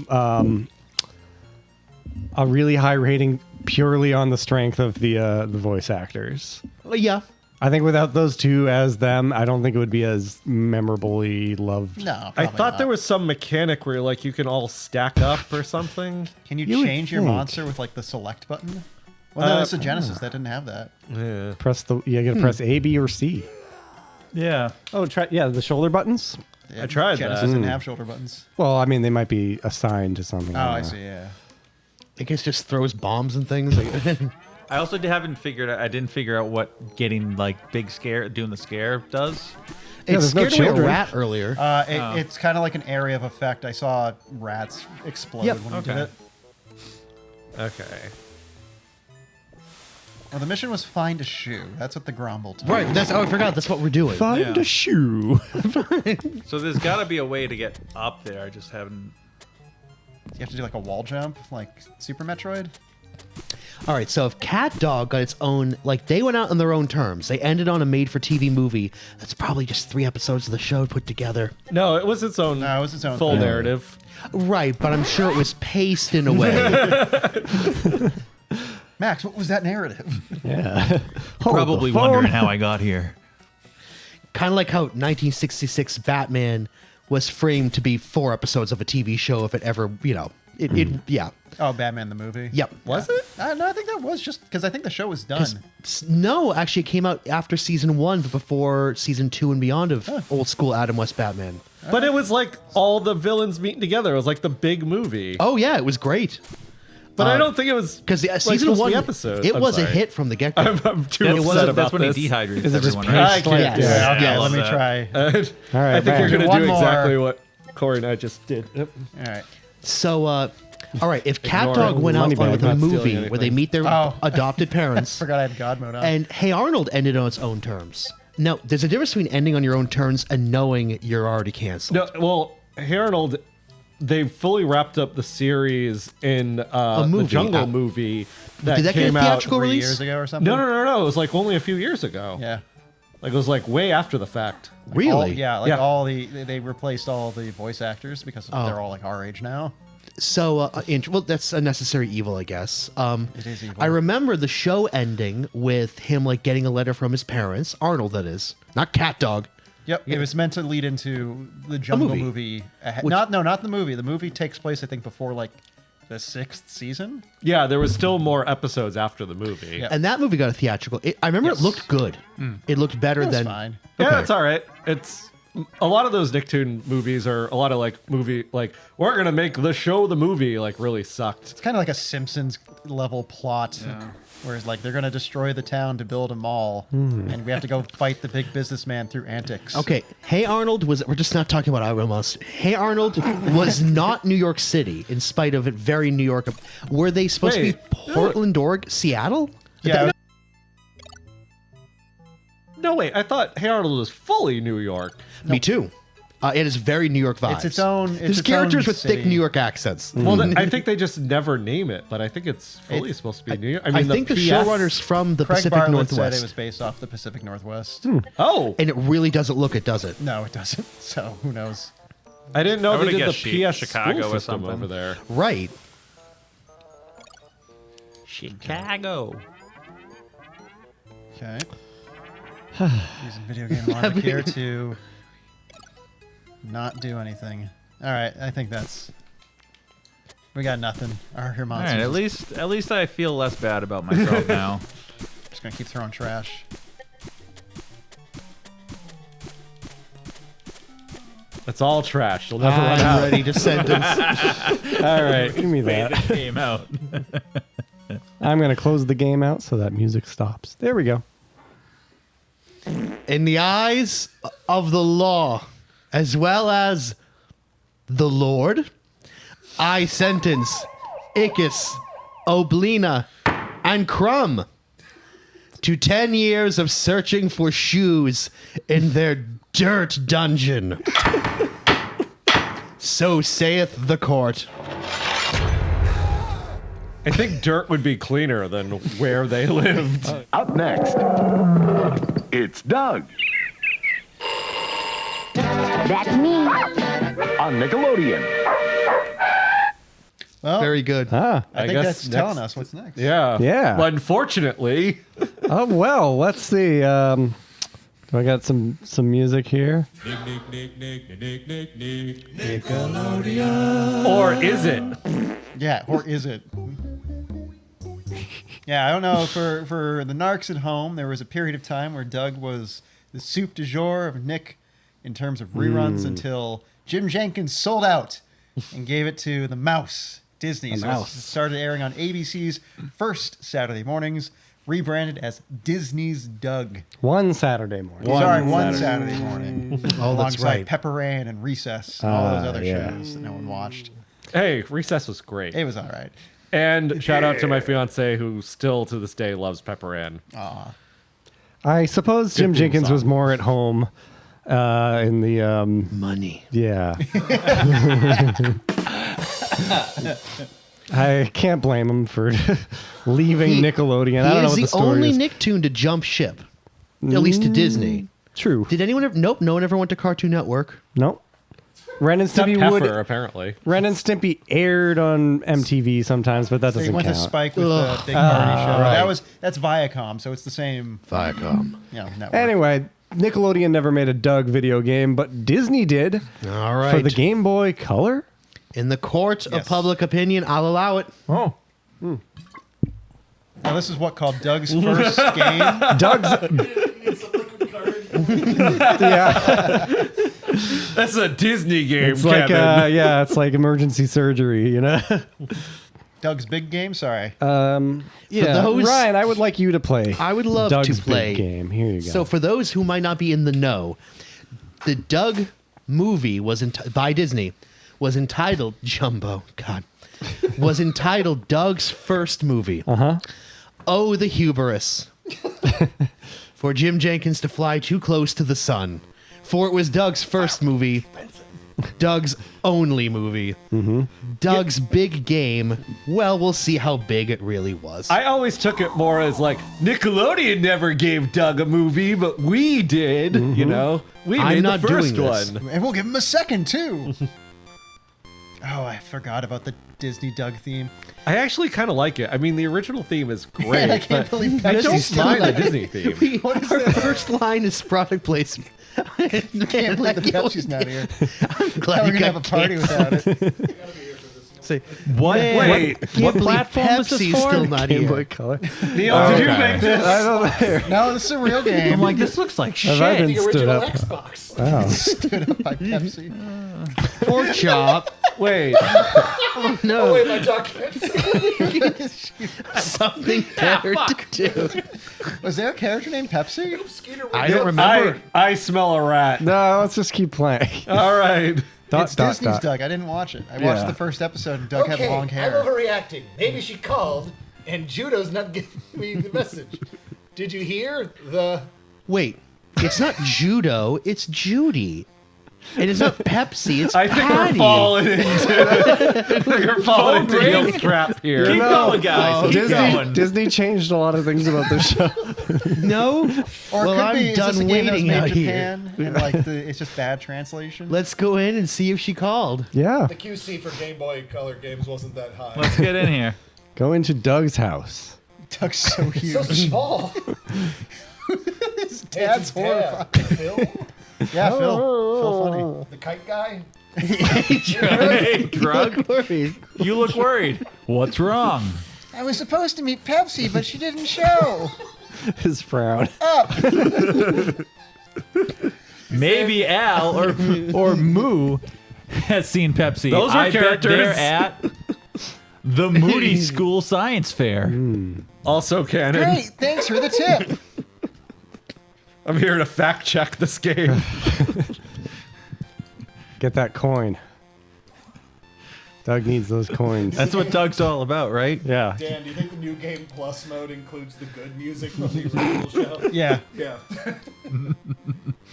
a really high rating purely on the strength of the voice actors. Well, yeah. I think without those two as them, I don't think it would be as memorably loved. No, I thought there was some mechanic where like you can all stack up or something. Can you would change your think. monster with like the select button? Well, no, it's a Genesis that didn't have that. Yeah. You gotta press A, B, or C. Yeah. Oh, try the shoulder buttons. I tried Genesis that. didn't have shoulder buttons. Well, I mean, they might be assigned to something. Oh, I don't know. see. Yeah. I guess just throws bombs and things. I also didn't figure out what getting like big scare, doing the scare does. It there's no scared away a children. rat earlier. It's kind of like an area of effect. I saw rats explode Yep. when we did it. Okay. Well, the mission was find a shoe. That's what the Grumble told Right, I forgot. That's what we're doing. Find a shoe. So there's got to be a way to get up there. I just haven't. You have to do like a wall jump, like Super Metroid. All right, so if Cat Dog got its own, like they went out on their own terms. They ended on a made-for-TV movie. That's probably just 3 episodes of the show put together. No, it was its own. No, it was its own full thing. narrative. Right, but I'm sure it was paced in a way. Max, what was that narrative? Yeah. Probably wondering how I got here. Kind of like how 1966 Batman was framed to be 4 episodes of a TV show if it ever, yeah. Oh, Batman the movie. Yep. Was it? No, I think that was just because I think the show was done. No, actually, it came out after season 1, but before season 2 and beyond of old school Adam West Batman. But it was like all the villains meeting together. It was like the big movie. Oh yeah, it was great. But I don't think it was Because like, season supposed to 1, be episodes. it I'm was a sorry. hit from the get-go. I'm too That's, upset about that's when this. he dehydrates Is it just everyone. Right? paced I like can't. that? Okay, I let love me that. try. All right, I think you're man. going to One do more. exactly what Corey and I just did. Yep. All right. So, all right, if Cat Ignore Dog it. went out Moneybag. with a Not stealing movie anything. where they meet their Oh. adopted parents, Forgot I had God mode on. and Hey Arnold ended on its own terms. Now, there's a difference between ending on your own terms and knowing you're already canceled. No, well, Harold, they fully wrapped up the series in movie. the Jungle movie that Did that get a came out theatrical 3 release? years ago or something. No. It was like only a few years ago. Yeah. Like it was like way after the fact. Really? All they replaced all the voice actors because they're all like our age now. So, well, that's a necessary evil, I guess. It is evil. I remember the show ending with him like getting a letter from his parents, Arnold, that is, not Cat Dog. Yep, it was meant to lead into the Jungle movie. Not the movie. The movie takes place, I think, before like the 6th season. Yeah, there was still more episodes after the movie. Yep. And that movie got a theatrical. I remember it looked good. It looked better It was than. fine. Yeah, Okay. it's all right. It's a lot of those Nicktoon movies are a lot of like we're gonna make the show the movie like really sucked. It's kind of like a Simpsons level plot. Whereas like they're going to destroy the town to build a mall, and we have to go fight the big businessman through antics. Okay, Hey Arnold was. We're just not talking about Iron Monster. Hey Arnold was not New York City, in spite of it very New York. Were they supposed to be Portland, Oregon, Seattle? Yeah. No, wait, I thought Hey Arnold was fully New York. Me too. It is very New York vibes. It's its own. There's characters with thick New York accents. Well, I think they just never name it, but I think it's fully supposed to be New York. I think the showrunner's from the Craig Pacific Bartlett Northwest. said it was based off the Pacific Northwest. Oh, and it really doesn't look it, does it? No, it doesn't. So who knows? I didn't know I they would've did the guessed PS Chicago school or system something. over there. Right. Chicago. Okay. Using video game logic here to not do anything. All right, I think that's. We got nothing. Our here All monsters. right, at least I feel less bad about myself now. Just gonna keep throwing trash. It's all trash. You'll never run I'm out. ready to sentence. All right. Give me that. Game out. I'm going to close the game out so that music stops. There we go. In the eyes of the law, as well as the Lord, I sentence Ickis, Oblina, and Crumb to 10 years of searching for shoes in their dirt dungeon. So saith the court. I think dirt would be cleaner than where they lived. Up next, it's Doug That's me. on Nickelodeon. Well, Very good. I think guess that's telling us what's next. Yeah. Yeah. But unfortunately, Oh well, let's see. Do I got some music here? or is it? Yeah, or is it? Yeah, I don't know. For the narcs at home, there was a period of time where Doug was the soup du jour of Nick in terms of reruns until Jim Jenkins sold out and gave it to the Mouse, Disney. It started airing on ABC's first Saturday mornings, rebranded as Disney's Doug. One Saturday morning. One Saturday morning. Oh, that's alongside right. Pepper Ann and Recess and all those other shows that no one watched. Hey, Recess was great. It was all right. And shout out to my fiance who still to this day loves Pepper Ann. I suppose Jim theme Jenkins song. was more at home in the Money. yeah. I can't blame him for leaving Nickelodeon. I don't know He what the is the story only is. Nicktoon to jump ship, at least to Disney. True. Did anyone ever? Nope, no one ever went to Cartoon Network. Nope. Ren and Except Stimpy Heifer, apparently. Ren and Stimpy aired on MTV sometimes, but that So he doesn't went to count. Spike with the Big Party show. right. That's Viacom, so it's the same Viacom. network. Anyway, Nickelodeon never made a Doug video game, but Disney did All right. for the Game Boy Color. In the court of Yes. public opinion, I'll allow it. Oh. Now this is what called Doug's first game. Doug's yeah, That's a Disney game, it's like Kevin. it's like emergency surgery, you know. Doug's big game. Sorry. Yeah, those- Ryan, I would like you to play. I would love Doug's to play. big game. Here you go. So for those who might not be in the know, the Doug movie was by Disney was entitled Jumbo. God, was entitled Doug's first movie. Oh, the hubris for Jim Jenkins to fly too close to the sun. For it was Doug's first movie, Doug's only movie, Doug's big game. Well, we'll see how big it really was. I always took it more as like Nickelodeon never gave Doug a movie, but we did. You know, we I'm made not the first doing this. one. And we'll give him a second too. Oh, I forgot about the Disney Doug theme. I actually kind of like it. I mean, the original theme is great. I can't but believe I Pepsi don't still mind the like it. Disney theme. Our first line is product placement. I can't believe the Pepsi's not here. I'm glad We're you gonna got have a party canceled. without it. Say, What? man, Wait, can't what believe platform was this Pepsi's for? still not Game here. Boy Color. Neil, did you Okay. make this? I don't know. No, this is a real game. I'm like, this looks like Have I shit. been stood up? Xbox. Wow. stood up by Pepsi. Pork chop. Wait, No, Wait, my document. something better to do. Was there a character named Pepsi? I don't remember. I smell a rat. No, let's just keep playing. All right. It's Disney's Doug. I didn't watch it. I watched the first episode and Doug had long hair. I'm overreacting. Maybe she called and Judo's not giving me the message. Did you hear the... Wait, it's not Judo, it's Judy. And it's not Pepsi, it's I think Patty. we're falling into Neil's trap here. Keep going, guys. Keep going. Disney changed a lot of things about the show. No? Or Well, it could I'm be, is this a done game that was waiting made in out here. Japan and like it's just bad translation? Let's go in and see if she called. Yeah. The QC for Game Boy Color games wasn't that high. Let's get in here. Go into Doug's house. Doug's so huge. So small. His dad's horrified. Phil? Yeah, Phil funny. The kite guy? Hey, drug. You look worried. What's wrong? I was supposed to meet Pepsi, but she didn't show. His frown. Maybe Al or Moo has seen Pepsi. Those are I bet they're characters. at the Moody School Science Fair. Also canon. Great, thanks for the tip. I'm here to fact check this game. Get that coin. Doug needs those coins. That's what Doug's all about, right? Yeah. Dan, do you think the new Game Plus mode includes the good music from the original show? Yeah. Yeah.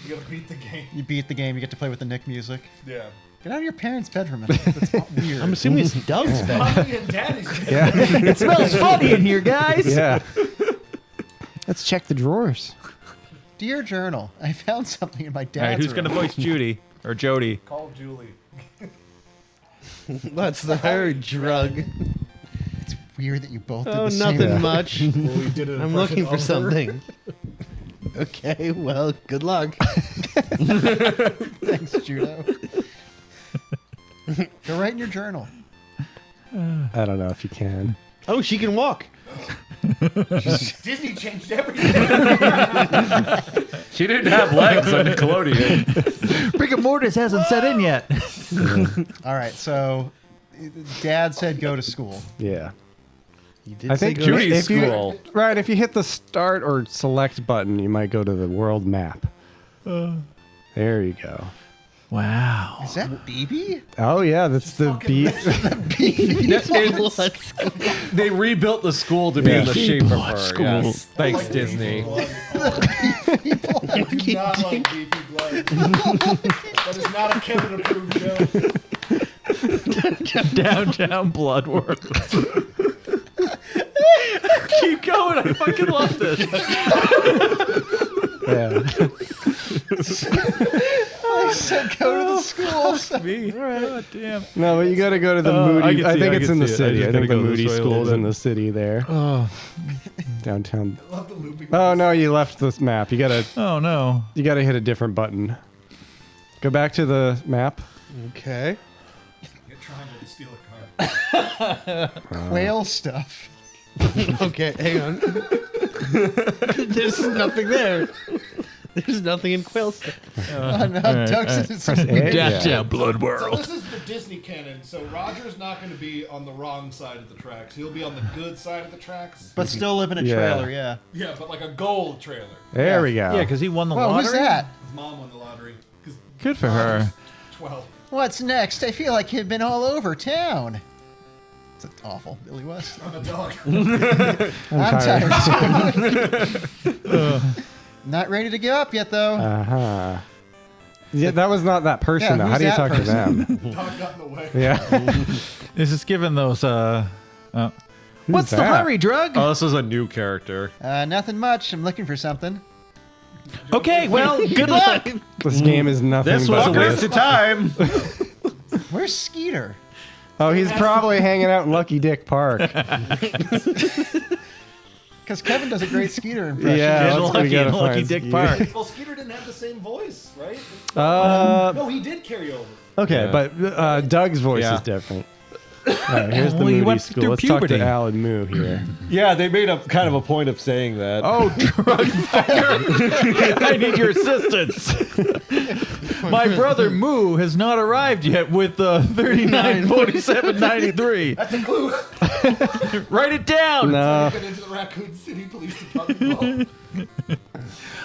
You gotta beat the game. You beat the game, you get to play with the Nick music. Yeah. Get out of your parents' bedroom. That's weird. I'm assuming it's Doug's bed. Mommy and Daddy's It smells funny in here, guys. Yeah. Let's check the drawers. Dear Journal, I found something in my dad's All right, who's room. going to voice Judy or Jody? Call Julie. What's the her drug? It's weird that you both did Oh, the same. nothing much. Well, we did an I'm impression looking for of her. something. Okay, well, good luck. Thanks, Judo. Go write in your journal. I don't know if you can. Oh, she can walk. Disney changed everything. She didn't have legs on Nickelodeon. Rigor mortis hasn't set in yet. All right, so Dad said go to school. Yeah. You did I say think go to Judy's if school. if you hit the start or select button, you might go to the world map. There you go. Wow. Is that BB? Oh yeah, that's the beat. They rebuilt the school to be in the shape of her. School. Yes. Thanks, Disney. I do not like beefy blood. That is not a Kevin approved joke. Downtown blood work. Keep going. I fucking love this. Yeah. I said go to the school. Me. God damn. No, but you got to go to the Moody. I can I see think it, I it's can in the see it. I city. just I gotta think the go this Moody way a little School's in bit. the city there. Oh. Downtown. Love the looping. Oh no, you left this map. You gotta No. hit a different button. Go back to the map. Okay. You're trying to steal a car. Quail stuff. Okay, hang on. There's nothing there. There's nothing in Quail stuff. Oh, no, Doug's in his Downtown blood So world. this is the Disney canon. So Roger's not going to be on the wrong side of the tracks. He'll be on the good side of the tracks. But still live in a Yeah. trailer, yeah. Yeah, but like a gold trailer. There we go. Yeah, because he won the Whoa, lottery. who's that? His mom won the lottery. 'Cause Good for her. Roger's 12. What's next? I feel like he'd been all over town. It's awful, Billy West. I'm a dog. I'm tired too. Not ready to give up yet, though. Uh-huh. Yeah, that was not that person, Yeah, though. who's How do you that talk to person? them? Dog got in the way. Yeah. This is given those. What's the that? hurry, drug? Oh, this is a new character. Nothing much. I'm looking for something. Okay, well, good luck. This game is nothing This was but a waste of time. Where's Skeeter? Oh, he's probably hanging out in Lucky Dick Park. Because Kevin does a great Skeeter impression. Yeah, Lucky we gotta in Lucky find Dick Skeeter. Park. Well, Skeeter didn't have the same voice, right? Uh, No, he did carry over. okay, Yeah. but Doug's voice Yeah. is different. All right, here's the Well, he Moody went School. through Let's talk puberty. to Al and Moo here. Yeah, they made a kind of a point of saying that. Oh, drug fucker. I need your assistance. My brother Moo has not arrived yet with 394793. That's a clue. Write it down. No. Get into the Raccoon City Police Department.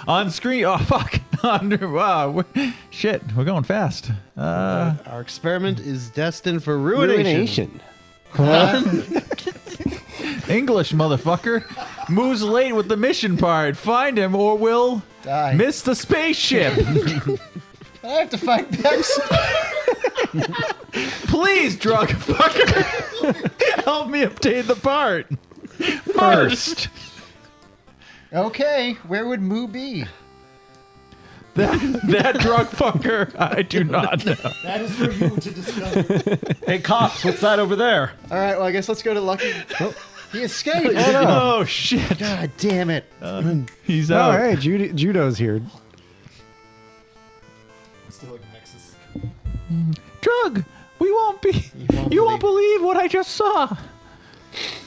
On screen. Oh, fuck. Wow. Shit, we're going fast. Our experiment is destined for ruination. English, motherfucker. Moo's late with the mission part. Find him or we'll Die. miss the spaceship. I have to find Bex. Please, drug fucker. Help me obtain the part. First. Okay, where would Moo be? That drug fucker, I do not know. That is for you to discover. Hey, cops, what's that over there? All right, well, I guess let's go to Lucky. He escaped. Oh, shit. God damn it. He's Oh, out. hey, Judo's here. Still like Nexus. Drug, we won't be. You won't believe what I just saw.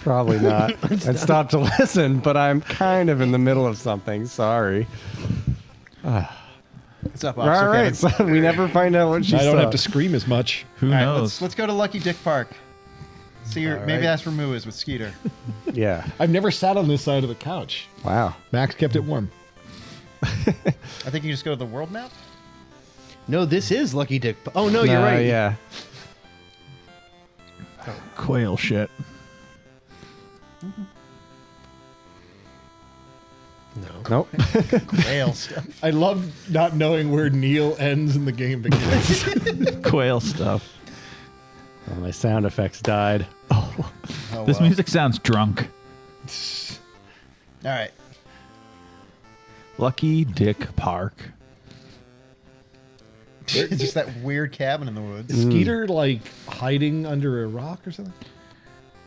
Probably not. I stopped to listen, but I'm kind of in the middle of something. Sorry. What's up, All Officer right, Kevin? so we never find out what she I don't saw. have to scream as much. Who All right, knows? let's go to Lucky Dick Park. See, maybe that's where Moo is with Skeeter. Yeah. I've never sat on this side of the couch. Wow. Max kept it warm. I think you just go to the world map. No, this is Lucky Dick. Oh, no, you're right. Yeah. Quail shit. Nope. Whale stuff. I love not knowing where Neil ends and the game begins. Quail stuff. Oh, my sound effects died. Oh, This well. music sounds drunk. All right. Lucky Dick Park. Just that weird cabin in the woods. Is Skeeter like hiding under a rock or something?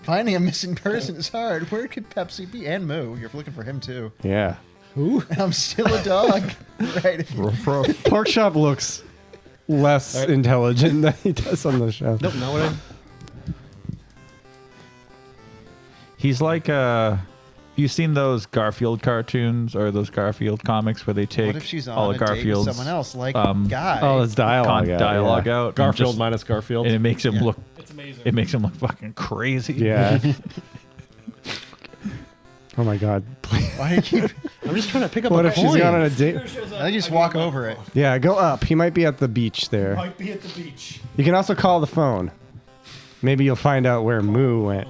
Finding a missing person is hard. Where could Pepsi be? And Moo. You're looking for him too. Yeah. Who? I'm still a dog. Right. If you... Pork Chop looks less intelligent than he does on the show. Nope, not what I... He's like you seen those Garfield cartoons or those Garfield comics where they take What if she's on all a of date with Garfield's someone else, like Guy? Oh, it's dialogue. dialogue yeah. out, and Garfield just- minus Garfield. and it makes him look. It's amazing. It makes him look fucking crazy. Yeah. Oh my god. Why do you keep... I'm just trying to pick up What a if coin. she's gone on a date? I think you just walk over it. Yeah, go up. He might be at the beach there. Might be at the beach. You can also call the phone. Maybe you'll find out where Moo went.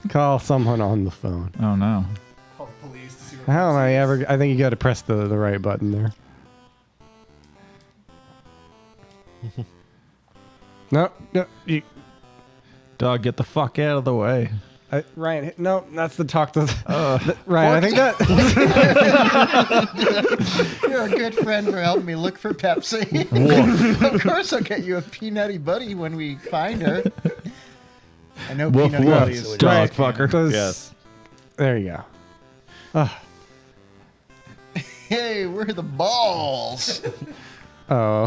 Call someone on the phone. Oh no. Call the police to see what How am I ever? I think you got to press the right button there. No, you, Dog, get the fuck out of the way. Ryan. No, that's the talk to. Ryan, I think that. You're a good friend for helping me look for Pepsi. Of course, I'll get you a Peanutty Buddy when we find her. I know Woof, Peanutty woof, Buddy is dog fucker. Those- Yes. There you go. Hey, where are the balls? Oh.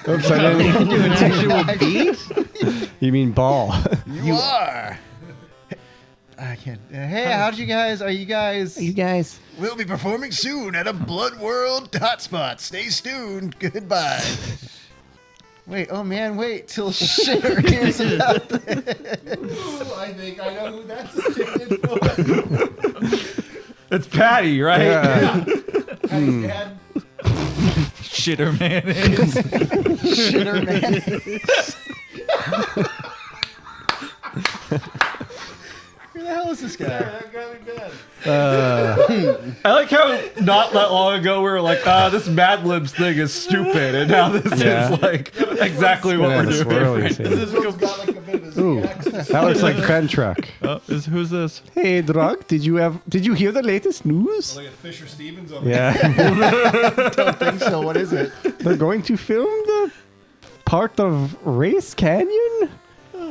Oops, I didn't. Do an actual beat? You mean ball? You are. I can't. Hey, how'd you guys? Are you guys? You guys. We'll be performing soon at a Blood World hotspot. Stay tuned. Goodbye. Wait, oh man, wait till Shitter hears about this. I think I know who that's intended for. It's Patty, right? Yeah. Patty's dad. Shitter mayonnaise. Shitter mayonnaise. Who the hell is this guy? That got me bad. I like how not that long ago we were like, this Mad Libs thing is stupid, and now this Yeah. is like exactly what we're doing. Swirly scene. This one's got like a bit of a Ooh, accent. that looks like Fen Truck. Who's this? Hey, Drug, did you hear the latest news? Like a Fisher Stevens over Yeah. Don't think so. What is it? They're going to film the part of Race Canyon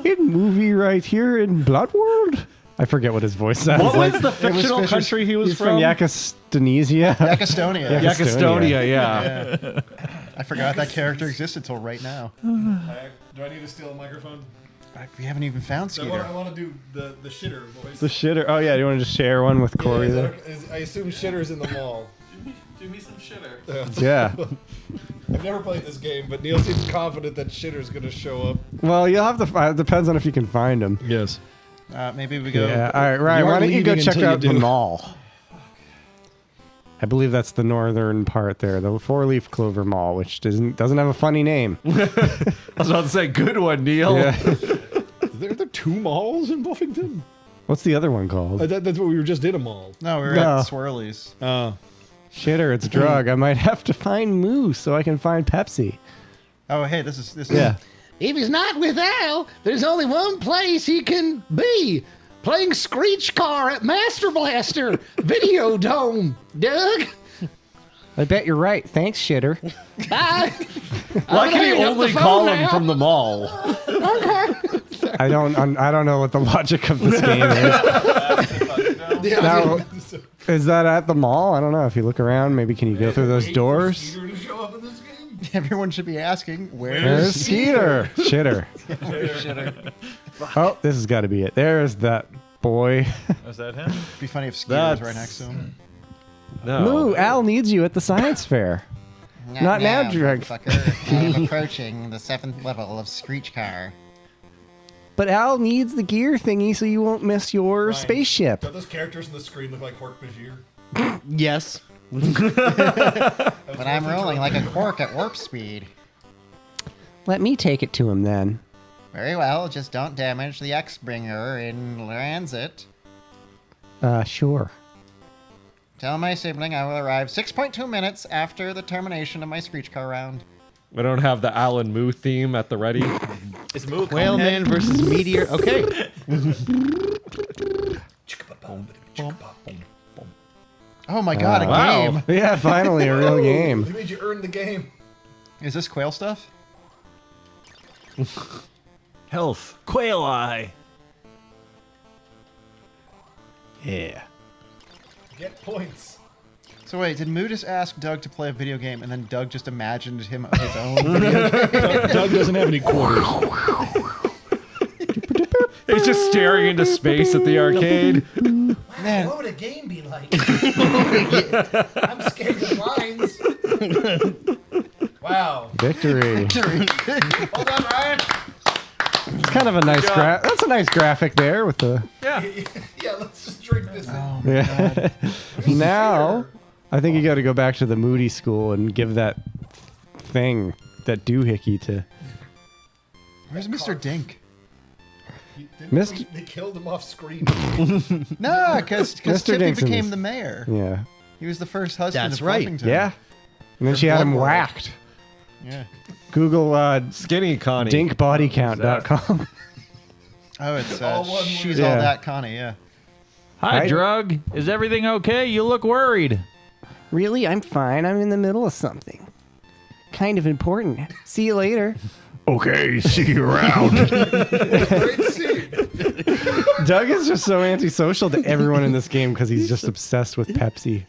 in movie right here in Blood World. I forget what his voice sounds What like. was the fictional Fisher- country he was He's from Yakistonesia. Yakistonia. Yakistonia, yeah. I forgot that character existed till right now. Do I need to steal a microphone? We haven't even found So Skeeter. I want to do the shitter voice. The shitter. Oh yeah, do you want to just share one with Corey Yeah, there? I assume shitter's in the mall. Do me some shitter. Yeah. I've never played this game, but Neil seems confident that shitter's going to show up. Well, you'll have to. It depends on if you can find him. Yes. Maybe we go. Yeah. All right, Ryan. You Why aren't don't you go leaving check until you out the do. mall? I believe that's the northern part there, the four-leaf clover mall, which doesn't have a funny name. I was about to say, good one, Neil. Yeah. Are there two malls in Buffington? What's the other one called? That's what we were just in a mall. No, we're No. at Swirlies. Oh. Shitter, it's drug. I might have to find Moose so I can find Pepsi. Oh, hey, this is. Yeah. If he's not with Al, there's only one place he can be. Playing Screech Car at Master Blaster Video Dome. Doug? I bet you're right. Thanks, Shitter. Bye. Why can he hanging up only the phone call him now. from the mall? I don't know what the logic of this game is. Now, is that at the mall? I don't know. If you look around, maybe can you go through those doors? Skeeter to show up in this game? Everyone should be asking, There's where's Skeeter. Shitter. Shitter? Oh, this has got to be it. There's that boy. Is that him? It'd be funny if Skeeter was right next to him. No. Moo, Al needs you at the science fair. Not now, Drug. Fucker. I am approaching the 7th level of Screech Car. But Al needs the gear thingy so you won't miss your Ryan, spaceship. Don't those characters on the screen look like Cork Bajir? Yes. But I'm rolling like a cork at warp speed. Let me take it to him then. Very well, just don't damage the X-Bringer in transit. Sure. Tell my sibling I will arrive 6.2 minutes after the termination of my Screech Car round. We don't have the Alan Moo theme at the ready. Is Moo Whaleman versus Meteor. Okay. Oh my god, a Wow. game. Yeah, finally a real game. It means you earned the game. Is this quail stuff? Health. Quail eye. Yeah. Get points. So wait, did Moo just ask Doug to play a video game, and then Doug just imagined him his own video game? Doug doesn't have any quarters. He's just staring into space at the arcade. Man, What would a game be like? I'm scared of lines. Wow. Victory. Hold on, Ryan. It's kind of a nice that's a nice graphic there with the Yeah, let's just drink this. yeah. Now, I think you got to go back to the Moody school and give that thing, that doohickey to where's Mr. Dink? Mr. They killed him off screen. No, because Mr. Stimpy Dink's in became this. the mayor. Yeah. He was the first husband That's of right. Fluffington. Yeah. And then she had him Blood World. whacked. Yeah. Google Skinny Connie. dinkbodycount.com. Oh, it's All one she's word. all Yeah. that Connie. Yeah. Hi, Hi. Drug. Is everything okay? You look worried. Really? I'm fine. I'm in the middle of something. Kind of important. See you later. Okay, see you around. Great scene. Doug is just so antisocial to everyone in this game because he's just obsessed with Pepsi.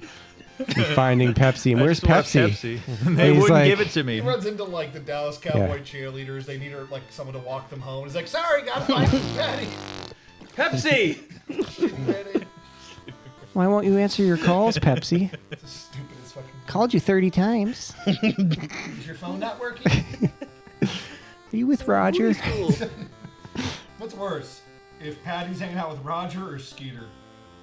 And finding Pepsi. And where's Pepsi? They He's wouldn't like- give it to me. He runs into like the Dallas Cowboy cheerleaders. They need her like someone to walk them home. He's like, "Sorry, gotta find Patty." Pepsi! Why won't you answer your calls, Pepsi? It's the stupidest fucking. Called you 30 times. Is your phone not working? Are you with Roger? What's worse, if Patty's hanging out with Roger or Skeeter?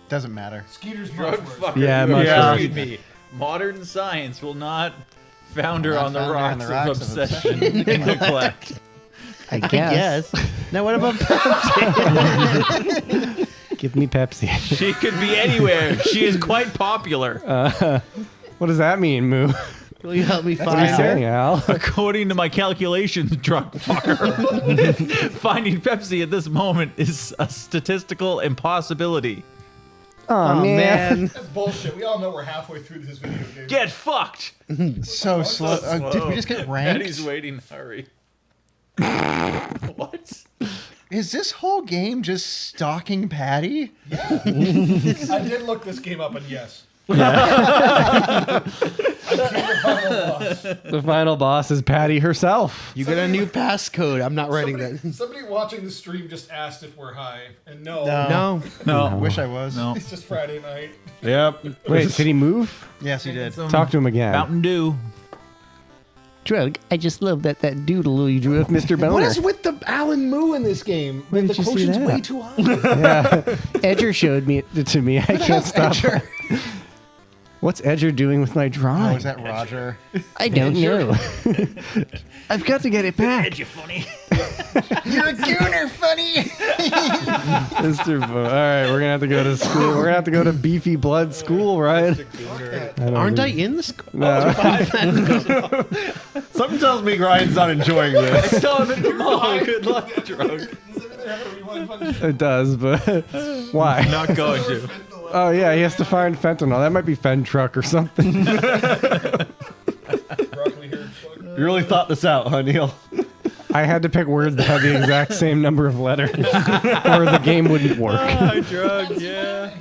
Doesn't matter. Skeeter's much worse. Yeah, much worse. Excuse me. Modern science will not founder Not on the founder rocks, of obsession and neglect. I guess. Now what about Pepsi? Give me Pepsi. She could be anywhere. She is quite popular. What does that mean, Moo? Will you help me What are you find saying, her? Al? According to my calculations, drunk fucker, finding Pepsi at this moment is a statistical impossibility. Oh, man. That's bullshit. We all know we're halfway through this video game. Get fucked! So slow. Did we just get ranked? Patty's waiting. Hurry. What? Is this whole game just stalking Patty? I did look this game up, and yes. The final boss is Patty herself. You get a new passcode. I'm not writing that. Somebody watching the stream just asked if we're high, and no, No. I wish I was. No. it's just Friday night. Yep. Wait, did he move? Yes, he did. Talk to him again. Mountain Dew. Drug, I just love that doodle you drew of Mr. Boner. What is with the Alan Moo in this game? Where the did you see quotient's that? way too high. Edger showed it to me. I can't stop. What's Edger doing with my drawing? Oh, is that Roger? I don't know. I've got to get it back. You funny. You're a gooner, funny. Mr. All right, we're gonna have to go to school. We're gonna have to go to Beefy Blood School, right? Aren't I in the school? No. Something tells me Ryan's not enjoying this. Still haven't come on. Good luck, drunk. It does, but why? Not going to. Oh yeah, he has to find fentanyl. That might be Fentruck or something. You really thought this out, huh, Neil? I had to pick words that had the exact same number of letters, or the game wouldn't work. Drug, yeah.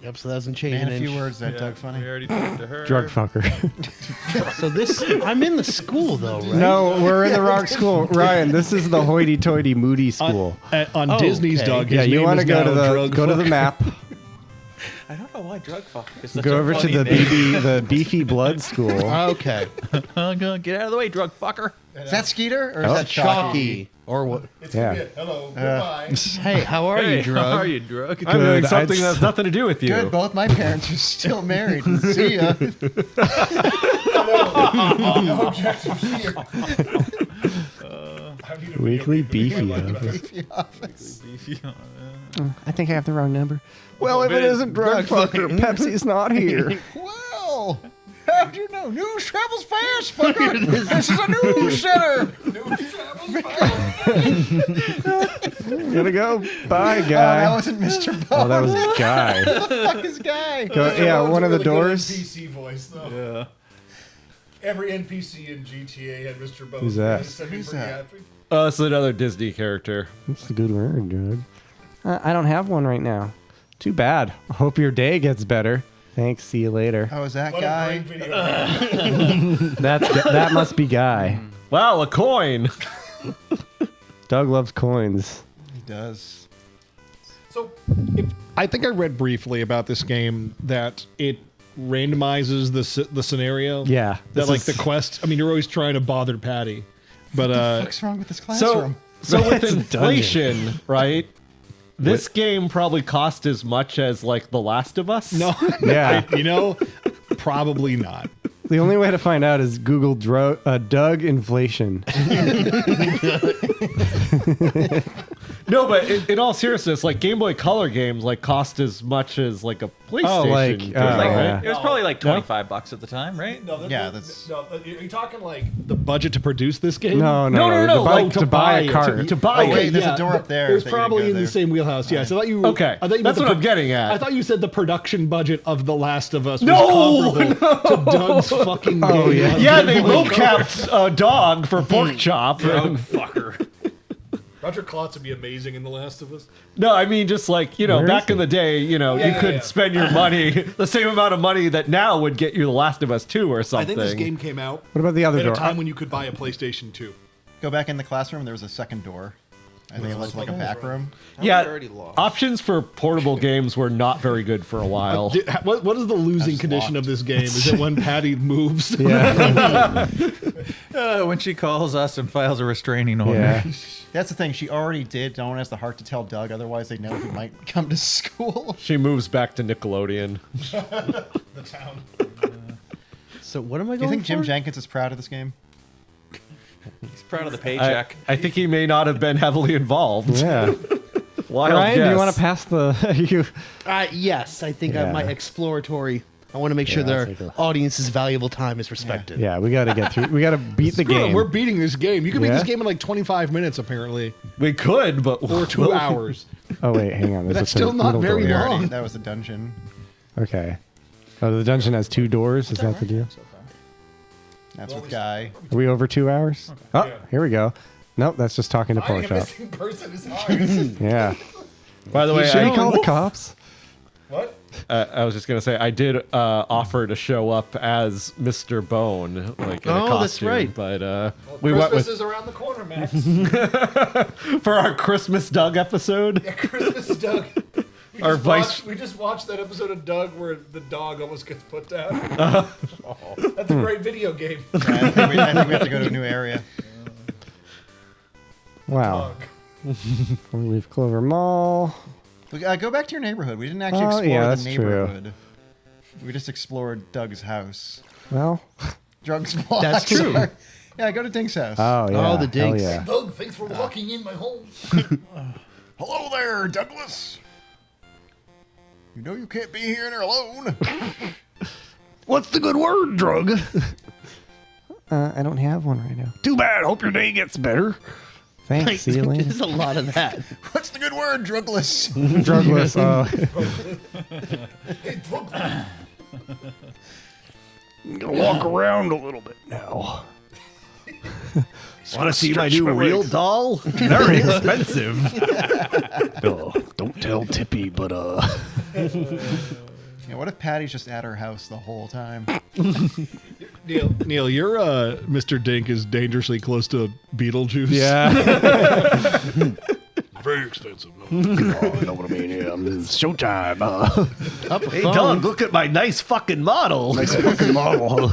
Yep, so that doesn't change Man, an a few inch. words that Doug funny. We already talked to her. Drug fucker. So this, I'm in the school though, right? No, we're in the wrong school, Ryan. This is the hoity-toity Moody school. On Oh, Disney's okay. dog. Yeah, you want to go to the map. I don't know why drug fuck is such Go a over to funny the name. Beefy Blood School. Okay. Get out of the way, drug fucker. Is that Skeeter or is Oh, that Chalky. Or what? It's Yeah. gonna be a hello, goodbye. Hey, how are you, Drug? How are you, drug? I'm doing Good, something I'd- that's nothing to do with you. Good. Both my parents are still married. See ya. No objectives here. I need a Weekly video game. Beefy. I think I have the wrong number. Well, if it isn't drug fucker, Pepsi's not here. Well, how'd you know? News travels fast, fucker. This is a news center. Gonna go. Bye, Oh, that guy. wasn't Mr. Bones. Oh, that was Guy. Who the fuck is Guy? Go, yeah, one of the Really good doors. PC voice though. Every NPC in GTA had Mr. Bones. Who's that? Who's that? It's another Disney character. That's a good word, dude. I don't have one right now. Too bad. Hope your day gets better. Thanks. See you later. Oh, is that What guy? a great video. That must be Guy. Wow, a coin. Doug loves coins. He does. So, I think I read briefly about this game that it randomizes the scenario. Yeah. That this like is- the quest. I mean, you're always trying to bother Patty, but What's wrong with this classroom? So with It's a inflation, right? This game probably cost as much as like The Last of Us. no, Yeah. you know, probably not. The only way to find out is Google Doug inflation. No, but in all seriousness, like Game Boy Color games like cost as much as like a PlayStation. like, game, yeah. It was probably like $25 at the time, right? no, Yeah, that's- No, are you talking like The budget to produce this game? No. To buy a cart. To buy Oh, wait, it. there's a door up there. It was that you didn't probably go in the there. same wheelhouse. Yeah, so I thought you. Okay, I thought you that's meant what I'm getting at. I thought you said the production budget of The Last of Us was No, comparable to Doug's fucking game. Oh, yeah. Yeah, they mocapped a dog for pork chop. Fucker. Roger Klotz would be amazing in The Last of Us. No, I mean just like, Where back is in the day, you could spend your money, the same amount of money that now would get you The Last of Us 2 or I something. think this game came out What about the other at a door? time when you could buy a PlayStation 2. Go back in the classroom. There was a second door. I think it was like a back room. Yeah, options for portable games were not very good for a while. What is the losing That's condition locked. of this game? Is it when Patty moves? Yeah. When she calls us and files a restraining order. Yeah. That's the thing. She already did. No one has the heart to tell Doug. Otherwise, they know he might come to school. She moves back to Nickelodeon. The town. So what am I going Do you think Jim for? Jenkins is proud of this game? He's proud of the paycheck. I think he may not have been heavily involved. Yeah. Wild Ryan, do you guess. want to pass the... Yes, I think Yeah. my exploratory. I want to make sure Yeah, their I'll take a- audience's valuable time is respected. Yeah, we got to get through. We got to beat the Screw it, game. we're beating this game. You can beat Yeah? this game in like 25 minutes, apparently, We could, but or 2 hours. Oh, wait, hang on. There's That's a still not middle very door. long. That was the dungeon. Okay. Oh, the dungeon has 2 doors. Is that the deal? That's with Guy. Are we over 2 hours? Oh, Yeah. here we go. Nope, that's just talking to Finding a Porkchop. missing person is hard. Yeah. By the way, Should we I, call the cops? What? I was just gonna say I did offer to show up as Mr. Bone, like in a costume, that's right. But we went Christmas with is around the corner, Max. for our Christmas Doug episode. Yeah, Christmas Doug. We Our just vice- watched- we just watched that episode of Doug where the dog almost gets put down. That's a great video game. Yeah, I think we have to go to a new area. Wow. We leave Clover Mall. Go back to your neighborhood. We didn't actually Oh, explore yeah, the that's true. neighborhood. We just explored Doug's house. Well, Drugs blocks. That's true. Yeah, go to Dink's house. oh, yeah. Oh, the Hell dinks. yeah. Doug, thanks for walking in my home. Hello there, Douglas. You know you can't be here alone. What's the good word, drug? I don't have one right now. Too bad. Hope your day gets better. Thanks. See you later. There's a lot of that. What's the good word, drugless? Drugless. Hey, Doug. I'm gonna walk around a little bit now. Want to see my new real doll? Very expensive. Don't tell Tippy, but Yeah, what if Patty's just at her house the whole time? Neil, your Mr. Dink is dangerously close to Beetlejuice. Yeah. very expensive. No, you know what I mean? Yeah, it's showtime. Hey, Doug, look at my nice fucking model. Nice fucking model.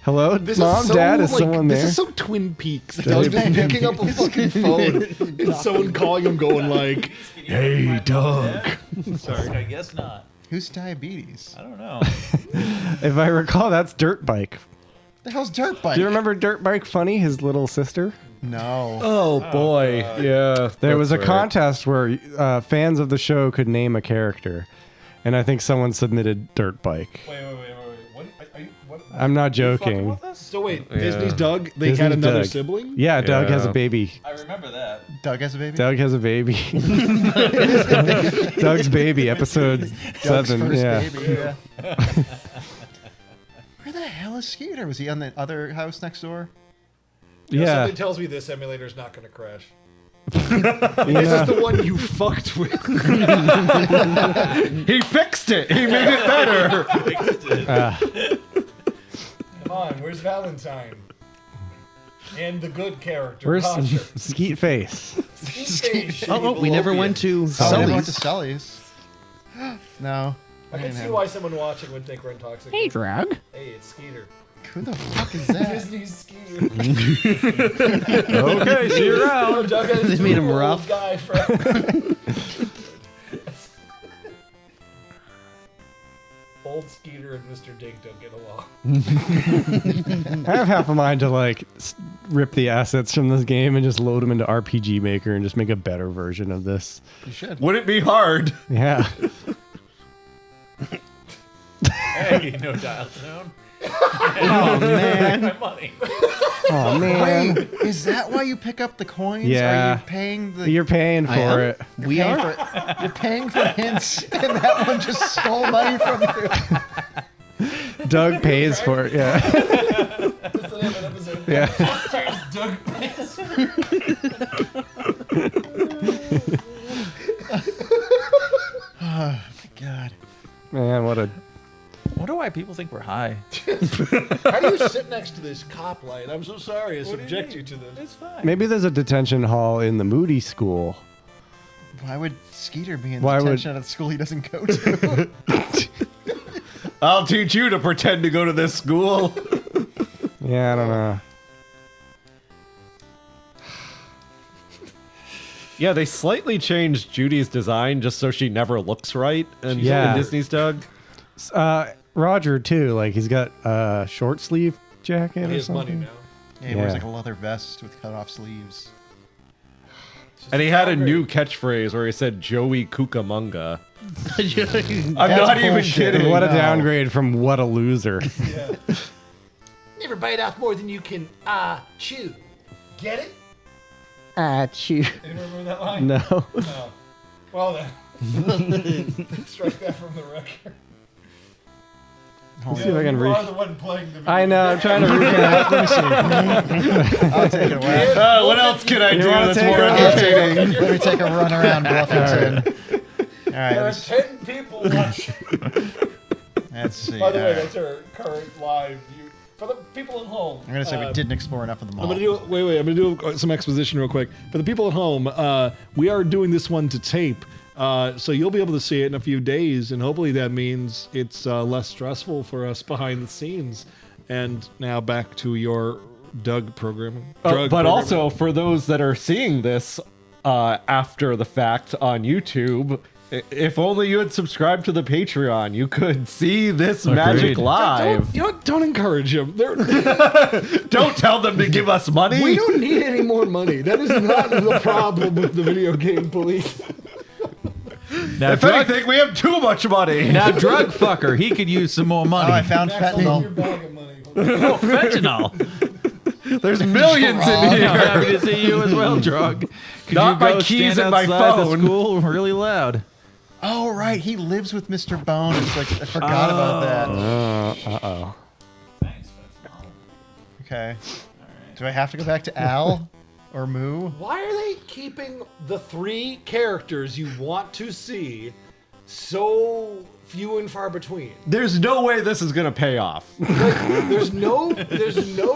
Hello, This Mom, is so, Dad, is like, someone there? This is so Twin Peaks. Doug's just picking up a fucking phone and someone calling him going like, "Hey, Doug." Sorry, I guess not. Who's diabetes? I don't know. If I recall, that's Dirt Bike. The hell's Dirt Bike? Do you remember Dirt Bike Funny, his little sister? No. Oh boy, yeah. There was a that's right. contest where fans of the show could name a character, and I think someone submitted Dirt Bike. Wait. What? What? I'm not joking. So wait, Disney's Doug. They Disney's had another Doug. sibling. Yeah, Doug has Yeah. a baby. I remember that. Doug has a baby? Doug has a baby. Doug's baby, episode Doug's 7. first Yeah. baby, yeah. Where the hell is Skeeter? Was he on the other house next door? You know, Yeah. something tells me this emulator is not going to crash. This is the one you fucked with. He fixed it. He made it better. Come on, where's Valentine? And the good character. Where's Posher. Skeet Face? Oh, we never went to Oh, I never went to Sully's. Sully's. No. I can see why someone watching would think we're intoxicated. Hey, Drug. Hey, it's Skeeter. Who the fuck is that? Disney's Skeeter. Okay, see you around. They made him rough. Guy friend. Old Skeeter and Mr. Dink don't get along. I have half a mind to like rip the assets from this game and just load them into RPG Maker and just make a better version of this. You should. Wouldn't be hard. Yeah. Hey, no dial tone. Oh, man. My money. Oh man. Wait, is that why you pick up the coins? Yeah. Are you paying the? You're paying I am. for it. We are. You're paying for hints, and that one just stole money from you. Doug pays for it. Yeah. That's the name of the episode. Yeah. Doug pays. Oh my god. Man, what a. I wonder why people think we're high. How do you sit next to this cop light? I'm so sorry to subject you to this. It's fine. Maybe there's a detention hall in the Moody School. Why would Skeeter be in Why would- detention at a school he doesn't go to? I'll teach you to pretend to go to this school. Yeah, I don't know. Yeah, they slightly changed Judy's design just so she never looks right in Yeah. Disney's Doug. Roger too. Like he's got a short sleeve jacket He or has money something. now. Yeah, he wears Yeah. like a leather vest with cut off sleeves. And he had a new catchface where he said Joey Cucamonga. I'm That's not even bullshit. kidding. What a No. downgrade from what a loser. Never bite off more than you can chew. Get it? Achoo. Anyone remember that line? No. No. Well then. Strike that from the record. Let's see if I can you read. are the one playing the video. I know. I'm trying to reconnect. Let me see. I'll take it away. What else can I do wanna that's take more it? entertaining? Let me take a run around Bluffington. All right, There are let's, 10 people watching. let's see. By the way, All right. that's our current live view. For the people at home. I'm gonna say we didn't explore enough of the mall. I'm gonna do some exposition real quick for the people at home. We are doing this one to tape, so you'll be able to see it in a few days, and hopefully that means it's less stressful for us behind the scenes. And now back to your Doug programming. But also for those that are seeing this after the fact on YouTube, if only you had subscribed to the Patreon, you could see this magic live. Don't encourage them. Don't tell them to give us money. We don't need any more money. That is not the problem with the video game police. Now, If anything, we have too much money. now drug fucker, he could use some more Oh, money. I found Max, hold your fentanyl. bag of money. Oh, fentanyl. There's millions in I'm here. happy to see you as well, drug. Could Not you my go keys stand and my outside the phone. school really loud? Oh right, he lives with Mr. Bone. It's like I forgot about that. Uh-oh. Okay. Do I have to go back to Al or Moo? Why are they keeping the 3 characters you want to see so few and far between? There's no way this is gonna pay off. There's no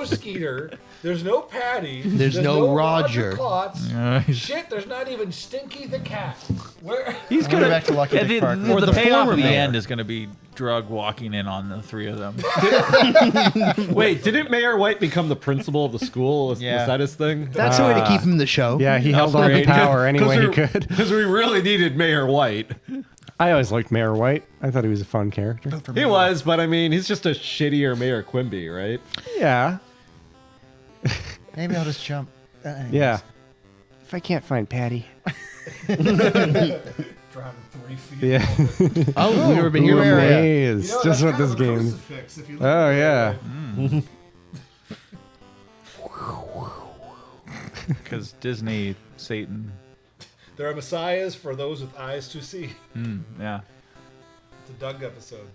Skeeter. There's no Patty. There's no Roger. Roger. Klotz. Shit, there's not even Stinky the cat. Where? He's I'm going gonna back to Lucky and Dick Park. the Or the payoff former at the mayor. end is going to be drug walking in on the 3 of them. Wait, didn't Mayor White become the principal of the school? Was Yeah. that his thing? That's the way to keep him in the show. Yeah, he held on to Great. power any way he could. Because we really needed Mayor White. I always liked Mayor White. I thought he was a fun character. He was, but I mean, he's just a shittier Mayor Quimby, right? Yeah. Maybe I'll just jump. Anyways. Yeah. If I can't find Patty. Driving 3 feet. Yeah. Oh, we've never been Ooh, here before. maze. You know, Just that's what kind this of a game. crucifix if you look Oh at it yeah. that way. Because Disney, Satan. There are messiahs for those with eyes to see. Yeah. It's a Doug episode.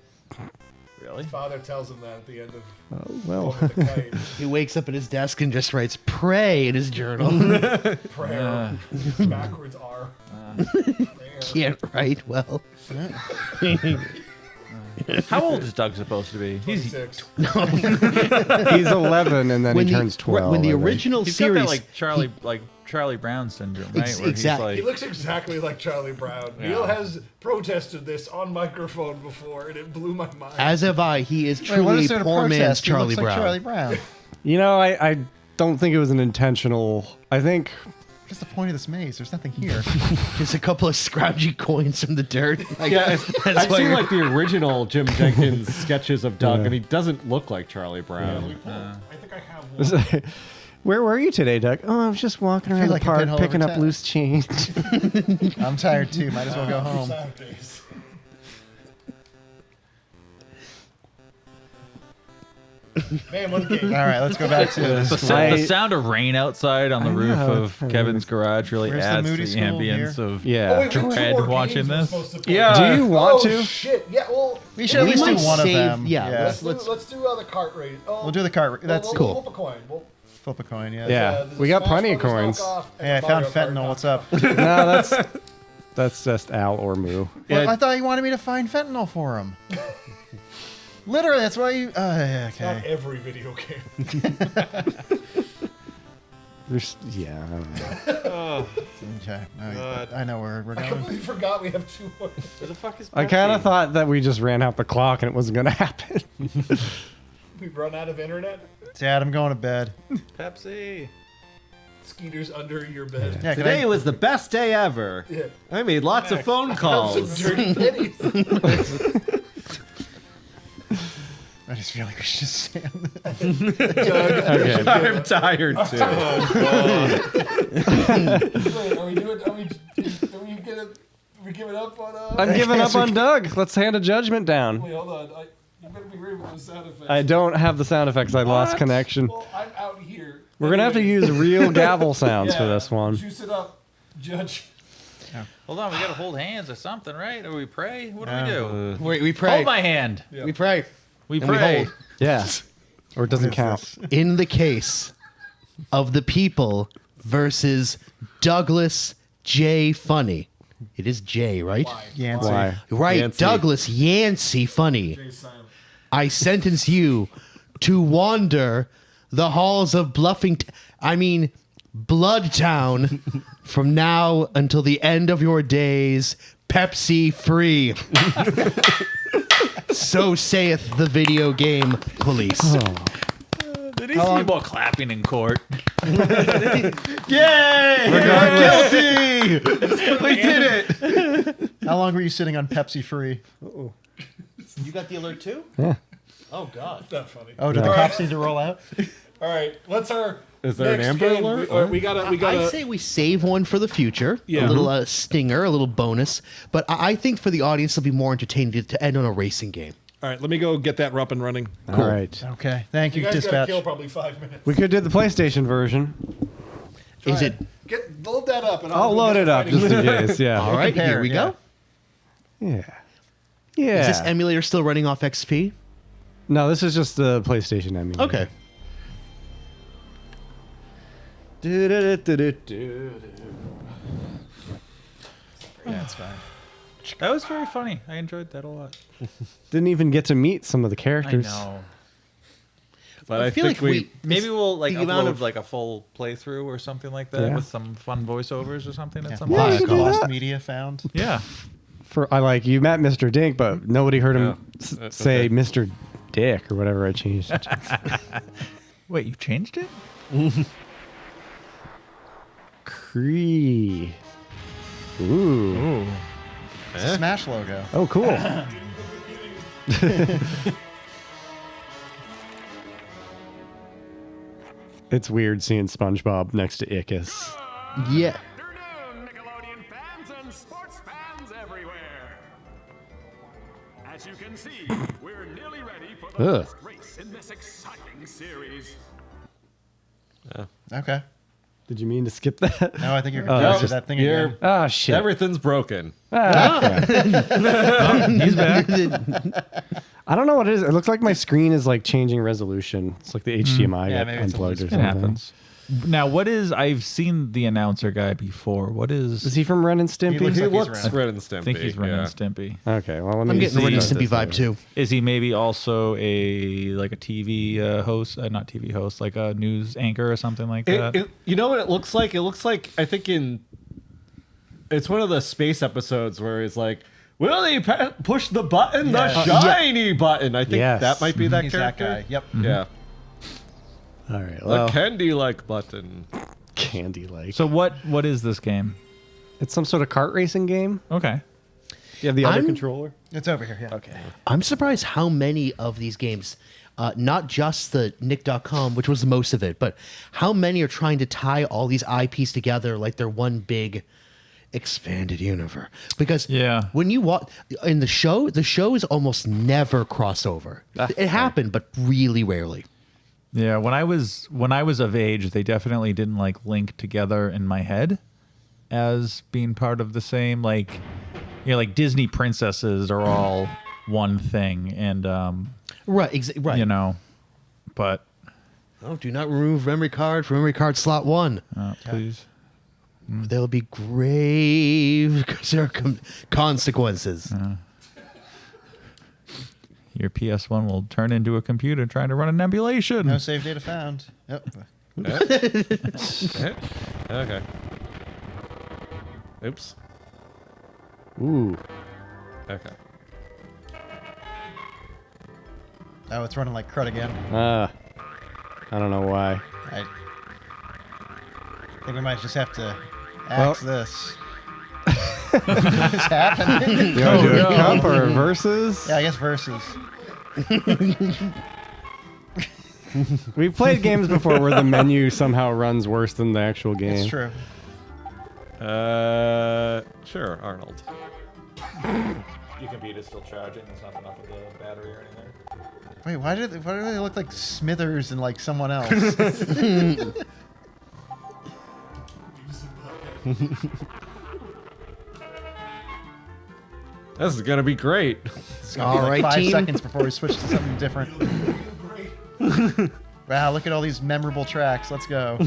Really? Charlie. Father tells him that at the end of well. Fun with the Kite. He wakes up at his desk and just writes "pray" in his journal. Prayer. Backwards R. Can't write well. How old is Doug supposed to be? He's 26. He's 11 and then he turns 12. When the I think. original got series, that like Charlie Brown syndrome, right? Ex- Where he's exactly. He like, looks exactly like Charlie Brown. Neil has protested this on microphone before, and it blew my mind. as have I, he is Wait, what truly is a there to poor man's protest? He Charlie looks like Brown. Charlie Brown. You know, I don't think it was an intentional. I think What's the point of this maze? There's nothing here. Just a couple of scroungy coins from the dirt. Like, Yeah, that's I've why seen you're- like the original Jim Jenkins sketches of Doug, and he doesn't look like Charlie Brown. I think I have one. Where were you today, Doug? Oh, I was just walking around the like a park pinhole picking over up town. loose change. I'm tired too. Might as well go home. Saturdays. Man, what a game. All right, let's go back to the sound of rain outside on the roof know. of Kevin's garage really Where's the adds to Moody the School ambience here? of Yeah. Oh, wait, two more dread watching games we're this. supposed to play. Do you want to? Shit. Yeah, well, We should at We least do might one save- of them. yeah, let's do the cart race. Oh, We'll do the cart. That's we'll, cool. We'll flip a coin. We'll, Flip a coin. Yeah. Yeah. there's We a got Smash plenty of Brothers coins. knockoff and Hey, I a found Mario Kart fentanyl. What's knockoff. up? No, that's just Al or Moo. Well, I thought you wanted me to find fentanyl for him. Literally, that's why you. Not Okay. every video game. There's, yeah, I don't know. Okay. I know where we're I going. completely forgot we have two more. Where the fuck is I kind of thought that we just ran out the clock and it wasn't going to happen. We've run out of internet. Dad, I'm going to bed. Pepsi? Skeeter's under your bed. Yeah, can Today I- was the best day ever. Yeah. I made lots of phone Some calls. dirty pennies. I just feel like we should just stay on the Okay. I'm tired too. Wait, are we doing? Are we giving up on? I'm giving up on Doug. Let's hand a judgment down. Wait, hold on. You better be ready with those sound effects. I don't have the sound effects. I lost What? connection. Well, I'm out here. We're going to have to use real gavel sounds for Yeah, this one. Juice it up, Judge. Hold on, we gotta hold hands or something, right? Or we pray? What do we do? Wait, we pray. Hold my hand. We pray. We And we pray. hold. Yeah. Or it doesn't count. In the case of the people versus Douglas J. Funny. It is J, right? Yancey. Why? Right, Yancey. Douglas Yancey Funny. I sentence you to wander the halls of Bloodtown from now until the end of your days, Pepsi free. So saith the video game police. Did he see more clapping in court? Yay! Guilty! We did it. How long were you sitting on Pepsi free? You got the alert too? Yeah. Oh God. That's not funny. Oh, did the cops need to roll out? All right, what's our? Is there an next Amber game? Alert? We gotta. I say we save one for the future. Yeah. A little stinger, a little bonus. But I think for the audience, it'll be more entertaining to end on a racing game. All right, let me go get that up and running. All right. Okay. Thank You you, guys gotta dispatch. kill probably 5 minutes. We could do the PlayStation version. Is it? Load that up and I'll go load get it up fighting just in game. case. Yeah. All right, compare, here we go. Yeah. Yeah. Is this emulator still running off XP? No, this is just the PlayStation emulator. Okay. That's fine. That was very funny. I enjoyed that a lot. Didn't even get to meet some of the I characters. know. But I feel think like Maybe we'll like the amount upload of- like a full playthrough or something like that Yeah. with some fun voiceovers or something at some Yeah, point. you can do Lost that. media found. Yeah. For I like you met Mr. Dink, but nobody heard him that's say okay. Mr. Dick or whatever I changed it to. Wait, you changed it? Cree. Ooh. It's a Smash logo. Oh, cool. It's weird seeing SpongeBob next to Ickis. Yeah. Nickelodeon fans and sports fans everywhere. As you can see, we're nearly ready for the Ugh. first race in this exciting series. Okay. Did you mean to skip that? No, I think you're Oh, going it's to just- that thing you're- again. Ah, shit. Everything's broken. Ah, crap. He's back. I don't know what it is. It looks like my screen is like changing resolution. It's like the HDMI got unplugged or It something. happens. Now, what is? I've seen the announcer guy before. What is? Is he from Ren and Stimpy? He looks like Ren and Stimpy. I think he's Ren and Stimpy. Okay, well, let me I'm getting the Ren and Stimpy this vibe way. too. Is he maybe also a TV host? Not TV host, like a news anchor or something like that. You know what it looks like? It looks like I think it's one of the space episodes where it's like, will he push the button, the shiny button? I think that might be that He's character. that guy. Yep. Yeah. All right. The candy-like button. Candy-like. So what is this game? It's some sort of kart racing game. Okay. You have the other I'm- controller? It's over here. Yeah. Okay. I'm surprised how many of these games, not just the Nick.com, which was the most of it, but how many are trying to tie all these IPs together like they're one big expanded universe. Because when you watch in the show is almost never crossover. It happened, but really rarely. Yeah, when I was of age, they definitely didn't like link together in my head as being part of the same, like, you know, like Disney princesses are all one thing, and right, right, you know, but oh, do not remove memory card from memory card slot 1. Please. There'll be grave consequences. Your PS1 will turn into a computer trying to run an emulation. No save data found. Yep. Okay. Oops. Ooh. Okay. Oh, it's running like crud again. I don't know why. I think we might just have to axe this. What's happening? You want to do a cup or versus? Yeah, I guess versus. We've played games before where the menu somehow runs worse than the actual game. It's true. Sure, Arnold. Your computer's still charging. There's nothing up with the battery or anything. Wait, why do they look like Smithers and like someone else? This is gonna be great. It's gonna be like 5 seconds before we switch to something different. Wow, look at all these memorable tracks. Let's go.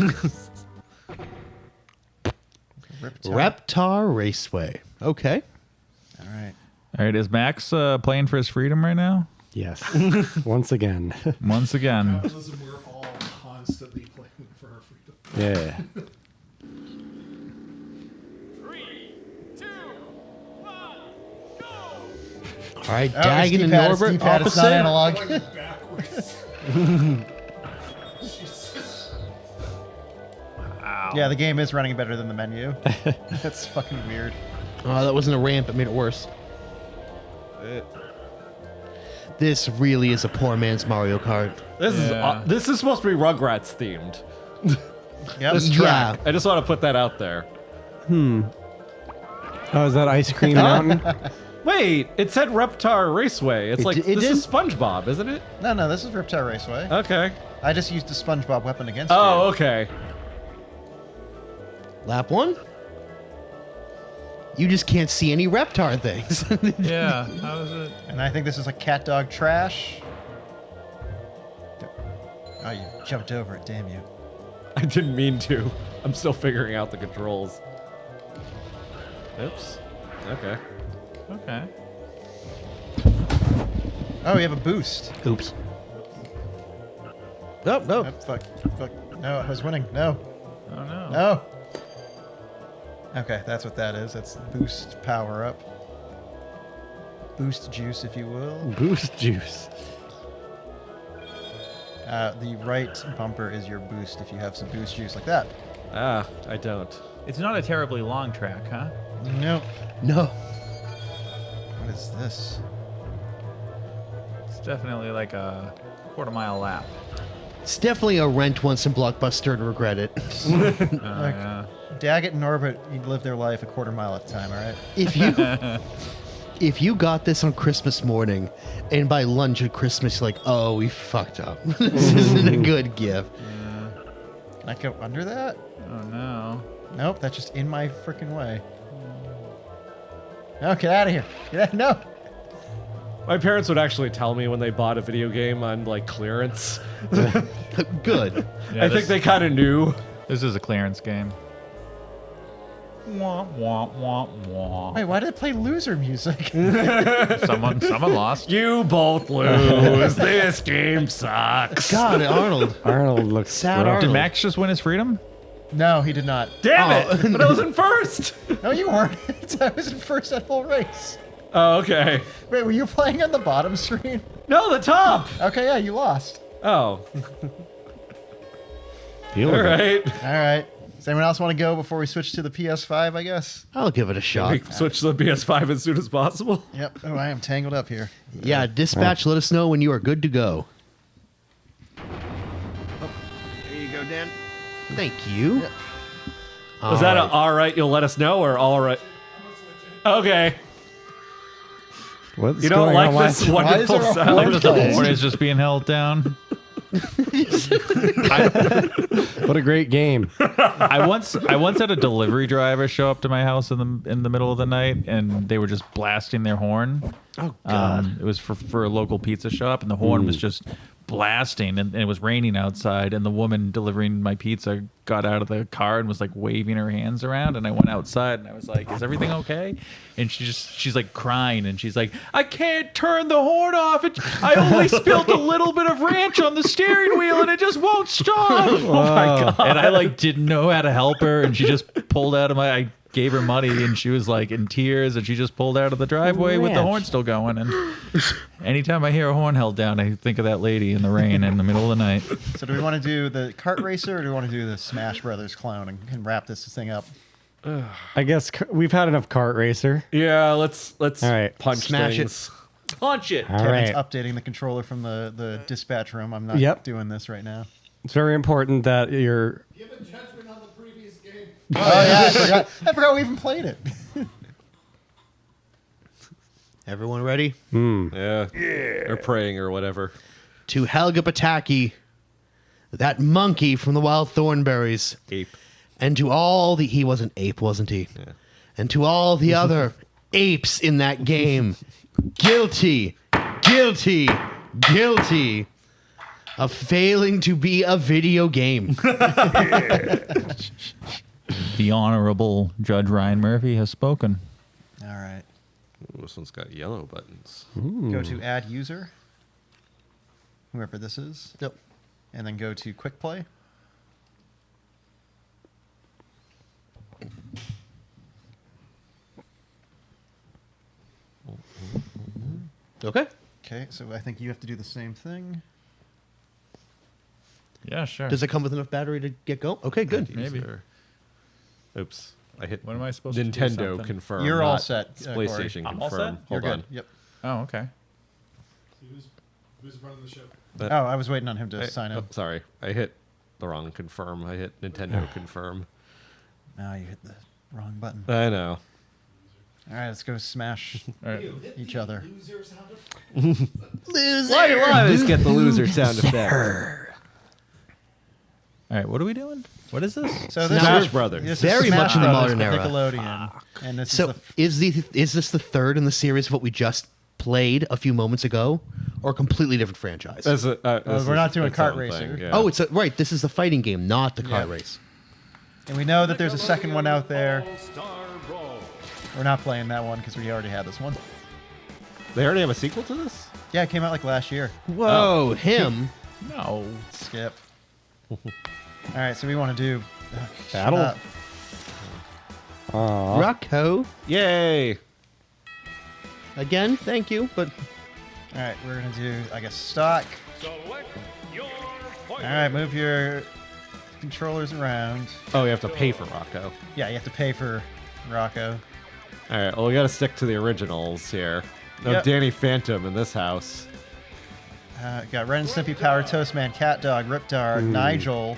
Reptar Raceway. Okay. All right. All right, is Max playing for his freedom right now? Yes. Once again. Once again. Listen, we're all constantly playing for our freedom. Yeah. 3, 2, 1, go! All right, Oh, Dagon it's and D-pad, it's Norbert D-pad, it's not opposite. analog. Going backwards. Jesus. Yeah, the game is running better than the menu. That's fucking weird. Oh, that wasn't a ramp. It made it worse. This really is a poor man's Mario Kart. This is supposed to be Rugrats themed. Yep. This track. I just want to put that out there. Oh, is that Ice Cream Mountain? Wait, it said Reptar Raceway. It's like this is SpongeBob, isn't it? No, this is Reptar Raceway. Okay. I just used a SpongeBob weapon against Oh, you. okay. Lap 1? You just can't see any Reptar things. Yeah, how is it? And I think this is like cat dog trash. Oh, you jumped over it, damn you. I didn't mean to. I'm still figuring out the controls. Oops. Okay. Okay. Oh, you have a boost. Oops. Nope, nope. Oh, fuck. No, I was winning. No. Oh, no. No. Okay, that's what that is. That's boost power up. Boost juice, if you will. Boost juice. The right bumper is your boost if you have some boost juice like that. Ah, I don't. It's not a terribly long track, huh? Nope. No. What is this? It's definitely like a quarter-mile lap. It's definitely a rent once in Blockbuster and regret it. Yeah. Daggett and Norbert, you live their life a quarter mile at a time, all right? If you got this on Christmas morning, and by lunch at Christmas, you're like, oh, we fucked up. This isn't a good gift. Can I go under that? Oh, no. Nope, that's just in my freaking way. No, get out of here. Get out, no. My parents would actually tell me when they bought a video game on like clearance. Good. Yeah, I think they kind of knew. This is a clearance game. Wah, wah, wah, wah. Wait, why did it play loser music? Someone lost. You both lose. This game sucks. God, Arnold. Arnold looks Sad rough. Did Arnold. Max just win his freedom? No, he did not. Damn it! But I was in first. No, you weren't. I was in first that whole race. Oh, okay. Wait, were you playing on the bottom screen? No, the top. Okay, yeah, you lost. Oh. Deal All with it. right. All right. Does anyone else want to go before we switch to the PS5, I guess? I'll give it a shot. We switch to the PS5 as soon as possible. Yep. Oh, I am tangled up here. Yeah, dispatch, let us know when you are good to go. There you go, Dan. Thank you. Yep. Was that a all right, you'll let us know, or all right? Okay. What's You don't going like on? this wonderful there a sound? horn The horn is just being held down. What a great game. I once had a delivery driver show up to my house in the middle of the night, and they were just blasting their horn. Oh God! It was for a local pizza shop, and the horn was just blasting, and it was raining outside, and the woman delivering my pizza got out of the car and was like waving her hands around, and I went outside and I was like, is everything okay? And she's like crying, and she's like, I can't turn the horn off. I only spilled a little bit of ranch on the steering wheel and it just won't stop. Oh my God. And I like didn't know how to help her, and she just pulled out of I gave her money, and she was like in tears, and she just pulled out of the driveway with the horn still going. And anytime I hear a horn held down, I think of that lady in the rain in the middle of the night. So do we want to do the kart racer, or do we want to do the Smash Brothers clone and wrap this thing up? I guess we've had enough kart racer. Yeah, let's All right. punch Smash things. Punch it. All Kevin's right. updating the controller from the dispatch room. I'm not Yep. doing this right now. It's very important that you're. Give a judgment on the previous game. Oh yeah, I forgot we even played it. Everyone ready? Yeah. Or praying or whatever. To Helga Pataki, that monkey from the Wild Thornberries. Ape. And to all the... He was an ape, wasn't he? Yeah. And to all the other apes in that game, guilty, guilty, guilty of failing to be a video game. The Honorable Judge Ryan Murphy has spoken. All right. Ooh, this one's got yellow buttons. Go to add user, whoever this is. Yep. And then go to quick play. Okay. Okay, so I think you have to do the same thing. Yeah, sure. Does it come with enough battery to get going? Okay, good. Maybe. User. Oops. I hit What am I supposed to do? Nintendo Something? confirm. You're all not set, Corey. PlayStation I'm all confirm. set? You're Hold on. good. Yep. Oh, okay. Who's running the show? Oh, I was waiting on him to sign Oh, up. sorry. I hit the wrong confirm. I hit Nintendo confirm. No, you hit the wrong button. I know. All right, let's go smash All right. each other. Why do I always get the loser sound effect? All right, what are we doing? What is this? So this Smash is Brothers. This is Very Smash much in the Brothers modern with era. Nickelodeon, and this So is is this the third in the series of what we just played a few moments ago, or a completely different franchise? This we're not doing kart racer. Yeah. Oh, it's right. This is the fighting game, not the kart race. and we know that there's a second one out there. Star Brawl. We're not playing that one because we already had this one. They already have a sequel to this? Yeah, it came out like last year. Whoa, him. No. Skip. All right, so we want to do Battle? shut up. Rocko. Yay! Again, thank you, but All right, we're gonna do I guess stock. Select your All right, move your controllers around. Oh, you have to pay for Rocko. Yeah, you have to pay for Rocko. All right, well, we got to stick to the originals here. No Yep. Danny Phantom in this house. Got Ren and Stimpy, Power, Toastman, Cat Dog, Reptar, Nigel,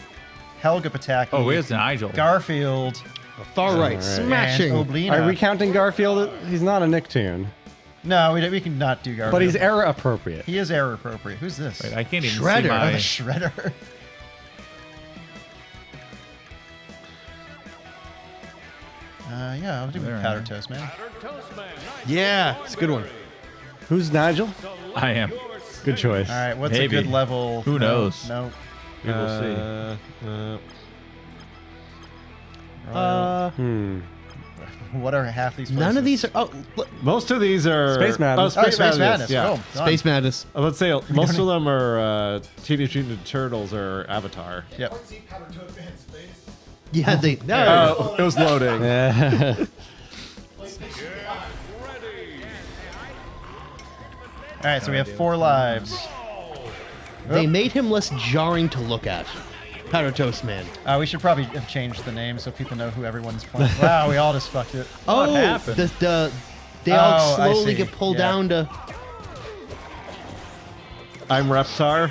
Helga Pataki. Oh, where's Nigel? Garfield. far right, right. smashing. And Oblina. Are we counting Garfield? He's not a Nicktoon, No, we can not do Garfield. but he's era appropriate. He is error appropriate. Who's this? Wait, I can't even Shredder. see Oh, my... the Shredder. Yeah, I'll do There I Powder am. Toast Man. Powdered Toast Man. Nice. Yeah, it's a good one. Who's Nigel? I am. Good choice. All right, what's Maybe. a good level? Who knows? No. We will see. What are half these places? None of these are. Oh, Most of these are Space Madness. Oh, Space, Space Madness. Madness. Yeah. Cool. Done. Space Madness. Let's say most of them are Teenage Mutant Ninja Turtles or Avatar. Yep. Yeah, they. Oh, it was loading. All right, so we have 4 lives. They made him less jarring to look at. Powder Toast Man. We should probably have changed the name so people know who everyone's playing. Wow, we all just fucked it. Oh, What happened? They all Oh, I slowly see. get pulled Yeah. down to. I'm Reptar.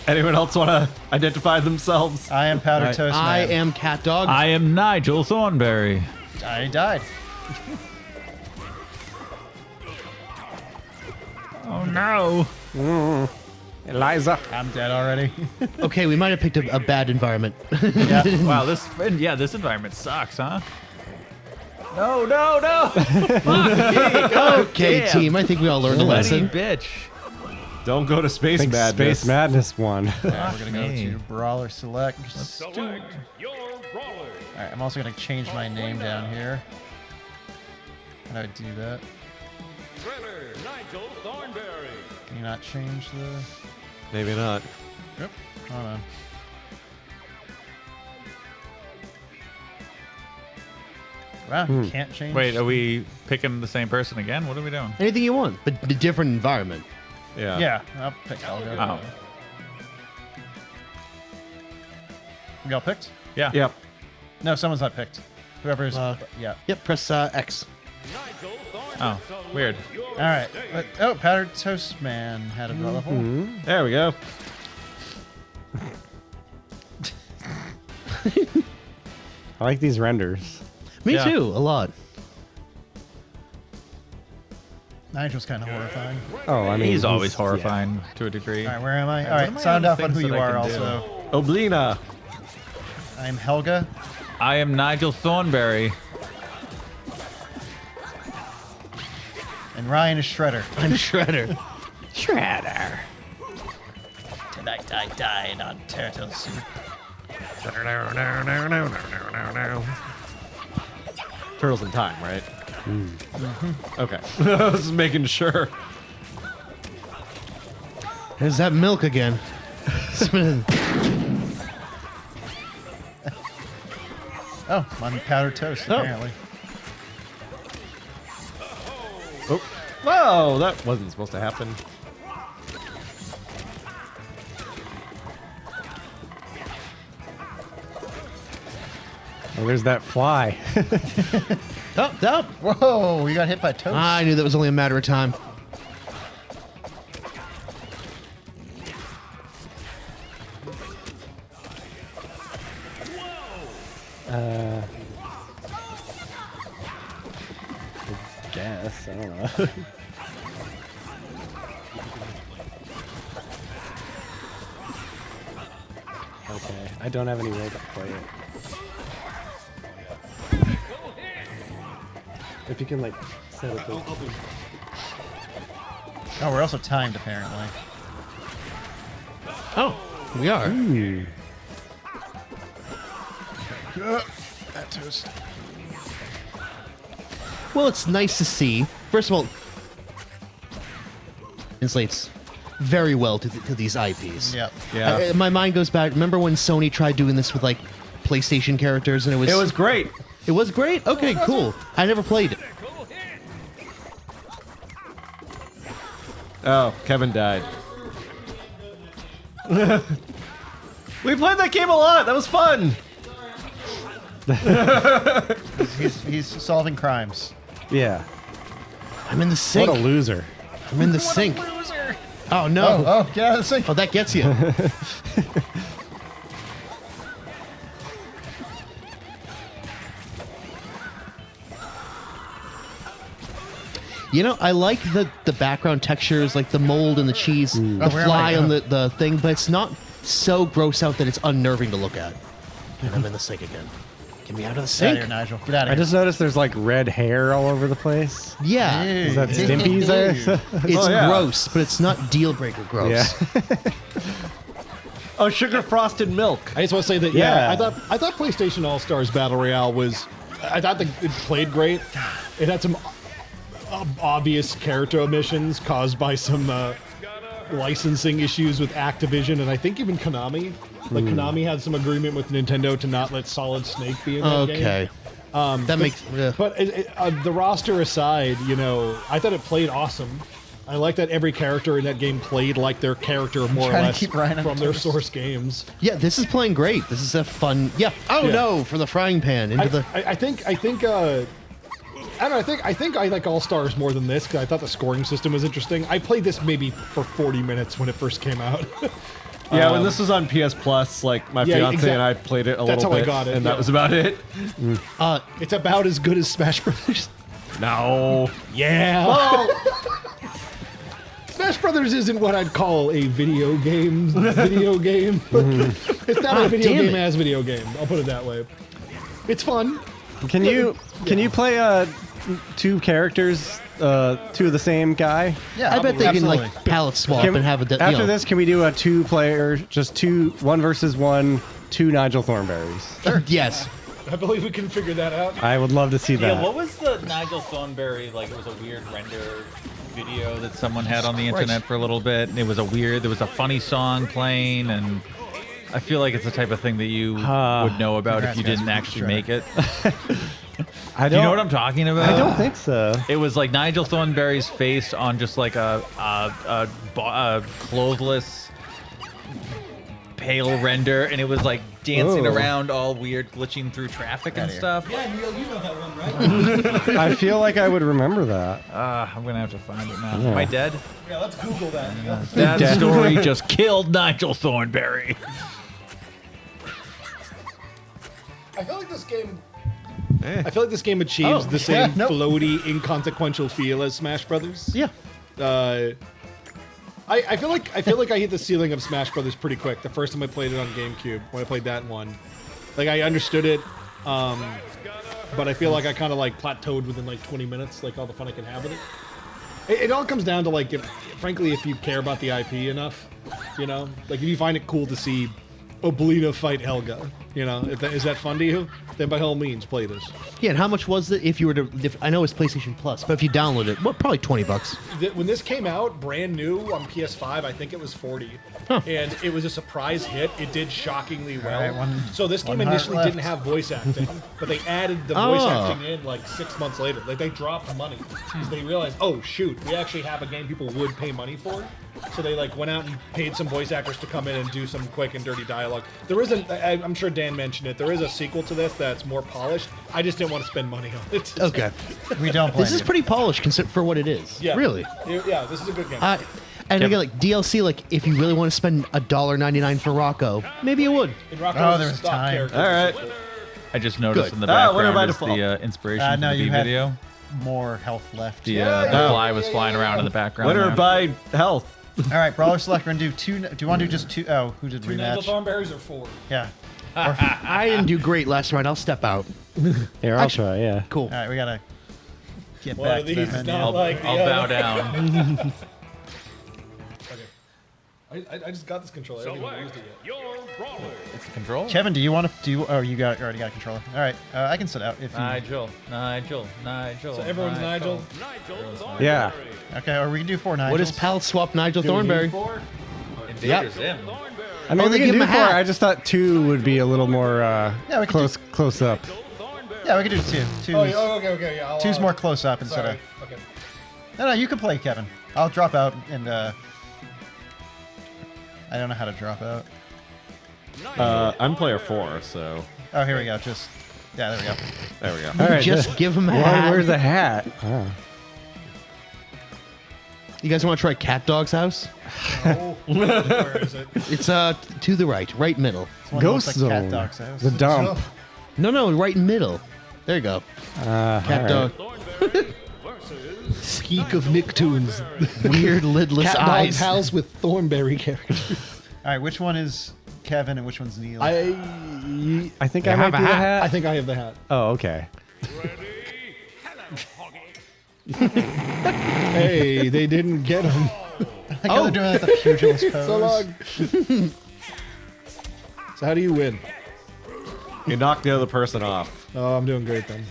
Anyone else want to identify themselves? I am Powder Toast Man. I am Cat Dog. I am Nigel Thornberry. I died. Oh no. Eliza. I'm dead already. Okay, we might have picked a bad environment. Wow, this environment sucks, huh? No. Okay, Damn. team. I think we all learned a Bloody lesson. bitch. Don't go to Space Think Madness. Space Madness won. Yeah, we're gonna go me. to Brawler Select. Select your brawler. All right, I'm also gonna change my name down here. How do I do that? Trainer Nigel Thornberry. Can you not change the? Maybe not. Yep. Hold on. Wow, you can't change. Wait, are we picking the same person again? What are we doing? Anything you want, but a different environment. Yeah. Yeah, I'll pick Helga. Oh. Y'all picked? Yeah. Yep. No, someone's not picked. Whoever's. Yeah. Yep, press X. Oh, weird. All right. Oh, Powdered Toast Man had a level. There we go. I like these renders. Me Yeah. too, a lot. Nigel's kind of horrifying. Oh, I mean, He's always horrifying to a degree. All right, where am I? All What right, am I sound on off on things who you that I are can do? also. Oblina. I'm Helga. I am Nigel Thornberry. And Ryan is Shredder. I'm Shredder. Shredder. Tonight I dine on turtle soup. Turtles in Time, right? Okay. I was making sure. There's that milk again. Oh, I'm Powdered Toast, apparently. Oh. Whoa, that wasn't supposed to happen. Oh, there's that fly. Up. Whoa, you got hit by Toast. I knew that was only a matter of time. Guess. I don't know. Okay. I don't have any way to play it. If you can, like, set it to... Oh, we're also timed, apparently. Oh, we are. That Toast. Well, it's nice to see. First of all, translates very well to these IPs. Yep. Yeah. My mind goes back. Remember when Sony tried doing this with like PlayStation characters, and It was great. It was great. Okay, cool. I never played it. Oh, Kevin died. We played that game a lot. That was fun. He's solving crimes. Yeah. I'm in the sink. What a loser. I'm in the sink. Oh no! Oh, get out of the sink. Oh, that gets you. You know, I like the background textures, like the mold and the cheese, the Oh, where am fly I? on the thing, but it's not so gross out that it's unnerving to look at. And I'm in the sink again. Get me out of the Get out sink. of here, Nigel. Get out of I here. just noticed there's like red hair all over the place. Yeah. Is that Stimpy's? It's gross, but it's not deal breaker gross. Yeah. Oh, sugar frosted milk. I just want to say that Yeah. I thought PlayStation All Stars Battle Royale was. I thought that it played great. It had some obvious character omissions caused by some licensing issues with Activision, and I think even Konami. Like Konami had some agreement with Nintendo to not let Solid Snake be in that game. Okay. That makes. But the roster aside, you know, I thought it played awesome. I like that every character in that game played like their character more or trying to less keep Ryan on from their toes. source games. Yeah, this is playing great. This is a fun. Yeah. Oh Yeah. no! For the frying pan into the. I think I don't know. I think I like All Stars more than this because I thought the scoring system was interesting. I played this maybe for 40 minutes when it first came out. Yeah, when this was on PS Plus, like my fiance and I played it a That's little how I bit, got it, and yeah. that was about it. It's about as good as Smash Brothers. No. Yeah. Smash Brothers isn't what I'd call a video game. It's not a video game as video game. I'll put it that way. It's fun. Can you play two characters, two of the same guy? Yeah, I bet they can absolutely. like palette swap Can- and have a. After this, can we do a two-player, just one versus one, two Nigel Thornberrys? Sure. Yes. I believe we can figure that out. I would love to see that. Yeah, what was the Nigel Thornberry, like, it was a weird render video that someone had on the internet for a little bit, and it was there was a funny song playing, and I feel like it's the type of thing that you would know about if you didn't actually make it. Do you know what I'm talking about? I don't think so. It was like Nigel Thornberry's face on just like a clothless, pale render, and it was like dancing around all weird, glitching through traffic and stuff. Yeah, Neil, you know that one, right? I feel like I would remember that. I'm gonna have to find it now. Yeah. Am I dead? Yeah, let's Google that. That story just killed Nigel Thornberry. I feel like this game. I feel like this game achieves the same floaty, inconsequential feel as Smash Brothers. Yeah. I feel like I hit the ceiling of Smash Brothers pretty quick. The first time I played it on GameCube, when I played that one, like I understood it, but I feel like I kind of like plateaued within like 20 minutes, like all the fun I can have with it. It all comes down to like, frankly, if you care about the IP enough, you know, like if you find it cool to see Oblina fight Helga, you know, is that fun to you? Then by all means, play this. Yeah, and how much was it if you were to? I know it's PlayStation Plus, but if you download it, probably $20. When this came out, brand new on PS5, I think it was 40, and it was a surprise hit. It did shockingly well. All right, so this game initially didn't have voice acting, but they added the voice acting in like 6 months later. Like they dropped money because they realized, oh shoot, we actually have a game people would pay money for. So they like went out and paid some voice actors to come in and do some quick and dirty dialogue. There isn't. I'm sure Dan mentioned it. There is a sequel to this that's more polished. I just didn't want to spend money on it. Okay. We don't play This is pretty polished for what it is. Yeah. Really. Yeah, this is a good game. And again, like DLC, like if you really want to spend $1.99 for Rocko, maybe you would. In Rocko, there was time. All right. I just noticed Good. in the what background about is the inspiration for no, the you B had video. more health left. The fly was flying around in the background. Winner there. by health. All right, Brawler Select. We're gonna do two. Do you want to do just two? Oh, who did Two Nigel rematch? Thornberries or 4? Yeah. I didn't do great last round. I'll step out. Here, I'll try. Yeah. Cool. All right, we gotta get One back of to these the is menu. not like the I'll bow down. I just got this controller. I haven't even used it yet. Your brawler. It's a control. Kevin, do you want to do? Oh, you already got a controller. All right, I can sit out if you. Nigel. So everyone's Nigel. Yeah. Okay, or we can do 4 Nigels. What is palette swap Nigel Thornberry? Invaders in. I mean, Oh, they we can give him do a 4. hat. I just thought 2 would be a little more we can close up. Yeah, we can do 2. Two's, Okay. Yeah, I'll, two's more close up instead Sorry. of. Okay. No, you can play, Kevin. I'll drop out and. I don't know how to drop out. I'm player 4, so Oh, here we go. Just. Yeah, there we go. there we go. All right. Just give him a Why, hat. where's the hat? Oh. You guys want to try Cat Dog's house? Where is it? It's to the right middle. This one Ghost looks like Cat Zone. Dog's house. The dump. No, right in middle. There you go. Cat all right. Dog. Skeek of Nicktoons. Weird lidless Cat eyes. Dog's house with Thornberry characters. All right, which one is Kevin and which one's Neil? I think I might be the hat. I think I have the hat. Oh, okay. Hey, they didn't get him. I think they're doing like the pugilist pose. So long. So how do you win? You knock the other person off. Oh, I'm doing great then.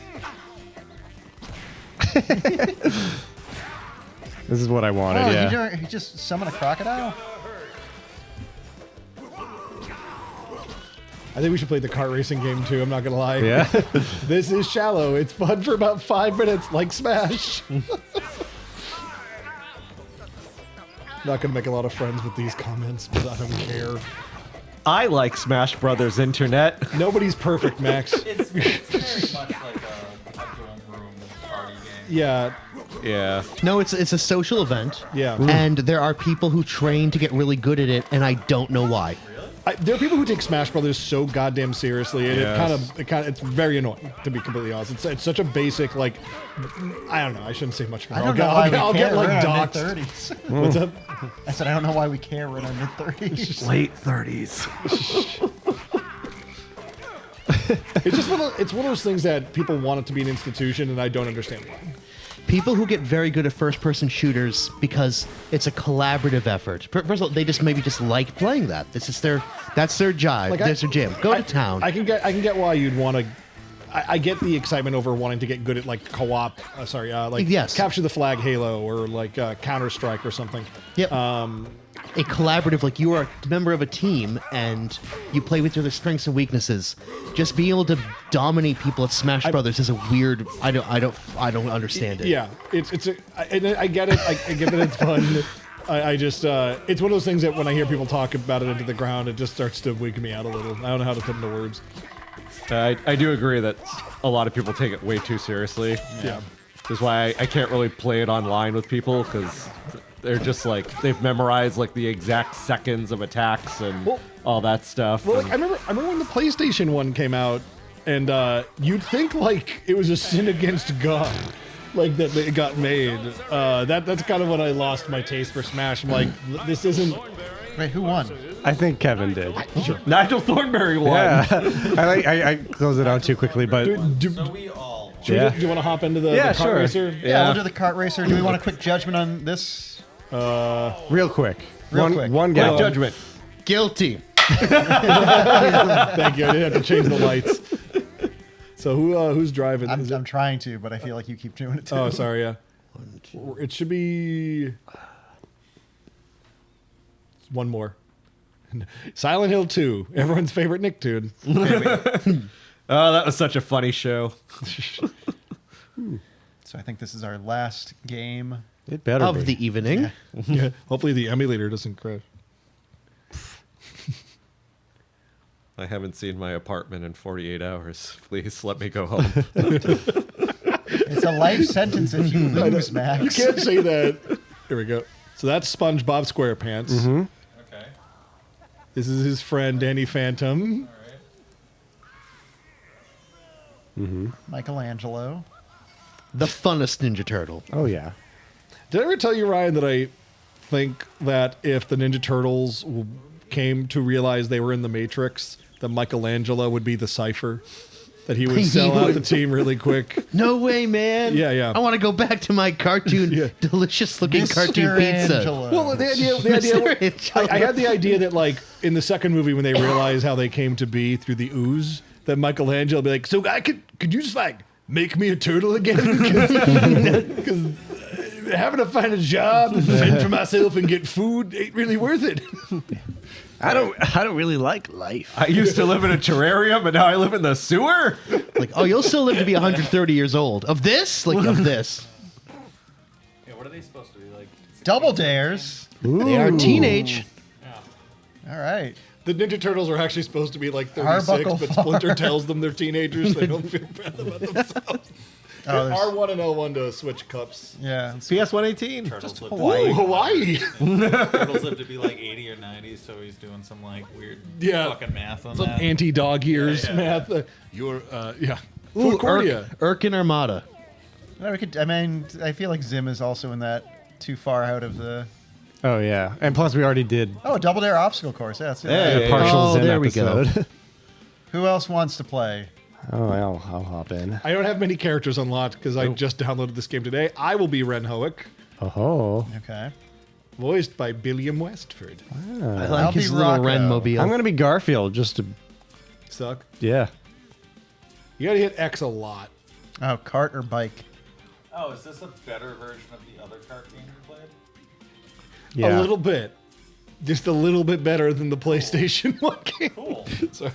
This is what I wanted, yeah. He just summoned a crocodile? I think we should play the kart racing game too, I'm not gonna lie. Yeah? This is shallow. It's fun for about 5 minutes, like Smash. Not gonna make a lot of friends with these comments, but I don't care. I like Smash Brothers Internet. Nobody's perfect, Max. It's very much like a dorm room party game. Yeah. Yeah. No, it's a social event. Yeah. And there are people who train to get really good at it, and I don't know why. There are people who take Smash Brothers so goddamn seriously, and it's very annoying, to be completely honest. It's such a basic, like, I don't know. I shouldn't say much more. I don't know why I'll we get care. like We're in our doxxed. mid-30s. What's up? I said I don't know why we care. We're in our mid-30s. Late 30s. It's just one of those things that people want it to be an institution, and I don't understand why. People who get very good at first-person shooters because it's a collaborative effort. First of all, they just maybe just like playing that. That's their jive. Like That's their jam. Go to town. I can get why you'd want to. I get the excitement over wanting to get good at like co-op. Capture the Flag Halo or like Counter Strike or something. Yep. A collaborative, like you are a member of a team and you play with your strengths and weaknesses. Just being able to dominate people at Smash Brothers is a weird. I don't understand it. Yeah, I get it. I get that it's fun. I just it's one of those things that when I hear people talk about it into the ground, it just starts to wig me out a little. I don't know how to put into words. I do agree that a lot of people take it way too seriously. Yeah. That's why I can't really play it online with people, because they're just like, they've memorized like the exact seconds of attacks and all that stuff. Well, like, I remember when the PlayStation one came out, and you'd think like it was a sin against God, like that it got made. That's kind of when I lost my taste for Smash. I'm like, this isn't. Wait, who won? I think Kevin did. Nigel Thornberry won. Yeah. I closed it out too quickly, but So we all. Do you want to hop into the kart racer? Yeah, we'll do the kart racer. Do we want a quick judgment on this? Real quick. One Quick gallon. judgment. Guilty. Thank you. I didn't have to change the lights. So who's driving? I'm trying to, but I feel like you keep doing it too. Oh, sorry. Yeah. It should be one more. Silent Hill 2, everyone's favorite Nicktoon. Oh, that was such a funny show. So I think this is our last game. It better Of be. the evening. Yeah. Hopefully the emulator doesn't crash. I haven't seen my apartment in 48 hours. Please let me go home. It's a life sentence if you lose, Max. You can't say that. Here we go. So that's SpongeBob SquarePants. Mm-hmm. Okay. This is his friend Danny Phantom. Mm-hmm. Michelangelo. The funnest Ninja Turtle. Oh yeah. Did I ever tell you, Ryan, that I think that if the Ninja Turtles came to realize they were in the Matrix, that Michelangelo would be the Cypher? That he would sell out the team really quick? No way, man. Yeah. I want to go back to my cartoon, delicious-looking cartoon pizza. Well, the idea I had the idea that, like, in the second movie, when they realized how they came to be through the ooze, that Michelangelo would be like, so could you just, like, make me a turtle again? Because having to find a job and fend for myself and get food ain't really worth it. I don't really like life. I used to live in a terrarium, and now I live in the sewer? Like, oh, you'll still live to be 130 years old. Of this? Like, of this. Yeah, what are they supposed to be like? Double Dares. They are teenage. All right. The Ninja Turtles are actually supposed to be like 36, Arbuckle but Splinter tells them they're teenagers. They don't feel bad about themselves. R1 and L1 to switch cups. Yeah. PS 118. Turtles live Hawaii. Hawaii. Turtles live to be like 80 or 90, so he's doing some like weird fucking math on Some that. anti-dog ears math. Ooh, Concordia. Urkin Armada. No, I feel like Zim is also in that too far out of the Oh yeah, and plus we already did. Oh, a Double Dare obstacle course. Yeah, that's it. the partial Zim there we go. episode. Who else wants to play? Oh, I'll hop in. I don't have many characters unlocked because I just downloaded this game today. I will be Ren Hoek. Oh. Okay. Voiced by Billiam Westford. I like his little Ren mobile. I'm gonna be Garfield just to suck. Yeah. You gotta hit X a lot. Oh, cart or bike? Oh, is this a better version of the other kart game you played? A little bit. Just a little bit better than the PlayStation 1 game. Cool. Sorry.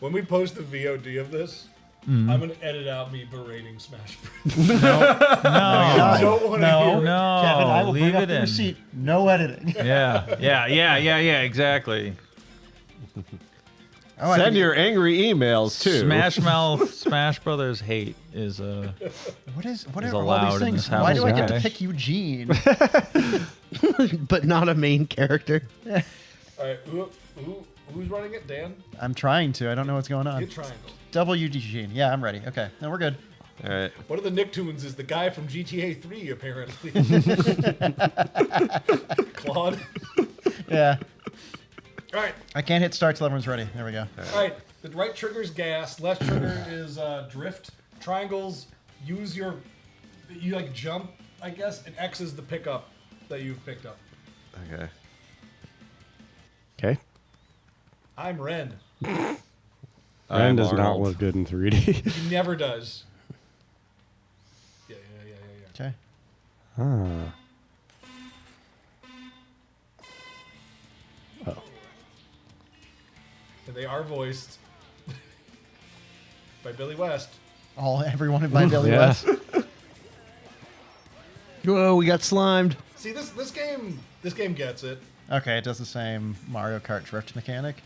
When we post the VOD of this, Mhm. I'm going to edit out me berating Smash Bros. No. Don't want to hear it. No. Kevin, I will leave bring up it the in. receipt. No editing. Yeah, exactly. Oh, Send your angry emails too. Smash Mouth, Smash Brothers hate is What is are all allowed these in things? this house. Why do I get to Okay. pick Eugene? But not a main character. All right, who's running it? Dan? I'm trying to. I don't know what's going on. Hit triangle. Double Eugene. Yeah, I'm ready. Okay. No, we're good. All right. One of the Nicktoons is the guy from GTA 3, apparently. Claude. Yeah. All right. I can't hit start till everyone's ready. There we go. All right. The right trigger is gas. Left trigger is drift. Triangles use you like jump, I guess, and X is the pickup that you've picked up. Okay. Okay. I'm Ren. Ren does not look good in 3D. He never does. Yeah. Okay. Ah. Oh. And they are voiced by Billy West. Everyone by Billy Yeah. West. Whoa, we got slimed. See, this game gets it. Okay, it does the same Mario Kart drift mechanic.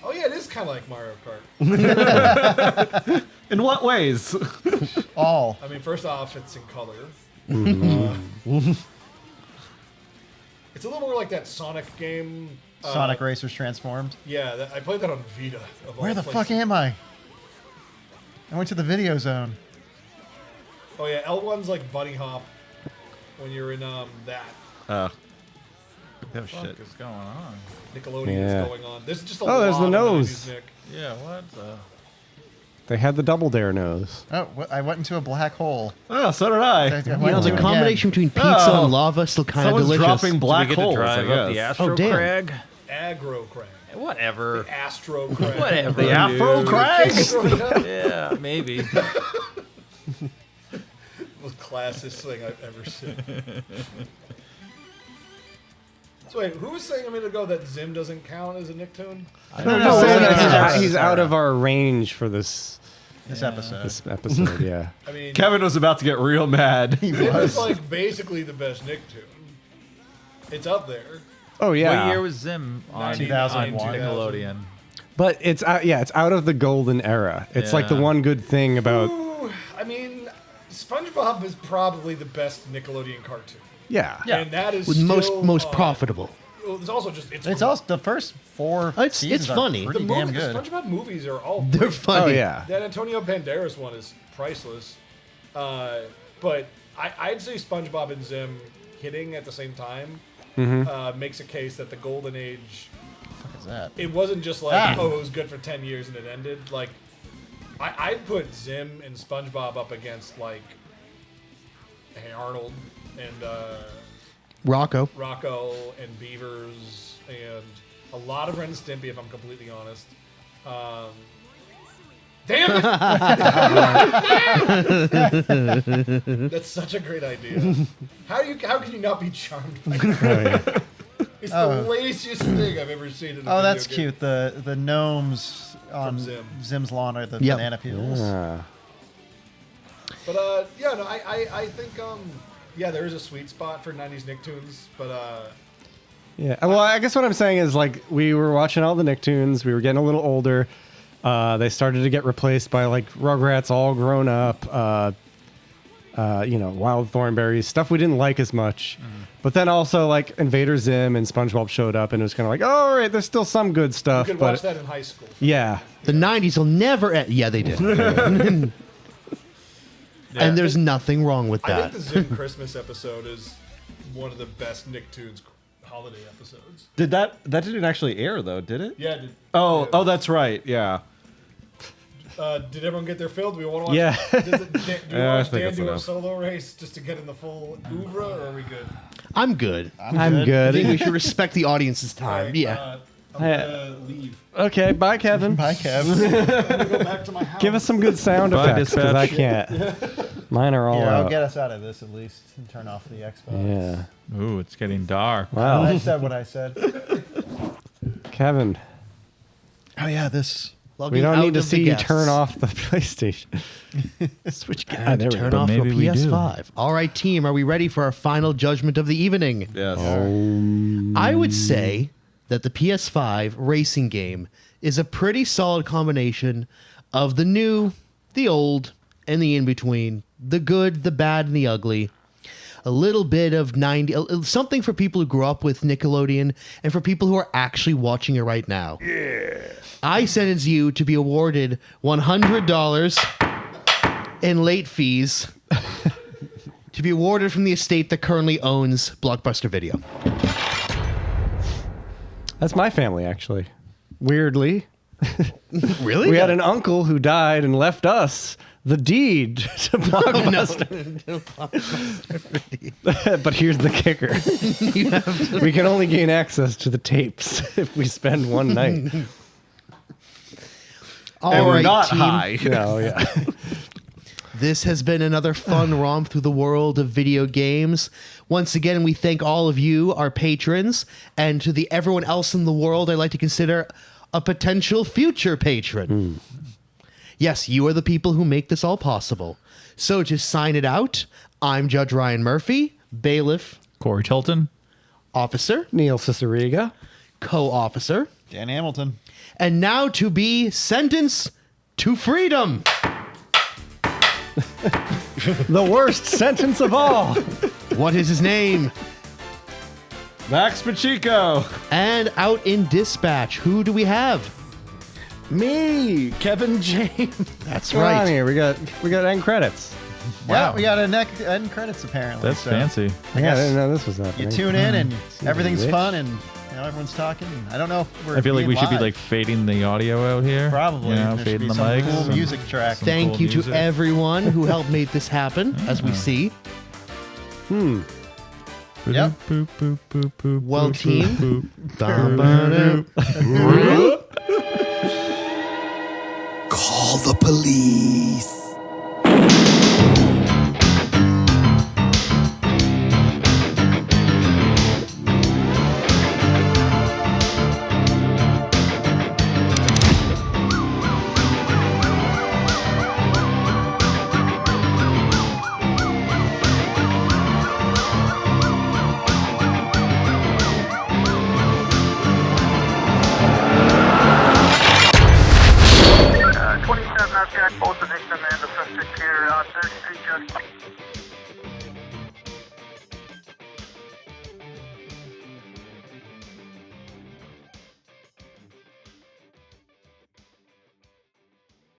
Oh yeah, it is kind of like Mario Kart. In what ways? All. I mean, first off, it's in color. It's a little more like that Sonic game. Sonic Racers Transformed. Yeah, I played that on Vita. Of all Where the places. fuck am I? I went to the video zone. Oh yeah, L1's like bunny hop when you're in that. Oh What the shit. fuck is going on? Nickelodeon Yeah. is going on. There's just a Oh, there's lot the of nose. 90s Nick. Yeah, what the? They had the Double Dare nose. Oh, I went into a black hole. Oh, so did I. You know, the combination between pizza Oh. and lava is still kind of Someone's delicious. dropping black Do we get to holes. drive I up the guess. Astro Oh, damn. Crag? Aggro crag. Whatever. The Astro crag. Whatever. The Afro Crag? Yeah, maybe. Most classist thing I've ever seen. So wait, who was saying a minute ago that Zim doesn't count as a Nicktoon? No, he's out of our range for this episode. This episode, yeah. I mean, Kevin was about to get real mad. Zim is like basically the best Nicktoon. It's up there. Oh yeah. What year was Zim on 2001. Nickelodeon? But it's it's out of the golden era. It's like the Yeah. one good thing about Ooh, I mean, SpongeBob is probably the best Nickelodeon cartoon. yeah. And that is With still, most profitable. Well, it's also just It's also the first 4 It's seasons are funny. pretty the, damn movie, the good. SpongeBob movies are all They're great. funny. Oh yeah. That Antonio Banderas one is priceless. But I'd say SpongeBob and Zim hitting at the same time makes a case that the golden age. What the fuck is that? It wasn't just like, oh, it was good for 10 years and it ended. Like, I'd put Zim and SpongeBob up against, like, Hey Arnold and Rocko. Rocko and Beavers and a lot of Ren and Stimpy, if I'm completely honest. Damn it! That's such a great idea. How can you not be charmed by that? It's the laziest thing I've ever seen in a Oh, video that's game. cute. The gnomes on Zim. Zim's lawn are the Yep. banana peels. Ah. But yeah, no, I think yeah, there is a sweet spot for 90s Nicktoons, but Yeah. Well, I guess what I'm saying is like we were watching all the Nicktoons. We were getting a little older. They started to get replaced by like Rugrats, all grown up. Wild Thornberries, stuff we didn't like as much. But then also like Invader Zim and SpongeBob showed up, and it was kind of like, oh, all right, there's still some good you stuff. could but watch that in high school. yeah, The 90s will never end. Yeah, they did. And there's nothing wrong with I that. think the Zim Christmas episode is one of the best Nicktoons holiday episodes. Did that didn't actually air though, did it? Yeah. It did. Oh, that's right. Yeah. Did everyone get their fill? Do we want to watch? Yeah. Do we want I to think Dan that's do a enough. solo race just to get in the full oeuvre, or are we good? I'm good. I'm good. I think we should respect the audience's time. Right, Yeah. I'm gonna leave. Okay, bye, Kevin. Bye, Kevin. I'm gonna go back to my house. Give us some good sound Bye, effects because I dispatch. can't. Mine are all Yeah, out. I'll get us out of this at least and turn off the Xbox. Yeah. Ooh, it's getting dark. Wow. I said what I said. Kevin, Oh yeah, this. we don't need to see you guests. turn off the PlayStation. Switch. And there we turn go. off your maybe we do. PS5. All right, team, are we ready for our final judgment of the evening? Yes. I would say that the PS5 racing game is a pretty solid combination of the new, the old, and the in-between, the good, the bad, and the ugly. A little bit of 90, something for people who grew up with Nickelodeon and for people who are actually watching it right now. Yeah. I sentence you to be awarded $100 in late fees to be awarded from the estate that currently owns Blockbuster Video. That's my family, actually. Weirdly. Really? We had an uncle who died and left us the deed to Blockbuster. But here's the kicker. We can only gain access to the tapes if we spend one night. All we're right, not team. high. No, yeah. This has been another fun romp through the world of video games. Once again, we thank all of you, our patrons, and to the everyone else in the world I'd like to consider a potential future patron. Yes, you are the people who make this all possible. So to sign it out, I'm Judge Ryan Murphy, Bailiff, Corey Tilton. Officer, Neil Cicierega. Co-Officer, Dan Hamilton. and now to be sentenced to freedom. The worst sentence of all. What is his name? Max Pacheco. And out in dispatch, who do we have? Me, Kevin James. That's Come on right. here. We got end credits. Yeah, we got a end credits apparently. That's so fancy. I Yeah, I guess didn't know this was happening. you tune in and everything's rich. fun and everyone's talking. I don't know if we're I feel like being we should be live. like fading the audio out here. Probably. You know, There should fading be the some mics. cool some- music track. some Thank cool you music. to everyone who helped make this happen, as we see. Yep. Boop, boop, boop, boop, Well, boop, team. boop, Call the police. Hold position and the suspect here on 3rd Street, just